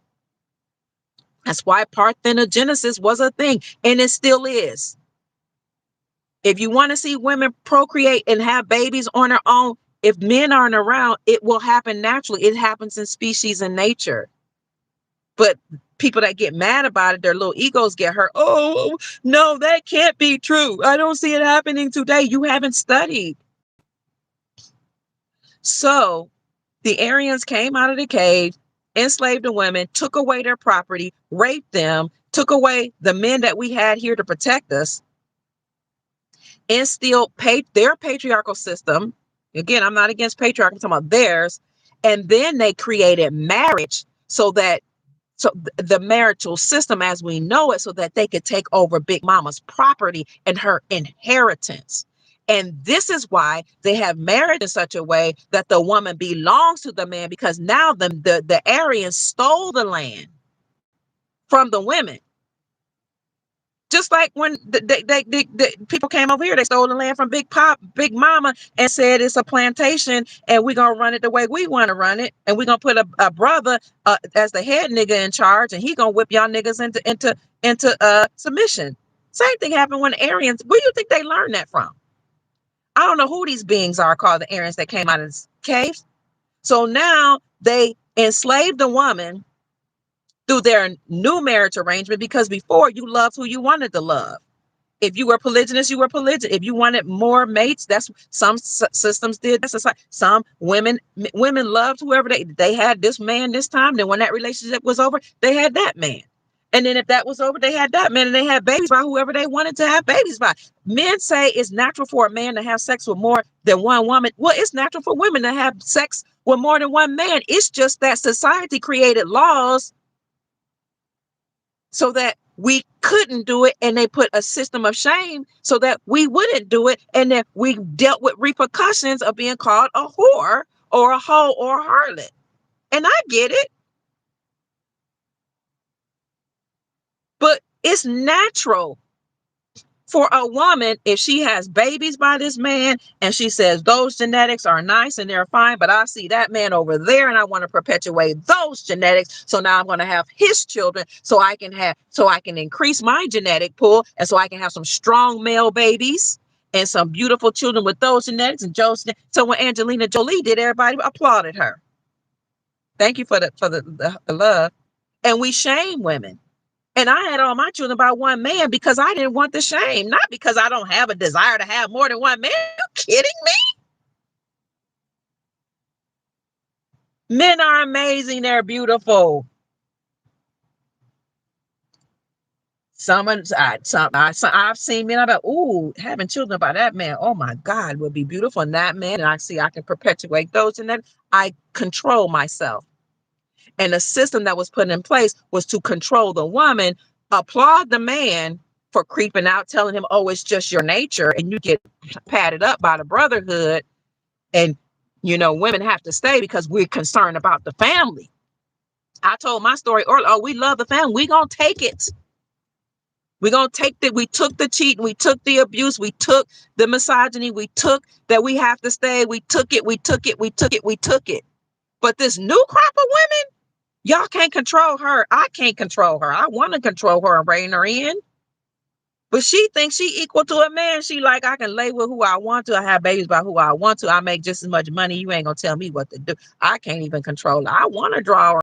That's why parthenogenesis was a thing, and it still is. If you want to see women procreate and have babies on their own, if men aren't around, it will happen naturally. It happens in species and nature. But people that get mad about it, their little egos get hurt. Oh, no, that can't be true. I don't see it happening today. You haven't studied. So the Aryans came out of the cave, enslaved the women, took away their property, raped them, took away the men that we had here to protect us, instilled their patriarchal system. Again, I'm not against patriarchy, I'm talking about theirs. And then they created marriage so the marital system as we know it, so that they could take over Big Mama's property and her inheritance. And this is why they have marriage in such a way that the woman belongs to the man, because now the Aryans stole the land from the women. Just like when the people came over here, they stole the land from Big Mama, and said it's a plantation, and we're gonna run it the way we want to run it, and we're gonna put a brother as the head nigga in charge, and he gonna whip y'all niggas into submission. Same thing happened when the Aryans. Where do you think they learned that from? I don't know who these beings are called the Aryans that came out of the caves. So now they enslaved the woman through their new marriage arrangement, because before you loved who you wanted to love. If you were polygynous, you were polygynous. If you wanted more mates, that's some systems did. That's some women loved whoever they had this man this time. Then when that relationship was over, they had that man. And then if that was over, they had that man, and they had babies by whoever they wanted to have babies by. Men say it's natural for a man to have sex with more than one woman. Well, it's natural for women to have sex with more than one man. It's just that society created laws so that we couldn't do it, and they put a system of shame so that we wouldn't do it, and then we dealt with repercussions of being called a whore or a hoe or a harlot. And I get it, but it's natural For a woman, if she has babies by this man and she says those genetics are nice and they're fine, but I see that man over there and I want to perpetuate those genetics. So now I'm going to have his children so I can increase my genetic pool and so I can have some strong male babies and some beautiful children with those genetics and Joe's. So when Angelina Jolie did, everybody applauded her. Thank you for the love. And we shame women. And I had all my children by one man because I didn't want the shame, not because I don't have a desire to have more than one man. Are you kidding me? Men are amazing. They're beautiful. I've seen men. I'm like, ooh, having children by that man. Oh my God, would be beautiful. And that man, and I see I can perpetuate those, and then I control myself. And the system that was put in place was to control the woman, applaud the man for creeping out, telling him, oh, it's just your nature. And you get patted up by the brotherhood. And, women have to stay because we're concerned about the family. I told my story earlier. Oh, we love the family. We're going to take it. We're going to take that. We took the cheating. We took the abuse. We took the misogyny. We took that we have to stay. We took it. We took it. We took it. We took it. But this new crop of women, y'all can't control her. I can't control her. I want to control her and rein her in. But she thinks she equal to a man. She like, I can lay with who I want to. I have babies by who I want to. I make just as much money. You ain't going to tell me what to do. I can't even control her. I want to draw her.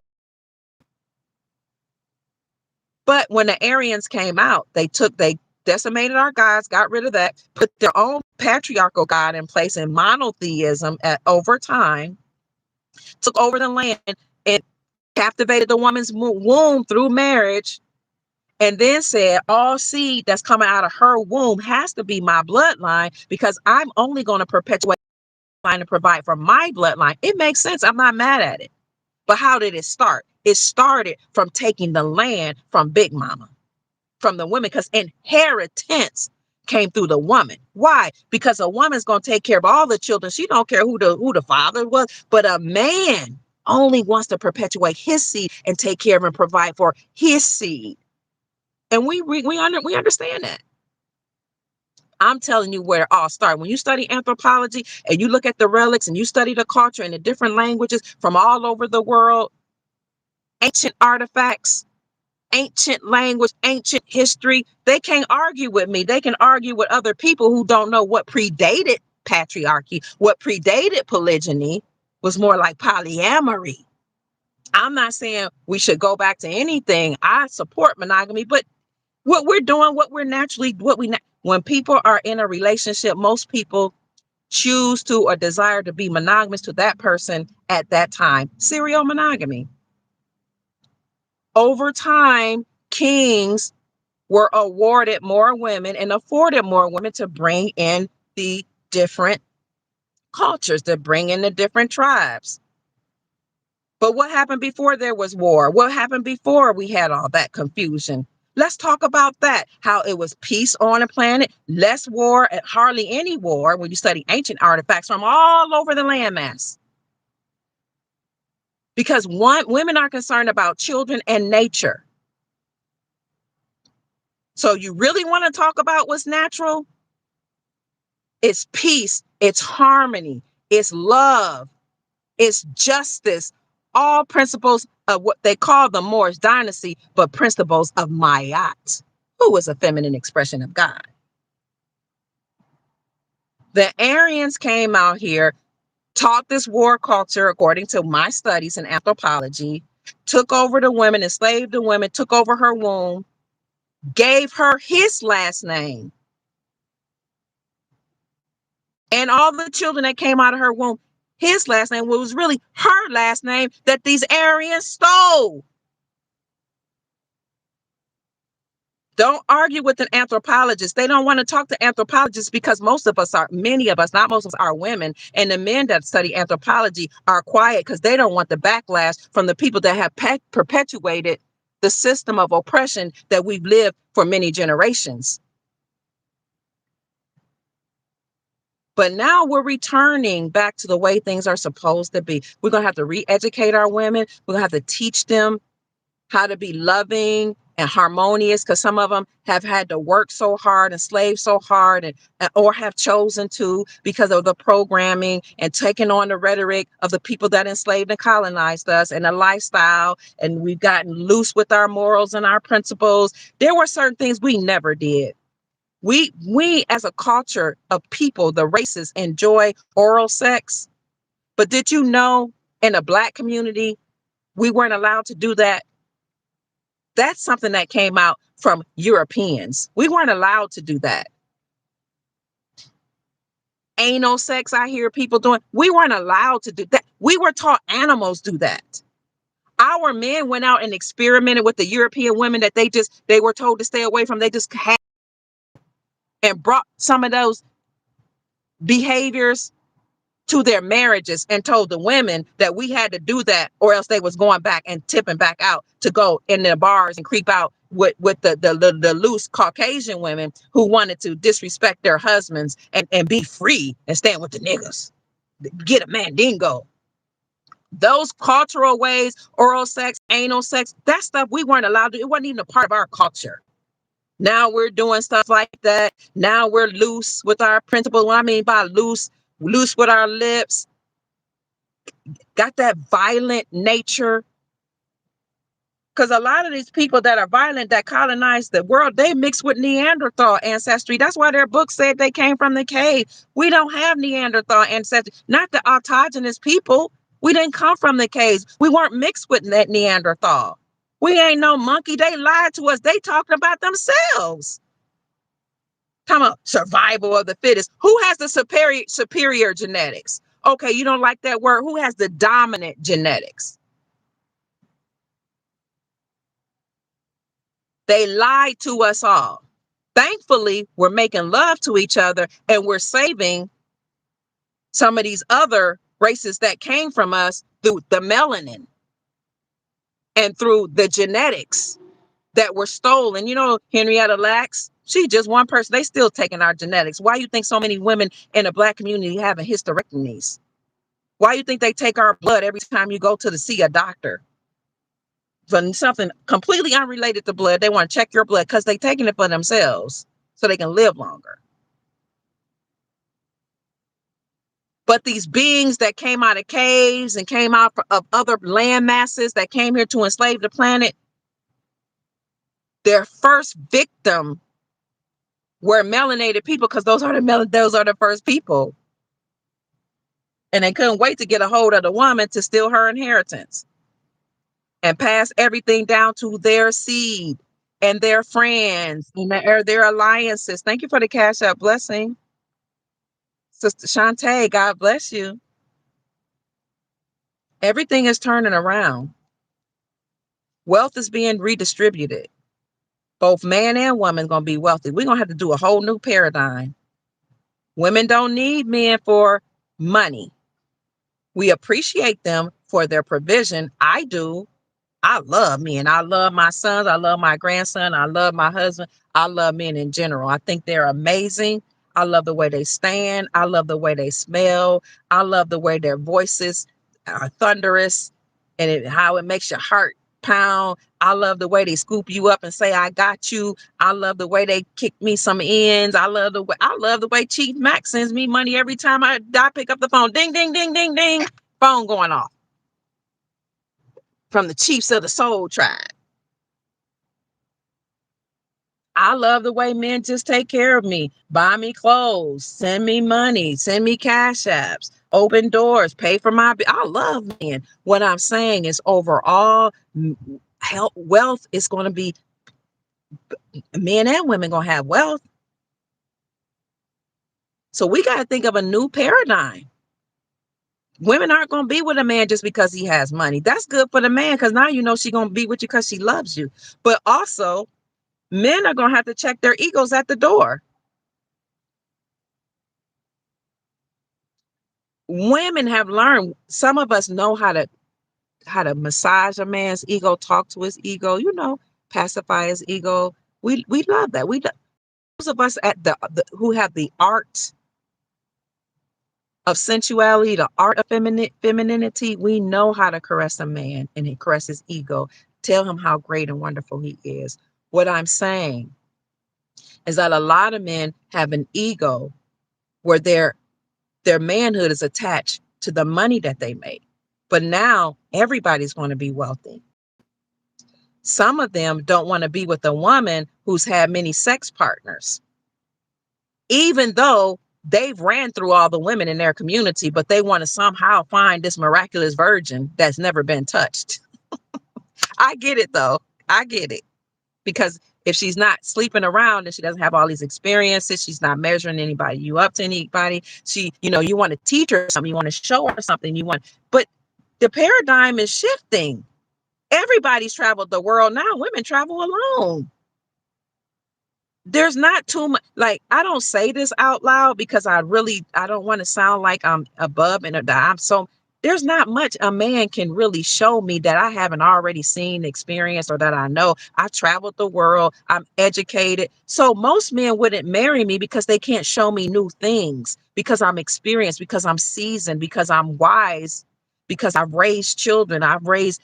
But when the Aryans came out, they decimated our gods, got rid of that, put their own patriarchal god in place in monotheism over time, took over the land and captivated the woman's womb through marriage, and then said all seed that's coming out of her womb has to be my bloodline because I'm only going to perpetuate and provide for my bloodline. It makes sense. I'm not mad at it. But how did it start? It started from taking the land from Big Mama, from the women, because inheritance came through the woman. Why? Because a woman's going to take care of all the children. She don't care who the father was, but a man only wants to perpetuate his seed and take care of and provide for his seed. And we understand that. I'm telling you where it all started. When you study anthropology and you look at the relics and you study the culture and the different languages from all over the world, ancient artifacts, ancient language, ancient history, they can't argue with me. They can argue with other people who don't know what predated patriarchy, what predated polygyny was more like polyamory. I'm not saying we should go back to anything. I support monogamy, but what we're doing, when people are in a relationship, most people choose to or desire to be monogamous to that person at that time. Serial monogamy. Over time, kings were awarded more women and afforded more women to bring in the different cultures, to bring in the different tribes. But what happened before there was war? What happened before we had all that confusion? Let's talk about that, how it was peace on the planet, less war, and hardly any war when you study ancient artifacts from all over the landmass. Because women are concerned about children and nature. So you really want to talk about what's natural? It's peace, it's harmony, it's love, it's justice, all principles of what they call the Moorish dynasty, but principles of Mayat, who was a feminine expression of God. The Aryans came out here, taught this war culture according to my studies in anthropology, took over the women, enslaved the women, took over her womb, gave her his last name. And all the children that came out of her womb, his last name was really her last name that these Aryans stole. Don't argue with an anthropologist. They don't want to talk to anthropologists because many of us, not most of us, are women. And the men that study anthropology are quiet because they don't want the backlash from the people that have perpetuated the system of oppression that we've lived for many generations. But now we're returning back to the way things are supposed to be. We're going to have to re-educate our women. We're going to have to teach them how to be loving, and harmonious, because some of them have had to work so hard and slave so hard, or have chosen to because of the programming and taking on the rhetoric of the people that enslaved and colonized us and the lifestyle, and we've gotten loose with our morals and our principles. There were certain things we never did. We as a culture of people, the races, enjoy oral sex. But did you know in the Black community, we weren't allowed to do that? That's something that came out from Europeans. We weren't allowed to do that. Anal sex, I hear people doing. We weren't allowed to do that. We were taught animals do that. Our men went out and experimented with the European women that they were told to stay away from. They just had and brought some of those behaviors to their marriages and told the women that we had to do that, or else they was going back and tipping back out to go in their bars and creep out with the loose Caucasian women who wanted to disrespect their husbands and be free and stand with the niggas. Get a mandingo. Those cultural ways, oral sex, anal sex, that stuff we weren't allowed to. It wasn't even a part of our culture. Now we're doing stuff like that. Now we're loose with our principles. What I mean by loose with our lips, got that violent nature. Because a lot of these people that are violent, that colonized the world, they mix with Neanderthal ancestry. That's why their book said they came from the cave. We don't have Neanderthal ancestry, not the autogenous people. We didn't come from the caves. We weren't mixed with that Neanderthal. We ain't no monkey. They lied to us. They talking about themselves. Come on, survival of the fittest. Who has the superior genetics? Okay, you don't like that word. Who has the dominant genetics? They lied to us all. Thankfully, we're making love to each other and we're saving some of these other races that came from us through the melanin and through the genetics that were stolen. You know, Henrietta Lacks, she's just one person. They still taking our genetics. Why you think so many women in the Black community having hysterectomies? Why you think they take our blood every time you go to see a doctor? For something completely unrelated to blood, they want to check your blood because they're taking it for themselves so they can live longer. But these beings that came out of caves and came out of other land masses that came here to enslave the planet, their first victim were melanated people, because those are the first people. And they couldn't wait to get a hold of the woman to steal her inheritance and pass everything down to their seed and their friends and their alliances. Thank you for the Cash App blessing. Sister Shantae, God bless you. Everything is turning around. Wealth is being redistributed. Both man and woman going to be wealthy. We're going to have to do a whole new paradigm. Women don't need men for money. We appreciate them for their provision. I do. I love men. I love my sons. I love my grandson. I love my husband. I love men in general. I think they're amazing. I love the way they stand. I love the way they smell. I love the way their voices are thunderous and how it makes your heart pound. I love the way they scoop you up and say, I got you. I love the way they kick me some ends. I love the way Chief Mac sends me money every time I pick up the phone. Ding, ding, ding, ding, ding. Phone going off. From the chiefs of the soul tribe. I love the way men just take care of me, buy me clothes, send me money, send me cash apps, open doors, pay for my. I love men. What I'm saying is overall, wealth is going to be, men and women going to have wealth. So we got to think of a new paradigm. Women aren't going to be with a man just because he has money. That's good for the man, because now you know she's going to be with you because she loves you. But also, men are going to have to check their egos at the door. Women have learned, some of us know how to massage a man's ego, talk to his ego, pacify his ego. We love that. Those of us at the who have the art of sensuality, the art of femininity, we know how to caress a man and caress his ego, tell him how great and wonderful he is. What I'm saying is that a lot of men have an ego where their manhood is attached to the money that they make. But now everybody's going to be wealthy. Some of them don't want to be with a woman who's had many sex partners, even though they've ran through all the women in their community, but they want to somehow find this miraculous virgin that's never been touched. I get it though. I get it. Because if she's not sleeping around and she doesn't have all these experiences, she's not measuring anybody you up to anybody. You want to teach her something, you want to show her something, but the paradigm is shifting. Everybody's traveled the world now. Women travel alone. There's not too much, like, I don't say this out loud because I don't want to sound like I'm above and that I'm so, there's not much a man can really show me that I haven't already seen, experienced, or that I know. I've traveled the world. I'm educated. So most men wouldn't marry me because they can't show me new things, because I'm experienced, because I'm seasoned, because I'm wise, because I've raised children. I've raised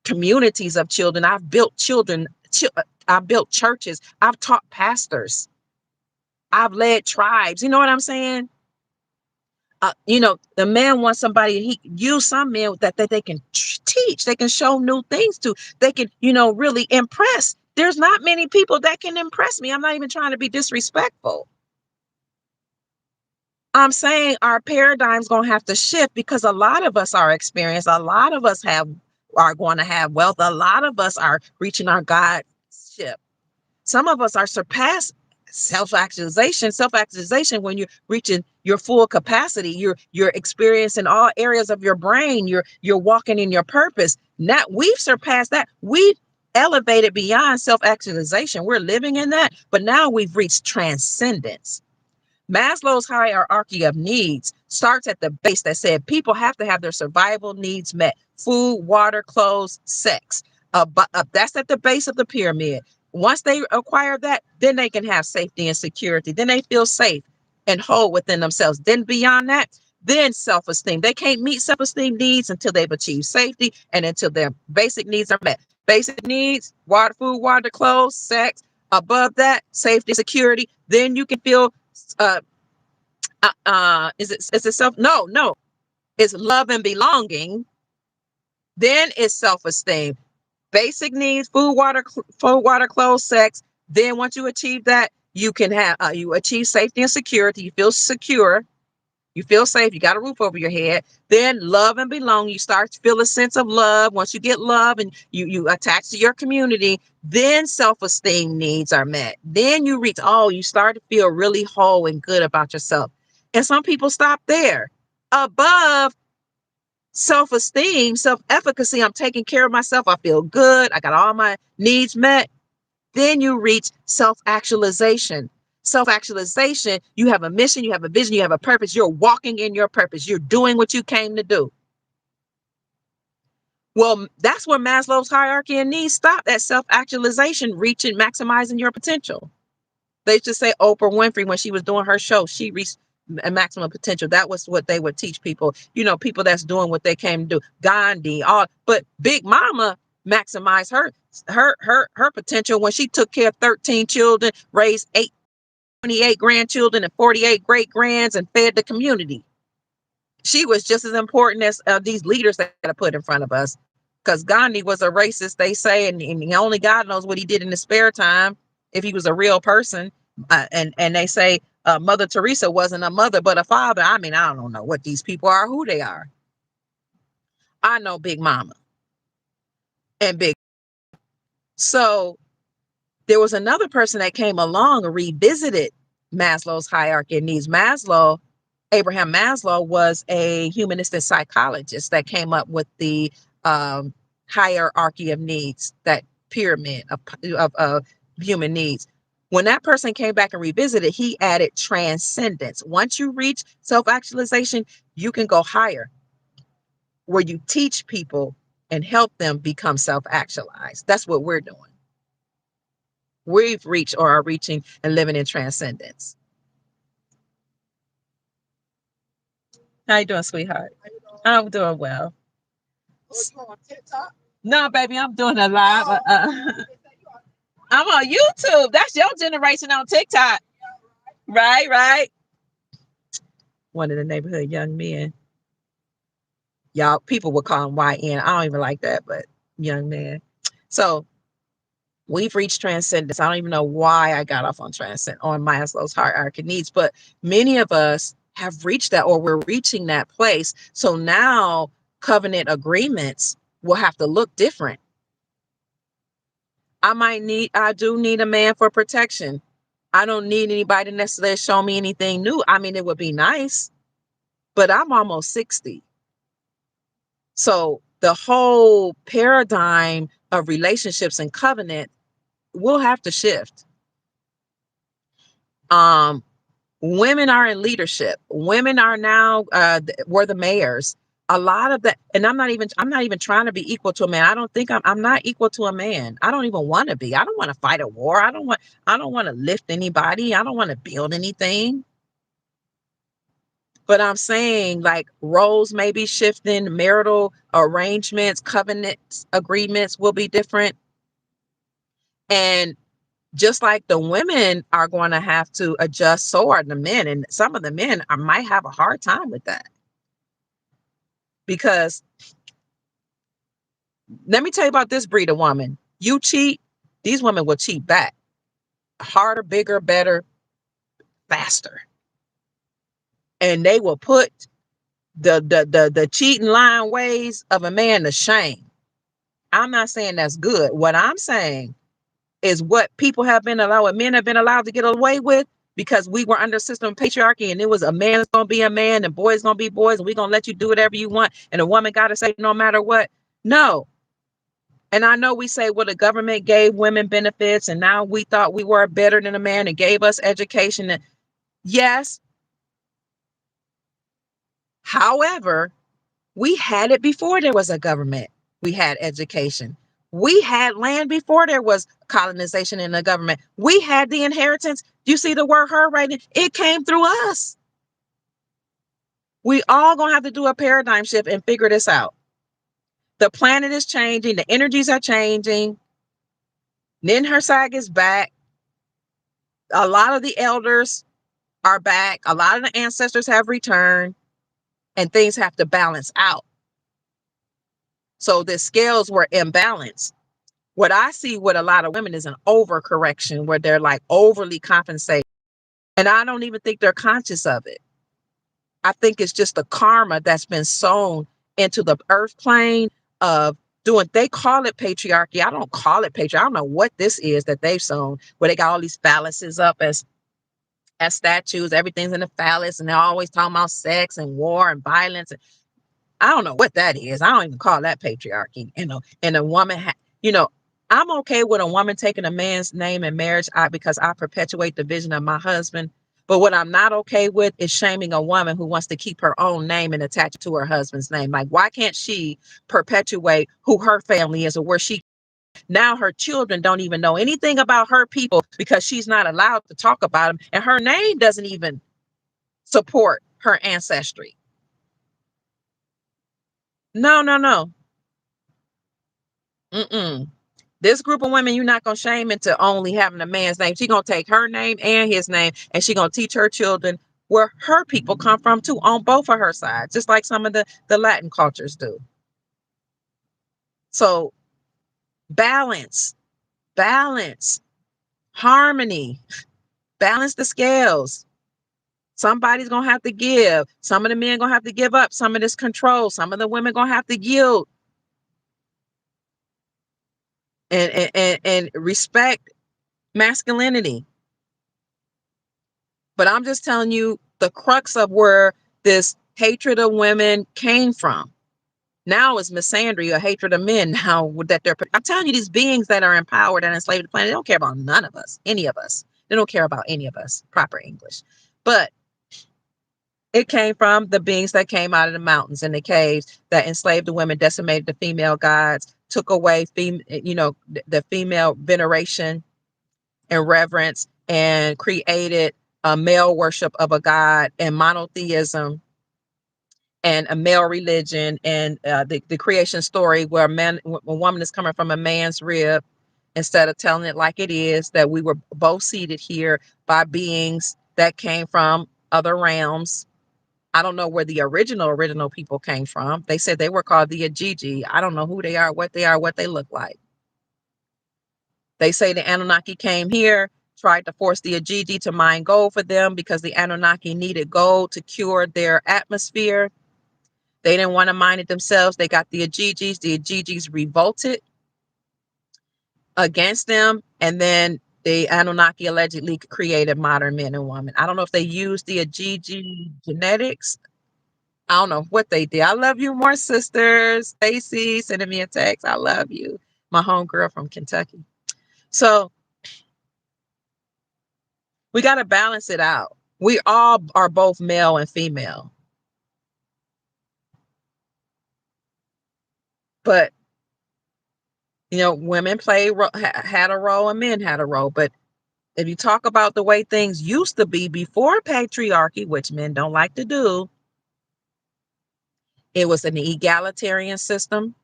communities of children. I've built I've built churches. I've taught pastors. I've led tribes. You know what I'm saying? The man wants somebody, he use some men that they can teach, they can show new things to, they can, really impress. There's not many people that can impress me. I'm not even trying to be disrespectful. I'm saying our paradigm's going to have to shift because a lot of us are experienced. A lot of us are going to have wealth. A lot of us are reaching our Godship. Some of us are surpassed self-actualization. Self-actualization, when you're reaching your full capacity, you're experiencing all areas of your brain. You're walking in your purpose. Now we've surpassed that. We've elevated beyond self-actualization. We're living in that, but now we've reached transcendence. Maslow's hierarchy of needs starts at the base that said people have to have their survival needs met: food, water, clothes, sex. That's at the base of the pyramid. Once they acquire that, then they can have safety and security. Then they feel safe and whole within themselves. Then beyond that, then self-esteem. They can't meet self-esteem needs until they've achieved safety and until their basic needs are met. Basic needs: water, food, water, clothes, sex. Above that, safety, security. Then you can feel uh is it self, no, it's love and belonging. Then it's self-esteem. Basic needs: food, water, clothes, sex. Then once you achieve that, you can have you achieve safety and security. You feel secure, you feel safe, you got a roof over your head. Then love and belong. You start to feel a sense of love. Once you get love and you attach to your community, then self-esteem needs are met. Then you start to feel really whole and good about yourself. And some people stop there. Above self-esteem, self-efficacy, I'm taking care of myself, I feel good, I got all my needs met. Then you reach self-actualization. Self-actualization, you have a mission, you have a vision, you have a purpose. You're walking in your purpose. You're doing what you came to do. Well, that's where Maslow's hierarchy of needs stopped, at self-actualization, reaching, maximizing your potential. They used to say Oprah Winfrey, when she was doing her show, she reached a maximum potential. That was what they would teach people. People that's doing what they came to do. Gandhi, but Big Mama maximized her potential when she took care of 13 children, raised 28 grandchildren and 48 great grands, and fed the community. She was just as important as these leaders that are put in front of us. Because Gandhi was a racist, they say, and only God knows what he did in his spare time, if he was a real person. And they say Mother Teresa wasn't a mother but a father. I mean, I don't know what these people are, who they are. I know Big Mama and Big. So there was another person that came along and revisited Maslow's hierarchy of needs. Abraham Maslow was a humanistic psychologist that came up with the hierarchy of needs, that pyramid of human needs. When that person came back and revisited, he added transcendence. Once you reach self-actualization, you can go higher, where you teach people and help them become self-actualized. That's what we're doing. We've reached or are reaching and living in transcendence. How you doing, sweetheart? I'm doing well. Oh, you on TikTok? No, baby, I'm doing a live. I'm on YouTube. That's your generation on TikTok. Right, right. One of the neighborhood young men. Y'all, people would call him YN. I don't even like that, but young man. So we've reached transcendence. I don't even know why I got off on Maslow's hierarchy of needs, but many of us have reached that, or we're reaching that place. So now covenant agreements will have to look different. I do need a man for protection. I don't need anybody to necessarily show me anything new. I mean, it would be nice, but I'm almost 60. So the whole paradigm of relationships and covenant will have to shift. Women are in leadership. Women are now were the mayors. A lot of that, and I'm not even trying to be equal to a man. I don't think I'm not equal to a man. I don't even want to be. I don't want to fight a war. I don't want to lift anybody. I don't want to build anything. But I'm saying, like, roles may be shifting, marital arrangements, covenants, agreements will be different. And just like the women are going to have to adjust, so are the men. And some of the men might have a hard time with that. Because let me tell you about this breed of woman. You cheat, these women will cheat back. Harder, bigger, better, faster. And they will put the cheating, lying ways of a man to shame. I'm not saying that's good. What I'm saying is what people have been allowed, what men have been allowed to get away with, because we were under a system of patriarchy, and it was a man's gonna be a man and boys gonna be boys, and we're gonna let you do whatever you want, and a woman gotta say no matter what. No. And I know we say, well, the government gave women benefits, and now we thought we were better than a man and gave us education. And yes. However, we had it before there was a government. We had education. We had land before there was colonization in the government. We had the inheritance. You see the word her right? It came through us. We all gonna have to do a paradigm shift and figure this out. The planet is changing. The energies are changing. Ninhursag is back. A lot of the elders are back. A lot of the ancestors have returned, and things have to balance out. So the scales were imbalanced. What I see with a lot of women is an overcorrection where they're like overly compensating. And I don't even think they're conscious of it. I think it's just the karma that's been sown into the earth plane of doing, they call it patriarchy. I don't call it patriarchy. I don't know what this is that they've sown, where they got all these phalluses up as statues. Everything's in the phallus, and they're always talking about sex and war and violence. I don't know what that is. I don't even call that patriarchy. And a woman, I'm okay with a woman taking a man's name in marriage because I perpetuate the vision of my husband. But what I'm not okay with is shaming a woman who wants to keep her own name and attach it to her husband's name. Like, why can't she perpetuate who her family is, or where she, now her children don't even know anything about her people because she's not allowed to talk about them. And her name doesn't even support her ancestry. No, no, no. Mm-mm. This group of women, you're not going to shame into only having a man's name. She's going to take her name and his name, and she's going to teach her children where her people come from too, on both of her sides, just like some of the Latin cultures do. So balance, harmony, balance the scales. Somebody's going to have to give. Some of the men going to have to give up some of this control. Some of the women going to have to yield and respect masculinity. But I'm just telling you the crux of where this hatred of women came from. Now is misandry, or hatred of men. Now that I'm telling you, these beings that are empowered and enslaved the planet, they don't care about none of us, any of us. They don't care about any of us, proper English. But it came from the beings that came out of the mountains and the caves that enslaved the women, decimated the female gods, took away the female veneration and reverence, and created a male worship of a god and monotheism and a male religion, and the creation story where a woman is coming from a man's rib, instead of telling it like it is, that we were both seated here by beings that came from other realms. I don't know where the original people came from. They said they were called the Ajiji. I don't know who they are, what they look like. They say the Anunnaki came here, tried to force the Ajiji to mine gold for them because the Anunnaki needed gold to cure their atmosphere. They didn't want to mine it themselves. They got the Ajijis. The Ajijis revolted against them, and then the Anunnaki allegedly created modern men and women. I don't know if they used the Ajiji genetics. I don't know what they did. I love you more, sisters. Stacy sending me a text. I love you. My homegirl from Kentucky. So we got to balance it out. We all are both male and female. But, women had a role and men had a role. But if you talk about the way things used to be before patriarchy, which men don't like to do, it was an egalitarian system.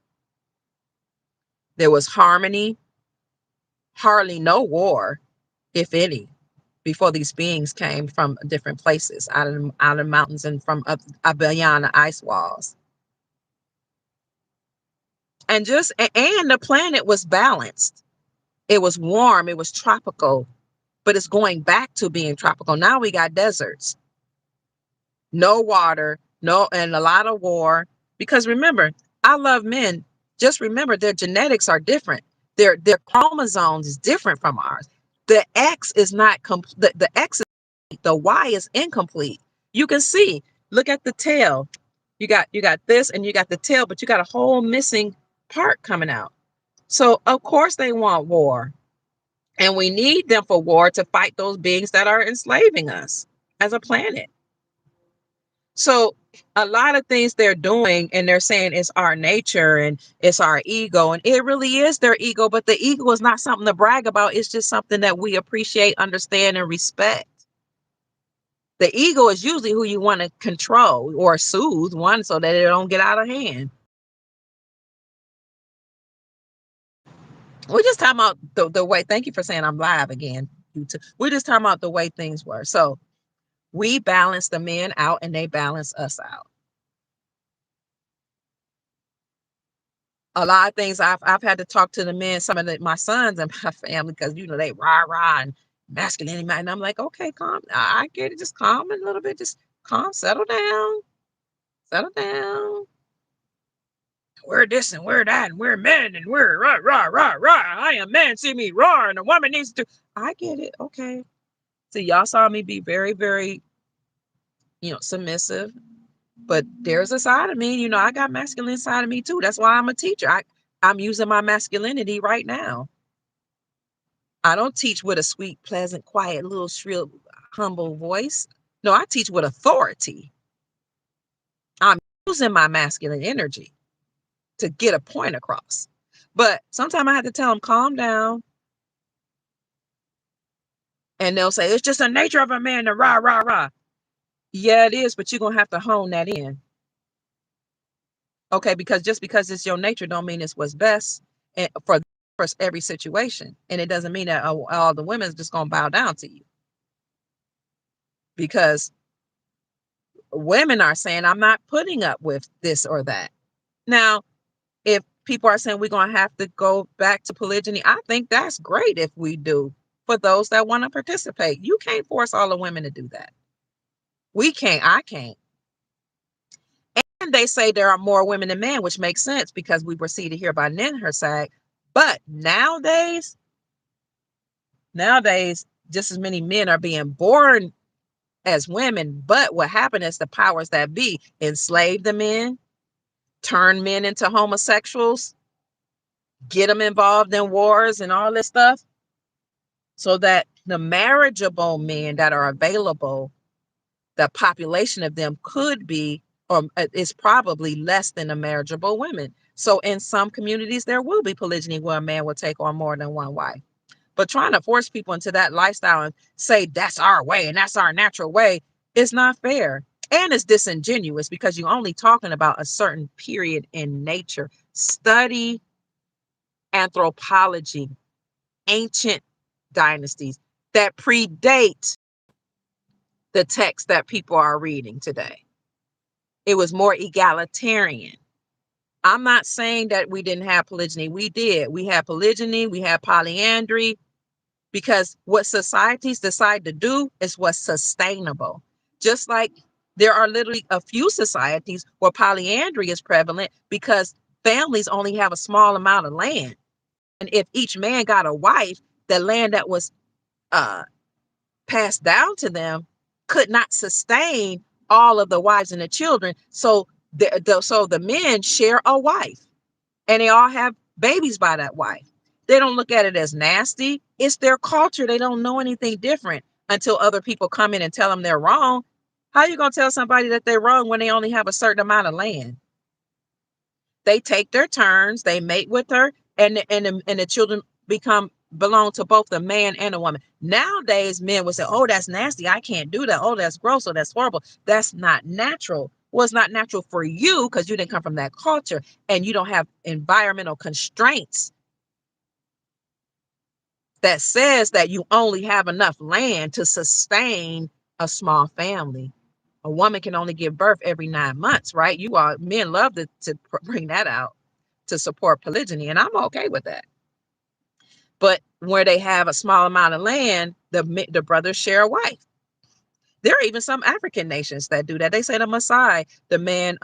There was harmony, hardly no war, if any, before these beings came from different places, out of the mountains and from up beyond the ice walls. And the planet was balanced. It was warm, it was tropical, but it's going back to being tropical. Now we got deserts, no water, and a lot of war. Because remember, I love men. Just remember, their genetics are different. Their chromosomes is different from ours. The X is not complete. The X is, the Y is incomplete. You can see. Look at the tail. You got this, and you got the tail, but you got a whole missing part coming out. So of course they want war, and we need them for war to fight those beings that are enslaving us as a planet. So a lot of things they're doing, and they're saying it's our nature and it's our ego, and it really is their ego, but the ego is not something to brag about. It's just something that we appreciate, understand, and respect. The ego is usually who you want to control or soothe one so that it don't get out of hand. We're just talking about the way, thank you for saying I'm live again. We're just talking about the way things were. So we balance the men out and they balance us out. A lot of things I've had to talk to the men, some of my sons and my family, because they rah and masculine, and I'm like, okay, calm. I get it, just calm a little bit, just calm, settle down. We're this and we're that, and we're men, and we're rah. I am man, see me roar, and a woman needs to. I get it, okay. So y'all saw me be very, very, submissive, but there's a side of me, I got masculine side of me too. That's why I'm a teacher. I'm using my masculinity right now. I don't teach with a sweet, pleasant, quiet, little shrill, humble voice. No, I teach with authority. I'm using my masculine energy to get a point across. But sometimes I have to tell them, calm down. And they'll say, it's just the nature of a man to rah. Yeah, it is, but you're going to have to hone that in. Okay, because just because it's your nature don't mean it's what's best for every situation. And it doesn't mean that all the women is just going to bow down to you. Because women are saying, I'm not putting up with this or that. Now, if people are saying we're going to have to go back to polygyny, I think that's great if we do, for those that want to participate. You can't force all the women to do that. We can't. I can't. And they say there are more women than men, which makes sense because we were seated here by Ninhursag. But nowadays, just as many men are being born as women. But what happened is the powers that be enslaved the men, turn men into homosexuals, get them involved in wars and all this stuff, so that the marriageable men that are available, the population of them could be, or is probably less than the marriageable women. So in some communities, there will be polygyny where a man will take on more than one wife. But trying to force people into that lifestyle and say that's our way and that's our natural way is not fair. And it's disingenuous because you're only talking about a certain period in nature. Study anthropology. ancient dynasties that predate the text that people are reading today. It was more egalitarian. I'm not saying that we didn't have polygyny. We did. We had polygyny, we had polyandry, because what societies decide to do is what's sustainable. Just like there are literally a few societies where polyandry is prevalent because families only have a small amount of land. And if each man got a wife, the land that was uh, passed down to them could not sustain all of the wives and the children. So the men share a wife and they all have babies by that wife. They don't look at it as nasty. It's their culture. They don't know anything different until other people come in and tell them they're wrong. How are you going to tell somebody that they're wrong when they only have a certain amount of land? They take their turns, they mate with her, and the children belong to both the man and the woman. Nowadays, men would say, "Oh, that's nasty. I can't do that. Oh, that's gross. Oh, that's horrible." That's not natural. Well, it's not natural for you because you didn't come from that culture and you don't have environmental constraints that says that you only have enough land to sustain a small family. A woman can only give birth every 9 months, right? Men love to bring that out to support polygyny, and I'm okay with that. But where they have a small amount of land, the brothers share a wife. There are even some African nations that do that. They say the Maasai, the man,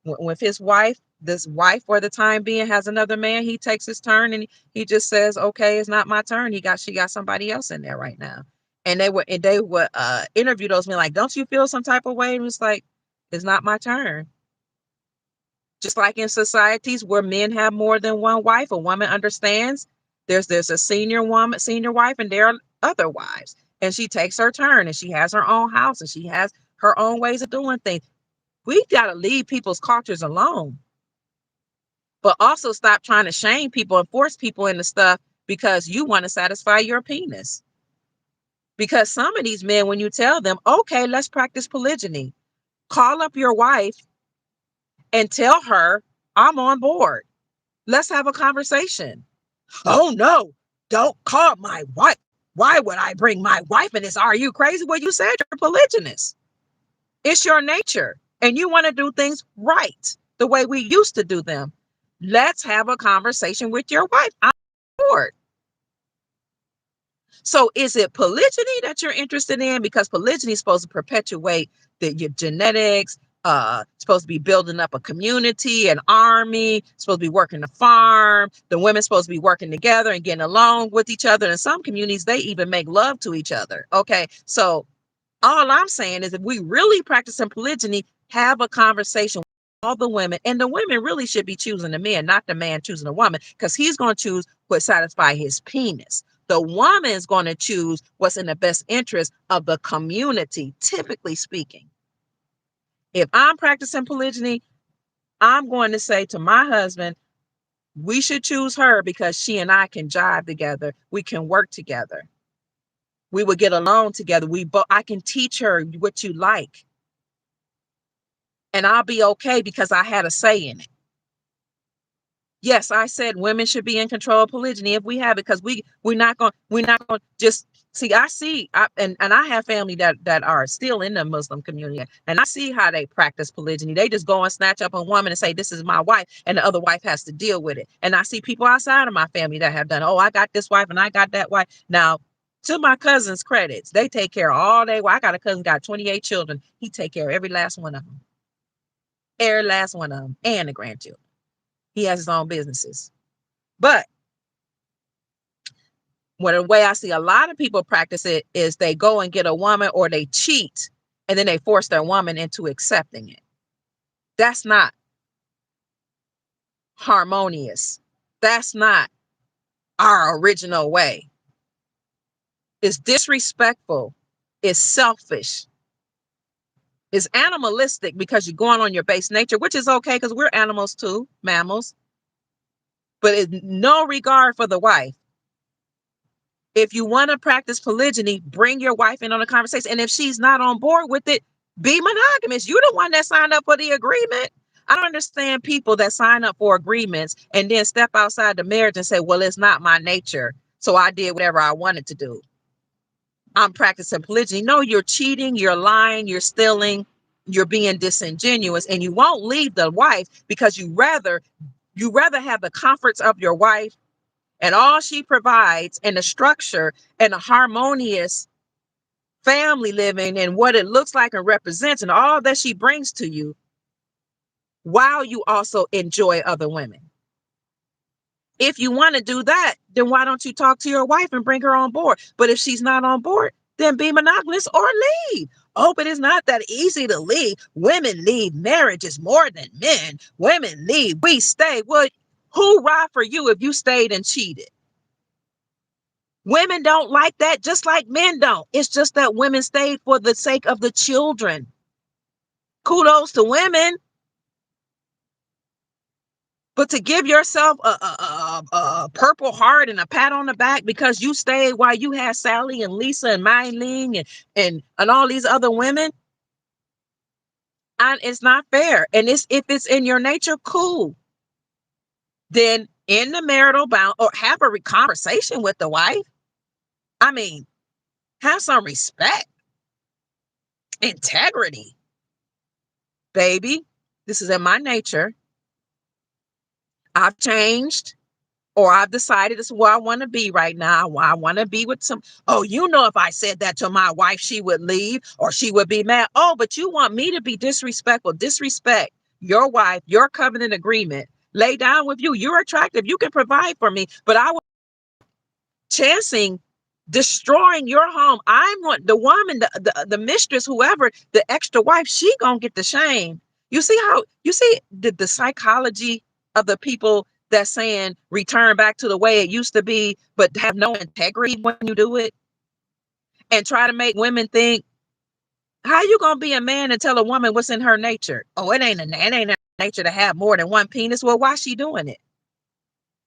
with his wife, this wife for the time being has another man, he takes his turn and he just says, "Okay, it's not my turn. She got somebody else in there right now." And they would interview those men like, "Don't you feel some type of way?" And it's like, "It's not my turn." Just like in societies where men have more than one wife, a woman understands there's a senior wife, and there are other wives. And she takes her turn and she has her own house and she has her own ways of doing things. We got to leave people's cultures alone, but also stop trying to shame people and force people into stuff because you want to satisfy your penis. Because some of these men, when you tell them, "Okay, let's practice polygyny," call up your wife and tell her, "I'm on board. Let's have a conversation." "Oh no, don't call my wife. Why would I bring my wife in this? Are you crazy?" Well, you said you're polygynous. It's your nature. And you want to do things right, the way we used to do them. Let's have a conversation with your wife. I'm on board. So is it polygyny that you're interested in? Because polygyny is supposed to perpetuate your genetics, supposed to be building up a community, an army, supposed to be working the farm. The women's supposed to be working together and getting along with each other. In some communities, they even make love to each other. Okay, so all I'm saying is if we really practicing polygyny, have a conversation with all the women, and the women really should be choosing the men, not the man choosing the woman, because he's going to choose what satisfies his penis. The woman is going to choose what's in the best interest of the community, typically speaking. If I'm practicing polygyny, I'm going to say to my husband, we should choose her because she and I can jive together. We can work together. We would get along together. I can teach her what you like. And I'll be okay because I had a say in it. Yes, I said women should be in control of polygyny if we have it, because we're not going to just see. And I have family that are still in the Muslim community, and I see how they practice polygyny. They just go and snatch up a woman and say, "This is my wife," and the other wife has to deal with it. And I see people outside of my family that have done, "Oh, I got this wife and I got that wife." Now, to my cousin's credits, they take care of all day. Well, I got a cousin got 28 children. He take care of every last one of them. Every last one of them, and the grandchildren. He has his own businesses. But the way I see a lot of people practice it is they go and get a woman or they cheat and then they force their woman into accepting it. That's not harmonious. That's not our original way. It's disrespectful. It's selfish. It's animalistic because you're going on your base nature, which is okay because we're animals too, mammals. But it's no regard for the wife. If you want to practice polygyny, bring your wife in on a conversation. And if she's not on board with it, be monogamous. You're the one that signed up for the agreement. I don't understand people that sign up for agreements and then step outside the marriage and say, "Well, it's not my nature." So I did whatever I wanted to do. I'm practicing polygyny. No, you're cheating, you're lying, you're stealing, you're being disingenuous, and you won't leave the wife because you rather have the comforts of your wife and all she provides and the structure and a harmonious family living and what it looks like and represents and all that she brings to you while you also enjoy other women. If you want to do that, then why don't you talk to your wife and bring her on board? But if she's not on board, then be monogamous or leave. Oh, but it's not that easy to leave. Women leave marriages more than men. Women leave, we stay. Well, hoorah for you if you stayed and cheated. Women don't like that, just like men don't. It's just that women stayed for the sake of the children. Kudos to women. But to give yourself a Purple Heart and a pat on the back because you stayed while you had Sally and Lisa and Mai Ling and all these other women, and it's not fair. And if it's in your nature, cool. Then in the marital bound or have a conversation with the wife. I mean, have some respect, integrity, baby. This is in my nature. I've changed. Or I've decided this is where I want to be right now. I want to be with some, oh, if I said that to my wife, she would leave or she would be mad. Oh, but you want me to be disrespectful. Disrespect your wife, your covenant agreement. Lay down with you. You're attractive. You can provide for me. But I was chancing destroying your home. I want the woman, the mistress, whoever, the extra wife, she gonna get the shame. You see the psychology of the people that's saying return back to the way it used to be, but have no integrity when you do it, and try to make women think, how you gonna be a man and tell a woman what's in her nature? Oh, it ain't her nature to have more than one penis. Well, why she doing it?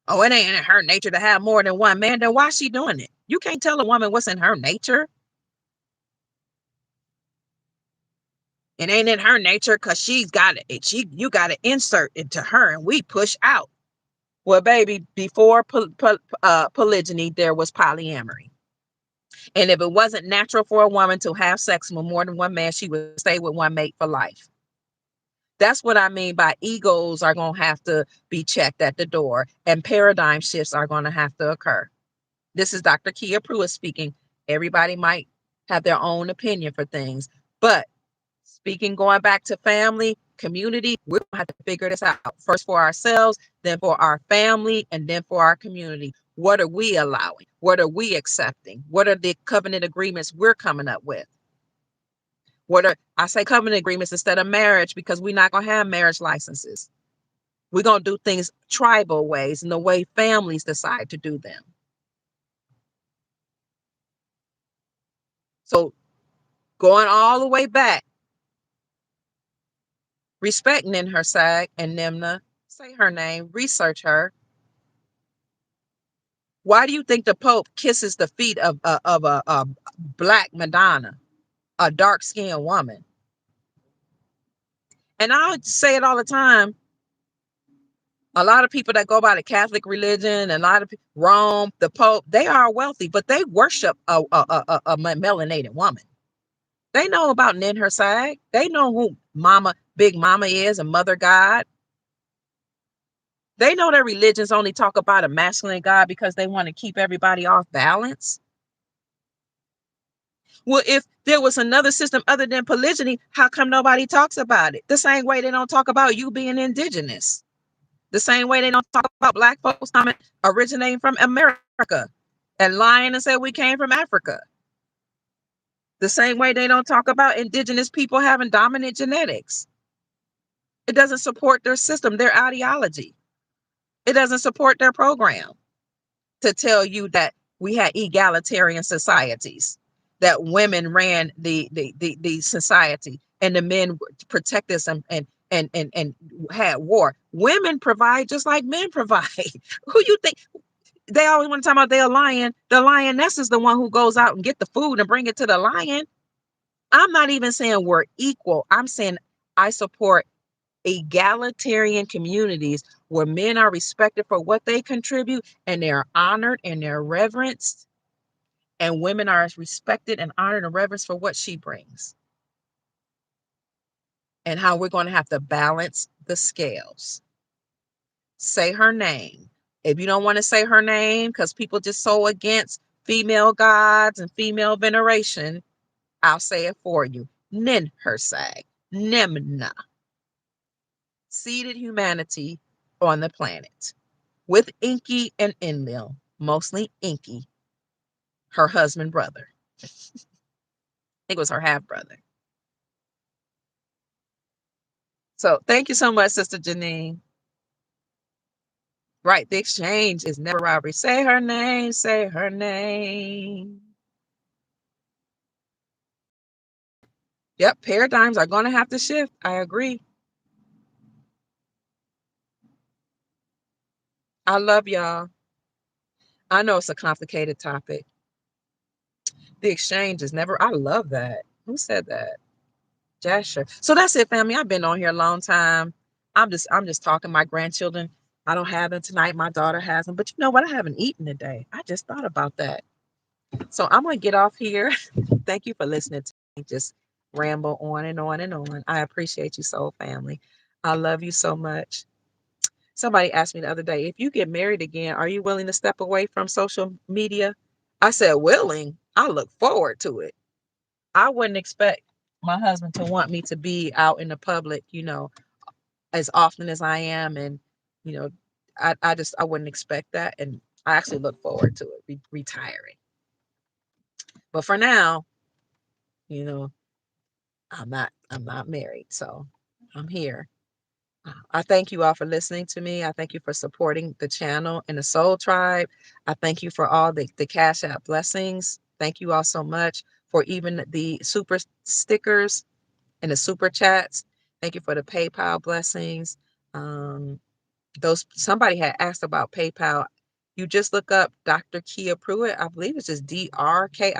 Oh, it ain't in her nature to have more than one man. Then why she doing it? You can't tell a woman what's in her nature. It ain't in her nature because she's got it. You got to insert into her, and we push out. Well, baby, before polygyny, there was polyamory. And if it wasn't natural for a woman to have sex with more than one man, she would stay with one mate for life. That's what I mean by egos are going to have to be checked at the door, and paradigm shifts are going to have to occur. This is Dr. Kia Pruitt speaking. Everybody might have their own opinion for things, but speaking, going back to family, community, we're going to have to figure this out. First for ourselves, then for our family, and then for our community. What are we allowing? What are we accepting? What are the covenant agreements we're coming up with? I say covenant agreements instead of marriage because we're not going to have marriage licenses. We're going to do things tribal ways and the way families decide to do them. So going all the way back, respect Ninhursag and Nimna, say her name, research her. Why do you think the Pope kisses the feet of a Black Madonna, a dark-skinned woman? And I would say it all the time. A lot of people that go by the Catholic religion, and a lot of people, Rome, the Pope, they are wealthy, but they worship a melanated woman. They know about Ninhursag. They know who Big Mama is, and Mother God. They know their religions only talk about a masculine God because they want to keep everybody off balance. Well, if there was another system other than polygyny, how come nobody talks about it? The same way they don't talk about you being indigenous. The same way they don't talk about Black folks originating from America and lying and say we came from Africa. The same way they don't talk about indigenous people having dominant genetics. It doesn't support their system, their ideology. It doesn't support their program to tell you that we had egalitarian societies, that women ran the society and the men protect us and had war. Women provide just like men provide. Who you think? They always want to talk about their lion. The lioness is the one who goes out and get the food and bring it to the lion. I'm not even saying we're equal. I'm saying I support egalitarian communities where men are respected for what they contribute and they're honored and they're reverenced, and women are respected and honored and reverenced for what she brings, and how we're going to have to balance the scales. Say her name. If you don't want to say her name because people just so against female gods and female veneration, I'll say it for you. Ninhursag, Nimna, seeded humanity on the planet with Inky and Enlil, mostly Inky, her husband brother. I think it was her half brother. So thank you so much, Sister Janine. Right, the exchange is never robbery. Say her name, say her name. Yep, paradigms are going to have to shift. I agree. I love y'all. I know it's a complicated topic. The exchange is never, I love that. Who said that? Jasher. So that's it, family. I've been on here a long time. I'm just talking. My grandchildren, I don't have them tonight. My daughter has them. But you know what? I haven't eaten today. I just thought about that. So I'm going to get off here. Thank you for listening to me just ramble on and on and on. I appreciate you, soul family. I love you so much. Somebody asked me the other day, if you get married again, are you willing to step away from social media? I said, willing. I look forward to it. I wouldn't expect my husband to want me to be out in the public, as often as I am. And, you know, I wouldn't expect that. And I actually look forward to it, retiring. But for now, you know, I'm not married. So I'm here. I thank you all for listening to me. I thank you for supporting the channel and the Soul Tribe. I thank you for all the Cash App blessings. Thank you all so much for even the super stickers and the super chats. Thank you for the PayPal blessings. Those somebody had asked about PayPal. You just look up Dr. Kia Pruitt. I believe it's just DrKiaPruitt.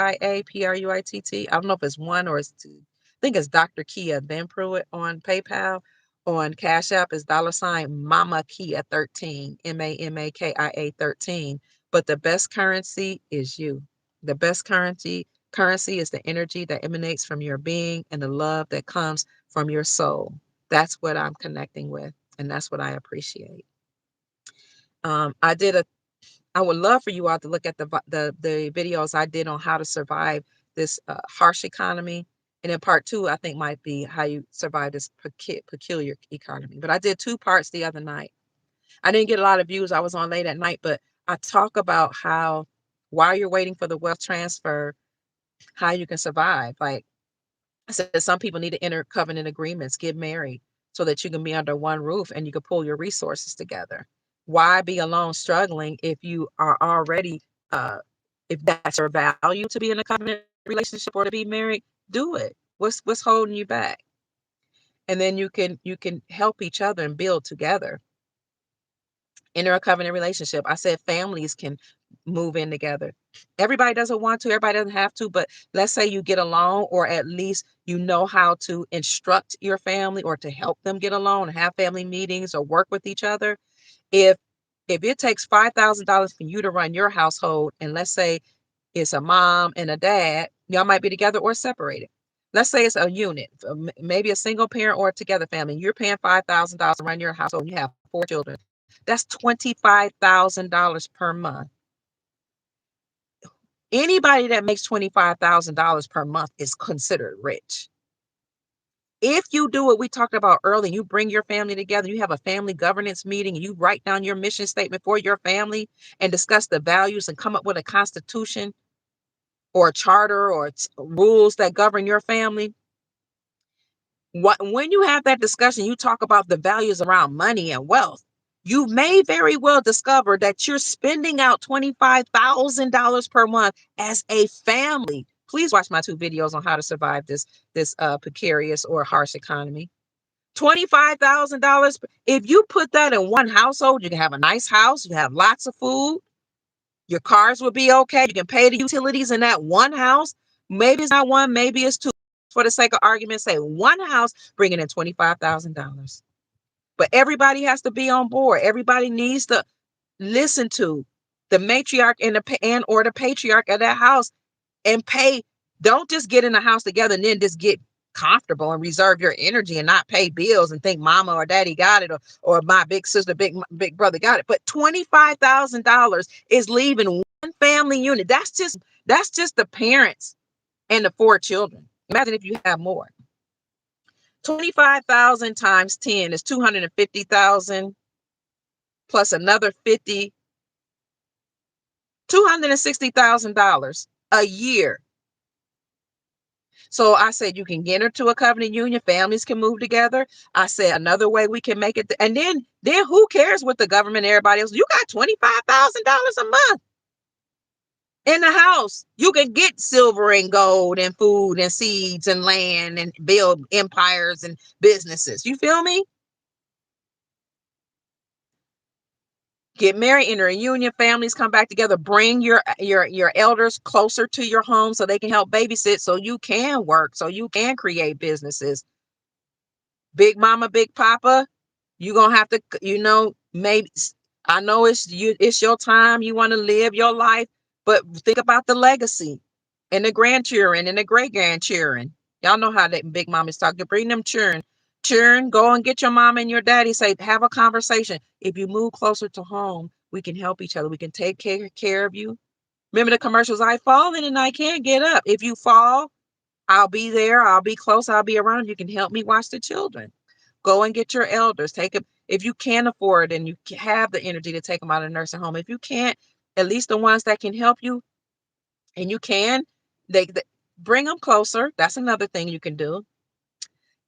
I don't know if it's one or it's two. I think it's Dr. Kia then Pruitt on PayPal. On Cash App is $ Mama Kia 13, MAMAKIA 13. But the best currency is you. The best currency is the energy that emanates from your being and the love that comes from your soul. That's what I'm connecting with, and that's what I appreciate. I would love for you all to look at the videos I did on how to survive this harsh economy. And then part 2, I think, might be how you survive this peculiar economy. But I did 2 parts the other night. I didn't get a lot of views. I was on late at night, but I talk about how while you're waiting for the wealth transfer, how you can survive. Like I said, some people need to enter covenant agreements, get married so that you can be under one roof and you can pull your resources together. Why be alone struggling if you are already, if that's your value to be in a covenant relationship or to be married? Do it. What's holding you back? And then you can help each other and build together. Enter a covenant relationship. I said families can move in together. Everybody doesn't want to, everybody doesn't have to, but let's say you get along, or at least you know how to instruct your family or to help them get along and have family meetings or work with each other. If it takes $5,000 for you to run your household, and let's say it's a mom and a dad, y'all might be together or separated. Let's say it's a unit, maybe a single parent or a together family. You're paying $5,000 to run your household and you have 4 children. That's $25,000 per month. Anybody that makes $25,000 per month is considered rich. If you do what we talked about earlier, you bring your family together, you have a family governance meeting, and you write down your mission statement for your family and discuss the values and come up with a constitution or a charter or rules that govern your family. When you have that discussion, you talk about the values around money and wealth. You may very well discover that you're spending out $25,000 per month as a family. Please watch my 2 videos on how to survive this precarious or harsh economy. $25,000. If you put that in one household, you can have a nice house, you have lots of food, your cars will be okay. You can pay the utilities in that one house. Maybe it's not one, maybe it's 2. For the sake of argument, say one house bringing in $25,000. But everybody has to be on board. Everybody needs to listen to the matriarch or the patriarch of that house and pay. Don't just get in the house together and then just get comfortable and reserve your energy and not pay bills and think mama or daddy got it, or my big sister, big brother got it. But $25,000 is leaving one family unit. That's just the parents and the 4 children. Imagine if you have more. 25,000 times 10 is 250,000 plus another 50, $260,000 a year. So I said, you can get into a covenant union. Families can move together. I said, another way we can make it. And then who cares what the government, everybody else, you got $25,000 a month in the house. You can get silver and gold and food and seeds and land and build empires and businesses. You feel me? Get married, enter a union, families come back together, bring your elders closer to your home so they can help babysit, so you can work, so you can create businesses. Big mama, big papa, you're gonna have to, maybe, I know it's your time, you want to live your life, but think about the legacy and the grandchildren and the great grandchildren. Y'all know how that big mamas talk. To bring them children. Go and get your mom and your daddy. Say, have a conversation. If you move closer to home, we can help each other. We can take care of you. Remember the commercials? I fallen and I can't get up. If you fall, I'll be there. I'll be close. I'll be around. You can help me watch the children. Go and get your elders. Take them. If you can't afford and you have the energy to take them out of the nursing home. If you can't, at least the ones that can help you, and you can, they bring them closer. That's another thing you can do.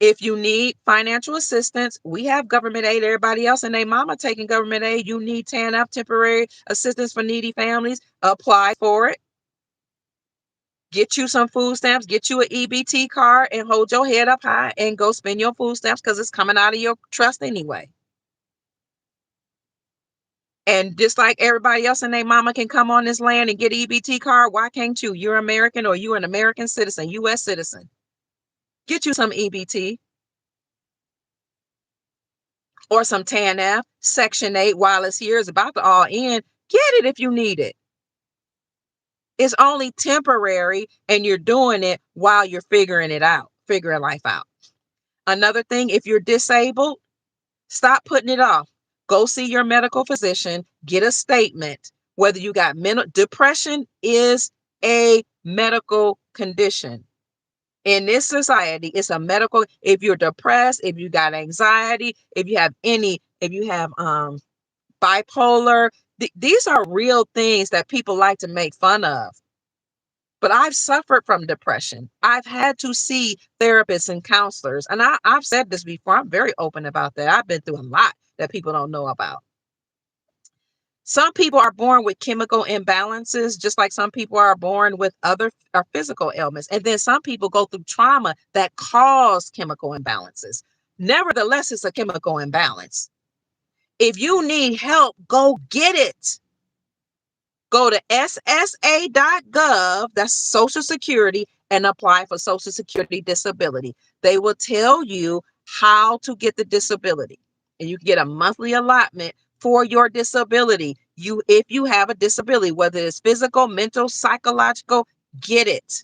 If you need financial assistance, we have government aid. Everybody else and their mama taking government aid. You need TANF, temporary assistance for needy families. Apply for it. Get you some food stamps. Get you an EBT card and hold your head up high and go spend your food stamps, because it's coming out of your trust anyway. And just like everybody else and their mama can come on this land and get an EBT card, why can't you? You're American, or you're an American citizen, U.S. citizen. Get you some EBT. Or some TANF, Section 8, while it's here, is about to all end. Get it if you need it. It's only temporary, and you're doing it while you're figuring life out. Another thing, if you're disabled, stop putting it off. Go see your medical physician, get a statement, whether you got depression is a medical condition. In this society, it's a medical. If you're depressed, if you got anxiety, if you have bipolar, these are real things that people like to make fun of. But I've suffered from depression. I've had to see therapists and counselors. And I've said this before. I'm very open about that. I've been through a lot that people don't know about. Some people are born with chemical imbalances, just like some people are born with other physical ailments. And then some people go through trauma that cause chemical imbalances. Nevertheless, it's a chemical imbalance. If you need help, go get it. Go to ssa.gov, that's Social Security, and apply for Social Security disability. They will tell you how to get the disability. And you can get a monthly allotment for your disability. If you have a disability, whether it's physical, mental, psychological, get it.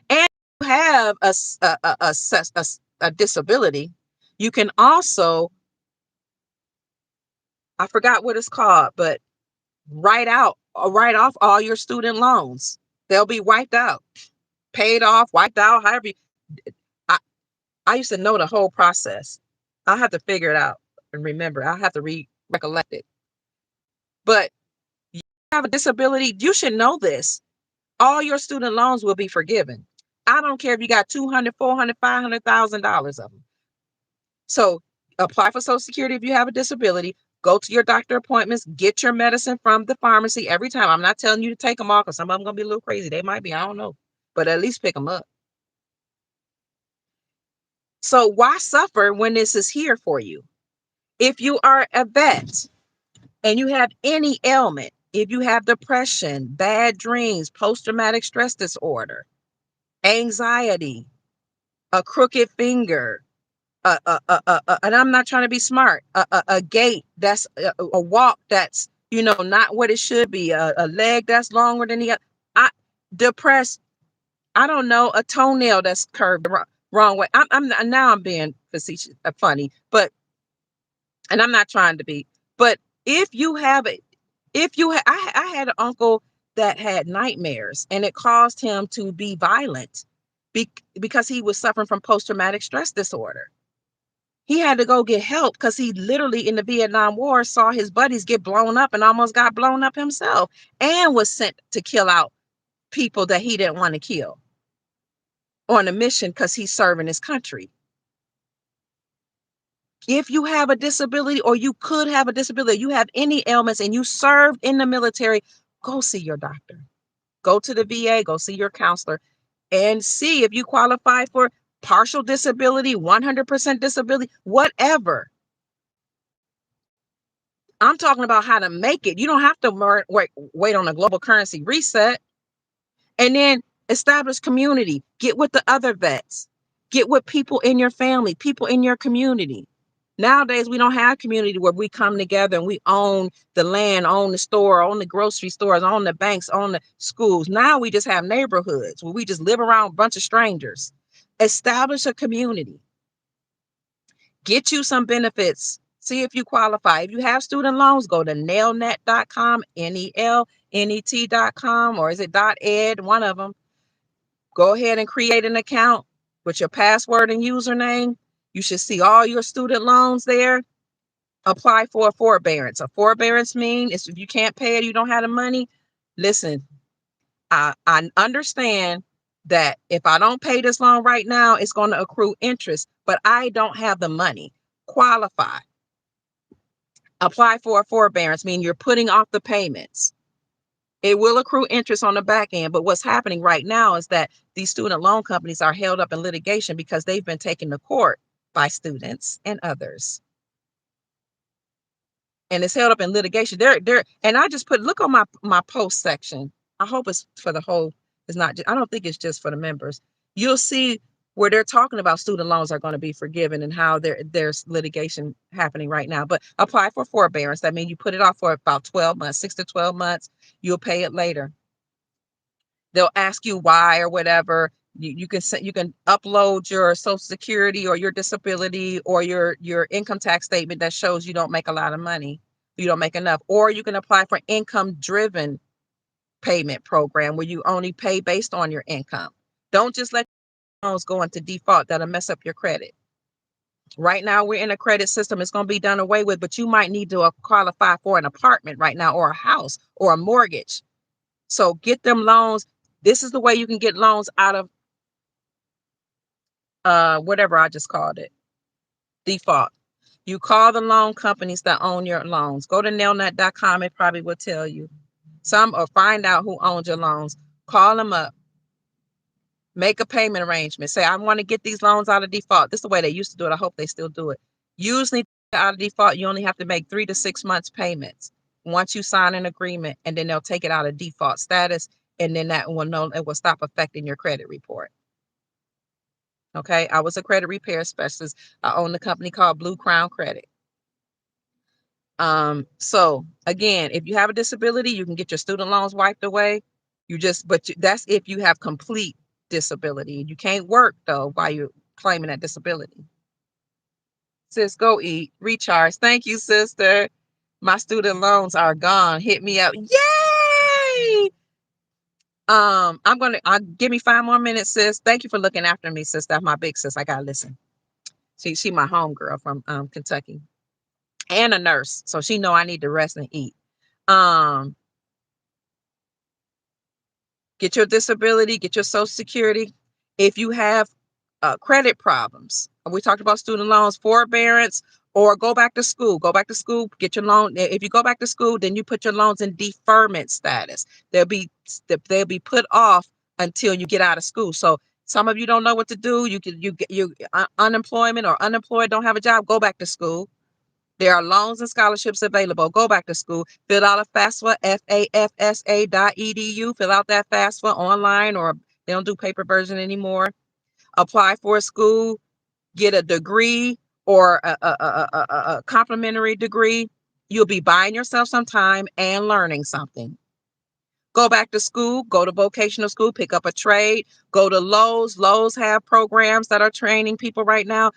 And if you have a disability, you can also, I forgot what it's called, but write off all your student loans. They'll be wiped out, paid off, wiped out, however. I used to know the whole process. I'll have to figure it out and remember. I'll have to recollect it. But you have a disability, you should know this. All your student loans will be forgiven. I don't care if you got $200,000, $400,000, $500,000 of them. So apply for Social Security if you have a disability. Go to your doctor appointments, get your medicine from the pharmacy every time. I'm not telling you to take them all, because some of them going to be a little crazy. They might be, I don't know. But at least pick them up. So why suffer when this is here for you? If you are a vet and you have any ailment, if you have depression, bad dreams, post-traumatic stress disorder, anxiety, a crooked finger, and I'm not trying to be smart, a gait that's a walk that's, not what it should be, a leg that's longer than the other. I depressed. I don't know, a toenail that's curved the wrong way. I'm being facetious, funny, but, and I'm not trying to be, but if you have it, I had an uncle that had nightmares, and it caused him to be violent because he was suffering from post-traumatic stress disorder. He had to go get help because he literally in the Vietnam War saw his buddies get blown up and almost got blown up himself, and was sent to kill out people that he didn't want to kill on a mission because he's serving his country. If you have a disability, or you could have a disability, you have any ailments and you served in the military, go see your doctor. Go to the VA, go see your counselor, and see if you qualify for partial disability, 100% disability, whatever. I'm talking about how to make it. You don't have to wait on a global currency reset. And then establish community. Get with the other vets. Get with people in your family, people in your community. Nowadays, we don't have community where we come together and we own the land, own the store, own the grocery stores, own the banks, own the schools. Now we just have neighborhoods where we just live around a bunch of strangers. Establish a community. Get you some benefits. See if you qualify. If you have student loans, go to nelnet.com, NELNET.com, or is it .ed, one of them. Go ahead and create an account with your password and username. You should see all your student loans there. Apply for a forbearance. A forbearance means if you can't pay it, you don't have the money. Listen, I understand that if I don't pay this loan right now, it's going to accrue interest, but I don't have the money. Qualify. Apply for a forbearance, meaning you're putting off the payments. It will accrue interest on the back end, but what's happening right now is that these student loan companies are held up in litigation because they've been taken to court by students and others. And it's held up in litigation. And I just look on my post section. I hope it's for the whole, I don't think it's just for the members. You'll see where they're talking about student loans are going to be forgiven and how there's litigation happening right now. But apply for forbearance. That means you put it off for about 12 months, 6 to 12 months. You'll pay it later. They'll ask you why or whatever. You can upload your Social Security or your disability or your income tax statement that shows you don't make a lot of money. You don't make enough. Or you can apply for income-driven payment program where you only pay based on your income. Don't just let loans go into default. That'll mess up your credit. Right now, we're in a credit system. It's going to be done away with, but you might need to qualify for an apartment right now, or a house, or a mortgage. So get them loans. This is the way you can get loans out of whatever I just called it, default. You call the loan companies that own your loans. Go to nelnet.com. It probably will tell you or find out who owns your loans. Call them up. Make a payment arrangement. Say, I want to get these loans out of default. This is the way they used to do it. I hope they still do it. Usually out of default, you only have to make 3 to 6 months payments once you sign an agreement, and then they'll take it out of default status. And then it will stop affecting your credit report. Okay. I was a credit repair specialist. I owned a company called Blue Crown Credit. So again, if you have a disability, you can get your student loans wiped away. That's if you have complete disability. You can't work though while you're claiming that disability. Sis, go eat, recharge. Thank you, sister. My student loans are gone. Hit me up. Yay! Give me 5 more minutes, sis. Thank you for looking after me, sis. That's my big sis. I gotta listen. She my homegirl from Kentucky, and a nurse, so she know I need to rest and eat. Get your disability, get your Social Security. If you have credit problems, we talked about student loans, forbearance, or go back to school. Go back to school, get your loan. If you go back to school, then you put your loans in deferment status. They'll be put off until you get out of school. So some of you don't know what to do. You unemployment or unemployed, don't have a job. Go back to school. There are loans and scholarships available. Go back to school. Fill out a FAFSA, FAFSA.edu. Fill out that FAFSA online, or they don't do paper version anymore. Apply for a school. get a degree or a complementary degree, you'll be buying yourself some time and learning something. Go back to school, go to vocational school, pick up a trade, go to Lowe's. Lowe's have programs that are training people right now.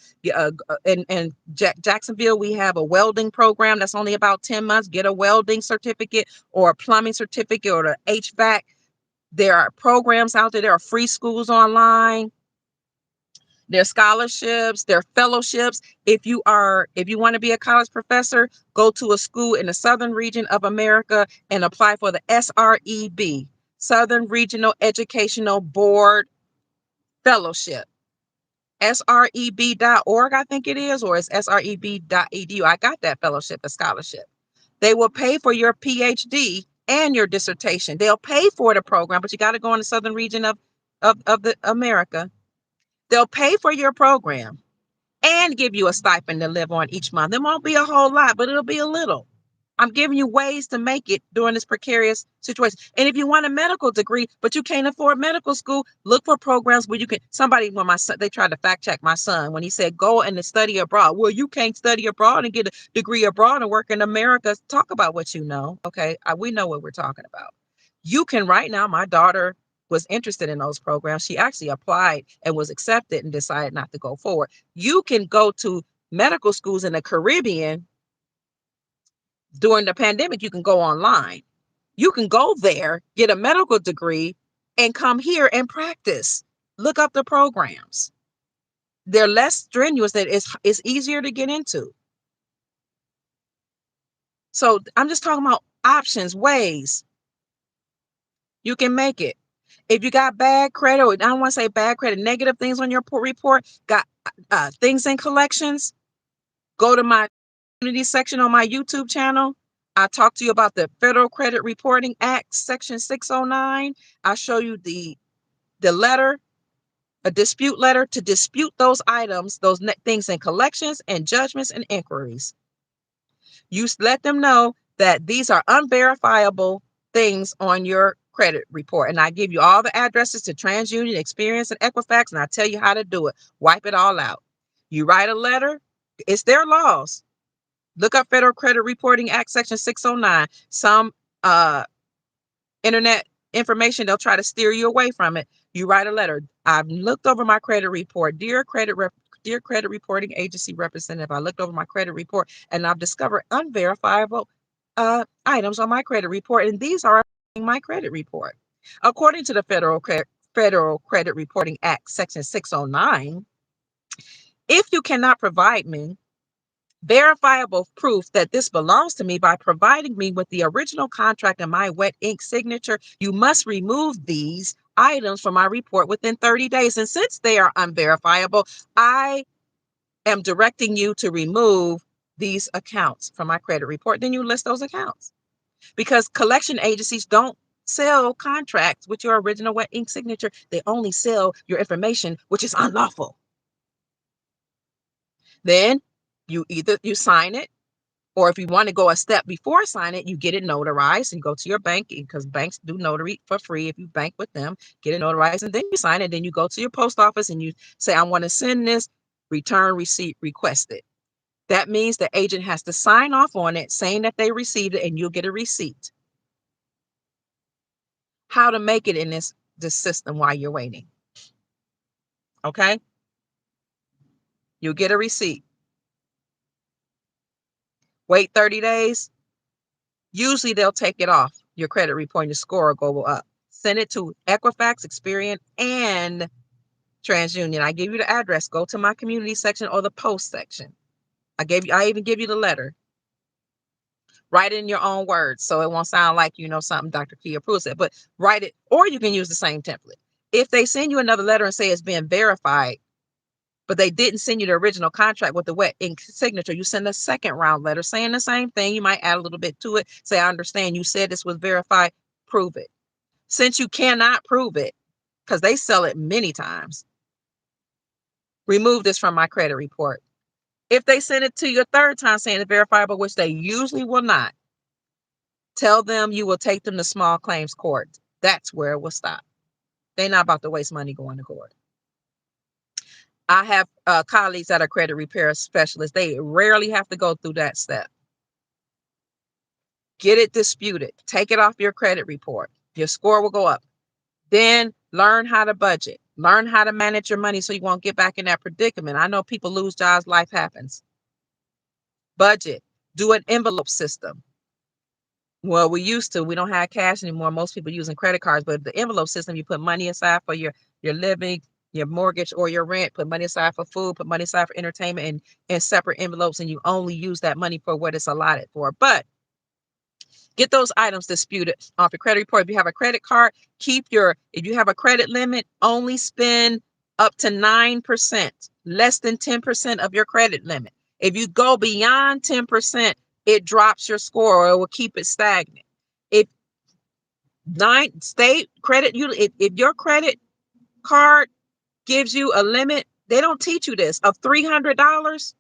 In Jacksonville, we have a welding program that's only about 10 months. Get a welding certificate or a plumbing certificate or the HVAC. There are programs out there. There are free schools online. Their scholarships, their fellowships. If you want to be a college professor, go to a school in the southern region of America and apply for the SREB, Southern Regional Educational Board Fellowship. SREB.org, I think it is, or it's sreb.edu. I got that fellowship, a scholarship. They will pay for your PhD and your dissertation. They'll pay for the program, but you got to go in the southern region of the America. They'll pay for your program and give you a stipend to live on each month. It won't be a whole lot, but it'll be a little. I'm giving you ways to make it during this precarious situation. And if you want a medical degree, but you can't afford medical school, look for programs where you can. When my son, they tried to fact check my son when he said, go and study abroad. Well, you can't study abroad and get a degree abroad and work in America. Talk about what you know. Okay. We know what we're talking about. You can right now. My daughter was interested in those programs. She actually applied and was accepted and decided not to go forward. You can go to medical schools in the Caribbean. During the pandemic, you can go online. You can go there, get a medical degree, and come here and practice. Look up the programs. They're less strenuous. That it's easier to get into. So I'm just talking about options, ways you can make it. If you got bad credit, or I don't want to say bad credit, negative things on your report, got things in collections, go to my community section on my YouTube channel. I talk to you about the Federal Credit Reporting Act, Section 609. I show you the letter, a dispute letter to dispute those items, those things in collections and judgments and inquiries. You let them know that these are unverifiable things on your credit report. And I give you all the addresses to TransUnion, Experience, and Equifax, and I tell you how to do it. Wipe it all out. You write a letter. It's their laws. Look up Federal Credit Reporting Act, Section 609. Some internet information, they'll try to steer you away from it. You write a letter. I've looked over my credit report. Dear credit reporting agency representative, I looked over my credit report and I've discovered unverifiable items on my credit report, and these are my credit report. According to the Federal Credit Reporting Act, Section 609, if you cannot provide me verifiable proof that this belongs to me by providing me with the original contract and my wet ink signature, you must remove these items from my report within 30 days. And since they are unverifiable, I am directing you to remove these accounts from my credit report. Then you list those accounts, because collection agencies don't sell contracts with your original wet ink signature. They only sell your information, which is unlawful. Then you sign it, or if you want to go a step before sign it, you get it notarized and go to your bank, because banks do notary for free. If you bank with them, get it notarized and then you sign it. Then you go to your post office and you say, I want to send this, return receipt requested. That means the agent has to sign off on it saying that they received it, and you'll get a receipt. How to make it in this system while you're waiting. Okay? You'll get a receipt. Wait 30 days. Usually they'll take it off your credit report and your score will go up. Send it to Equifax, Experian, and TransUnion. I give you the address. Go to my community section or the post section. I even give you the letter. Write it in your own words so it won't sound like something Dr. Kia Prue said, but write it, or you can use the same template. If they send you another letter and say it's being verified, but they didn't send you the original contract with the wet ink signature, you send a second round letter saying the same thing. You might add a little bit to it. Say, I understand you said this was verified. Prove it. Since you cannot prove it, because they sell it many times, remove this from my credit report. If they send it to you a third time saying it's verifiable, which they usually will not, tell them you will take them to small claims court. That's where it will stop. They're not about to waste money going to court. I have colleagues that are credit repair specialists. They rarely have to go through that step. Get it disputed. Take it off your credit report. Your score will go up. Then learn how to budget. Learn how to manage your money so you won't get back in that predicament. I know people lose jobs. Life happens. Budget. Do an envelope system. Well, we used to. We don't have cash anymore. Most people using credit cards, but the envelope system, you put money aside for your living, your mortgage, or your rent. Put money aside for food. Put money aside for entertainment, and in separate envelopes, and you only use that money for what it's allotted for. But get those items disputed off your credit report. If you have a credit card, if you have a credit limit, only spend up to 9%, less than 10% of your credit limit. If you go beyond 10%, it drops your score or it will keep it stagnant. If your credit card gives you a limit, they don't teach you this, of $300,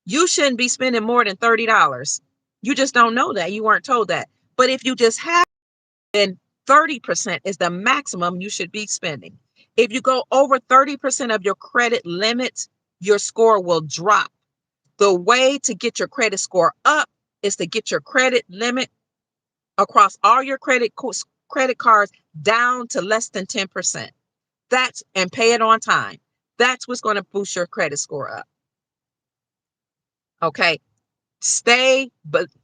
you shouldn't be spending more than $30. You just don't know that. You weren't told that. But if you just have, then 30% is the maximum you should be spending. If you go over 30% of your credit limit, your score will drop. The way to get your credit score up is to get your credit limit across all your credit cards down to less than 10%. And pay it on time. That's what's going to boost your credit score up. Okay. And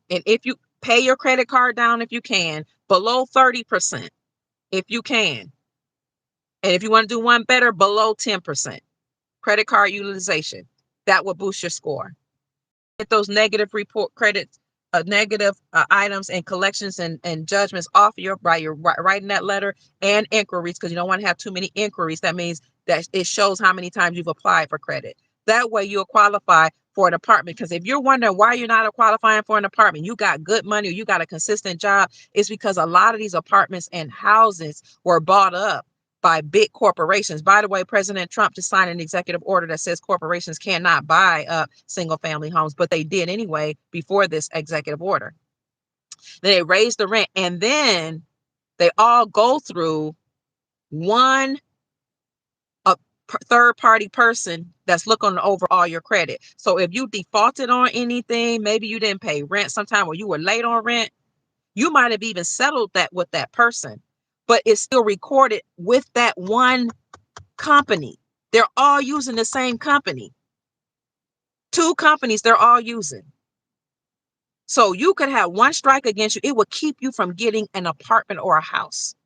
if you pay your credit card down, if you can, below 30%, if you can. And if you want to do one better, below 10% credit card utilization, that will boost your score. Get those negative items and collections and judgments off by your writing that letter, and inquiries, because you don't want to have too many inquiries. That means that it shows how many times you've applied for credit. That way you'll qualify for an apartment. Because if you're wondering why you're not qualifying for an apartment, you got good money or you got a consistent job, it's because a lot of these apartments and houses were bought up by big corporations. By the way, President Trump just signed an executive order that says corporations cannot buy up single family homes, but they did anyway before this executive order. Then they raised the rent, and then they all go through one third party person that's looking over all your credit. So if you defaulted on anything, maybe you didn't pay rent sometime, or you were late on rent, you might have even settled that with that person, but it's still recorded with that one company. They're all using the same company. Two companies they're all using. So you could have one strike against you. It would keep you from getting an apartment or a house,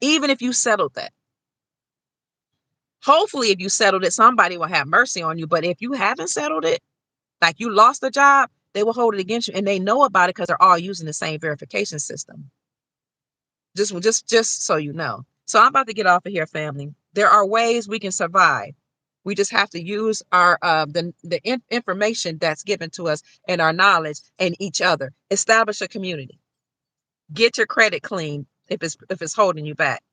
even if you settled that. Hopefully, if you settled it, somebody will have mercy on you. But if you haven't settled it, like you lost a job, they will hold it against you. And they know about it because they're all using the same verification system. Just so you know. So I'm about to get off of here, family. There are ways we can survive. We just have to use our information that's given to us and our knowledge and each other. Establish a community. Get your credit clean if it's holding you back.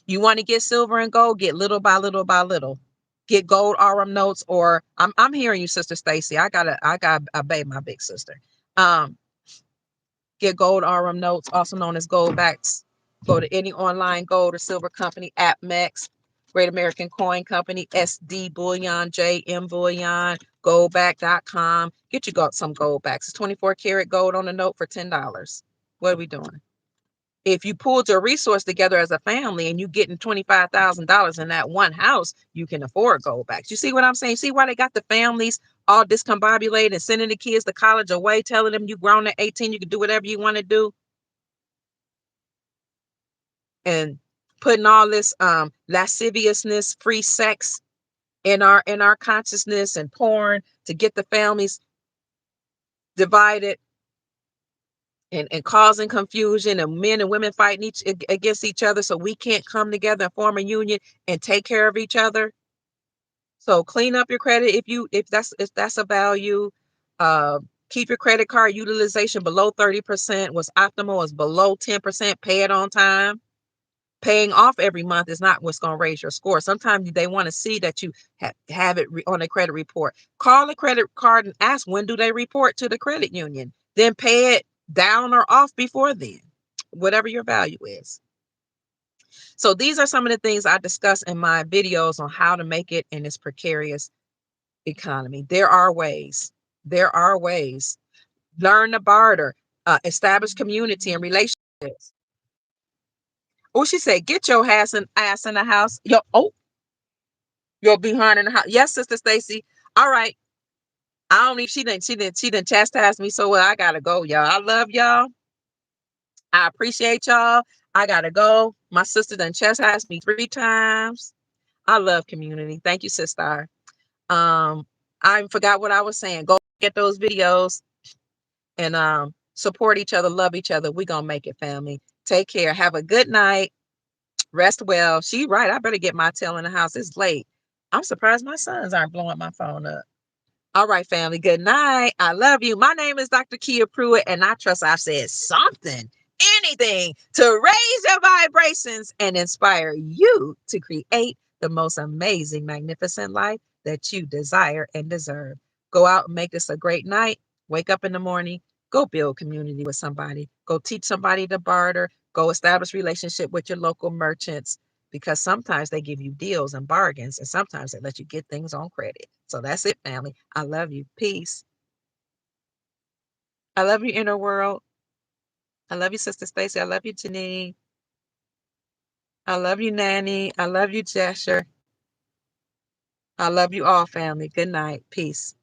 You want to get silver and gold, get little by little by little. Get gold RM notes, or I'm hearing you, Sister Stacy. I gotta obey my big sister. Get gold RM notes, also known as gold backs. Go to any online gold or silver company, AppMex, Great American Coin Company, SD Bullion, JM Bullion, goldback.com. Get you some gold backs. It's 24 karat gold on a note for $10. What are we doing? If you pulled your resource together as a family and you getting $25,000 in that one house, you can afford gold backs. You see what I'm saying? See why they got the families all discombobulated and sending the kids to college away, telling them you grown at 18, you can do whatever you want to do, and putting all this lasciviousness, free sex in our consciousness, and porn to get the families divided, and causing confusion, and men and women fighting against each other, so we can't come together and form a union and take care of each other. So clean up your credit if that's a value. Keep your credit card utilization below 30%. What's optimal is below 10%. Pay it on time. Paying off every month is not what's going to raise your score. Sometimes they want to see that you have it on a credit report. Call the credit card and ask, when do they report to the credit union? Then pay it down or off before then, whatever your value is. So these are some of the things I discuss in my videos on how to make it in this precarious economy. There are ways. There are ways. Learn to barter, establish community and relationships. Oh, she said, get your ass in the house. You're behind in the house. Yes, Sister Stacy. All right. I don't even she didn't chastise me so well. I gotta go, y'all. I love y'all. I appreciate y'all. I gotta go. My sister done chastised me 3 times. I love community. Thank you, sister. Um, I forgot what I was saying. Go get those videos and support each other, love each other. We're gonna make it, family. Take care. Have a good night. Rest well. She right. I better get my tail in the house. It's late. I'm surprised my sons aren't blowing my phone up. All right, family. Good night. I love you. My name is Dr. Kia Pruitt, and I trust I've said something, anything to raise your vibrations and inspire you to create the most amazing, magnificent life that you desire and deserve. Go out and make this a great night. Wake up in the morning. Go build community with somebody. Go teach somebody to barter. Go establish relationship with your local merchants, because sometimes they give you deals and bargains, and sometimes they let you get things on credit. So that's it, family. I love you. Peace. I love you, inner world. I love you, Sister Stacy. I love you, Janine. I love you, Nanny. I love you, Jesher. I love you all, family. Good night. Peace.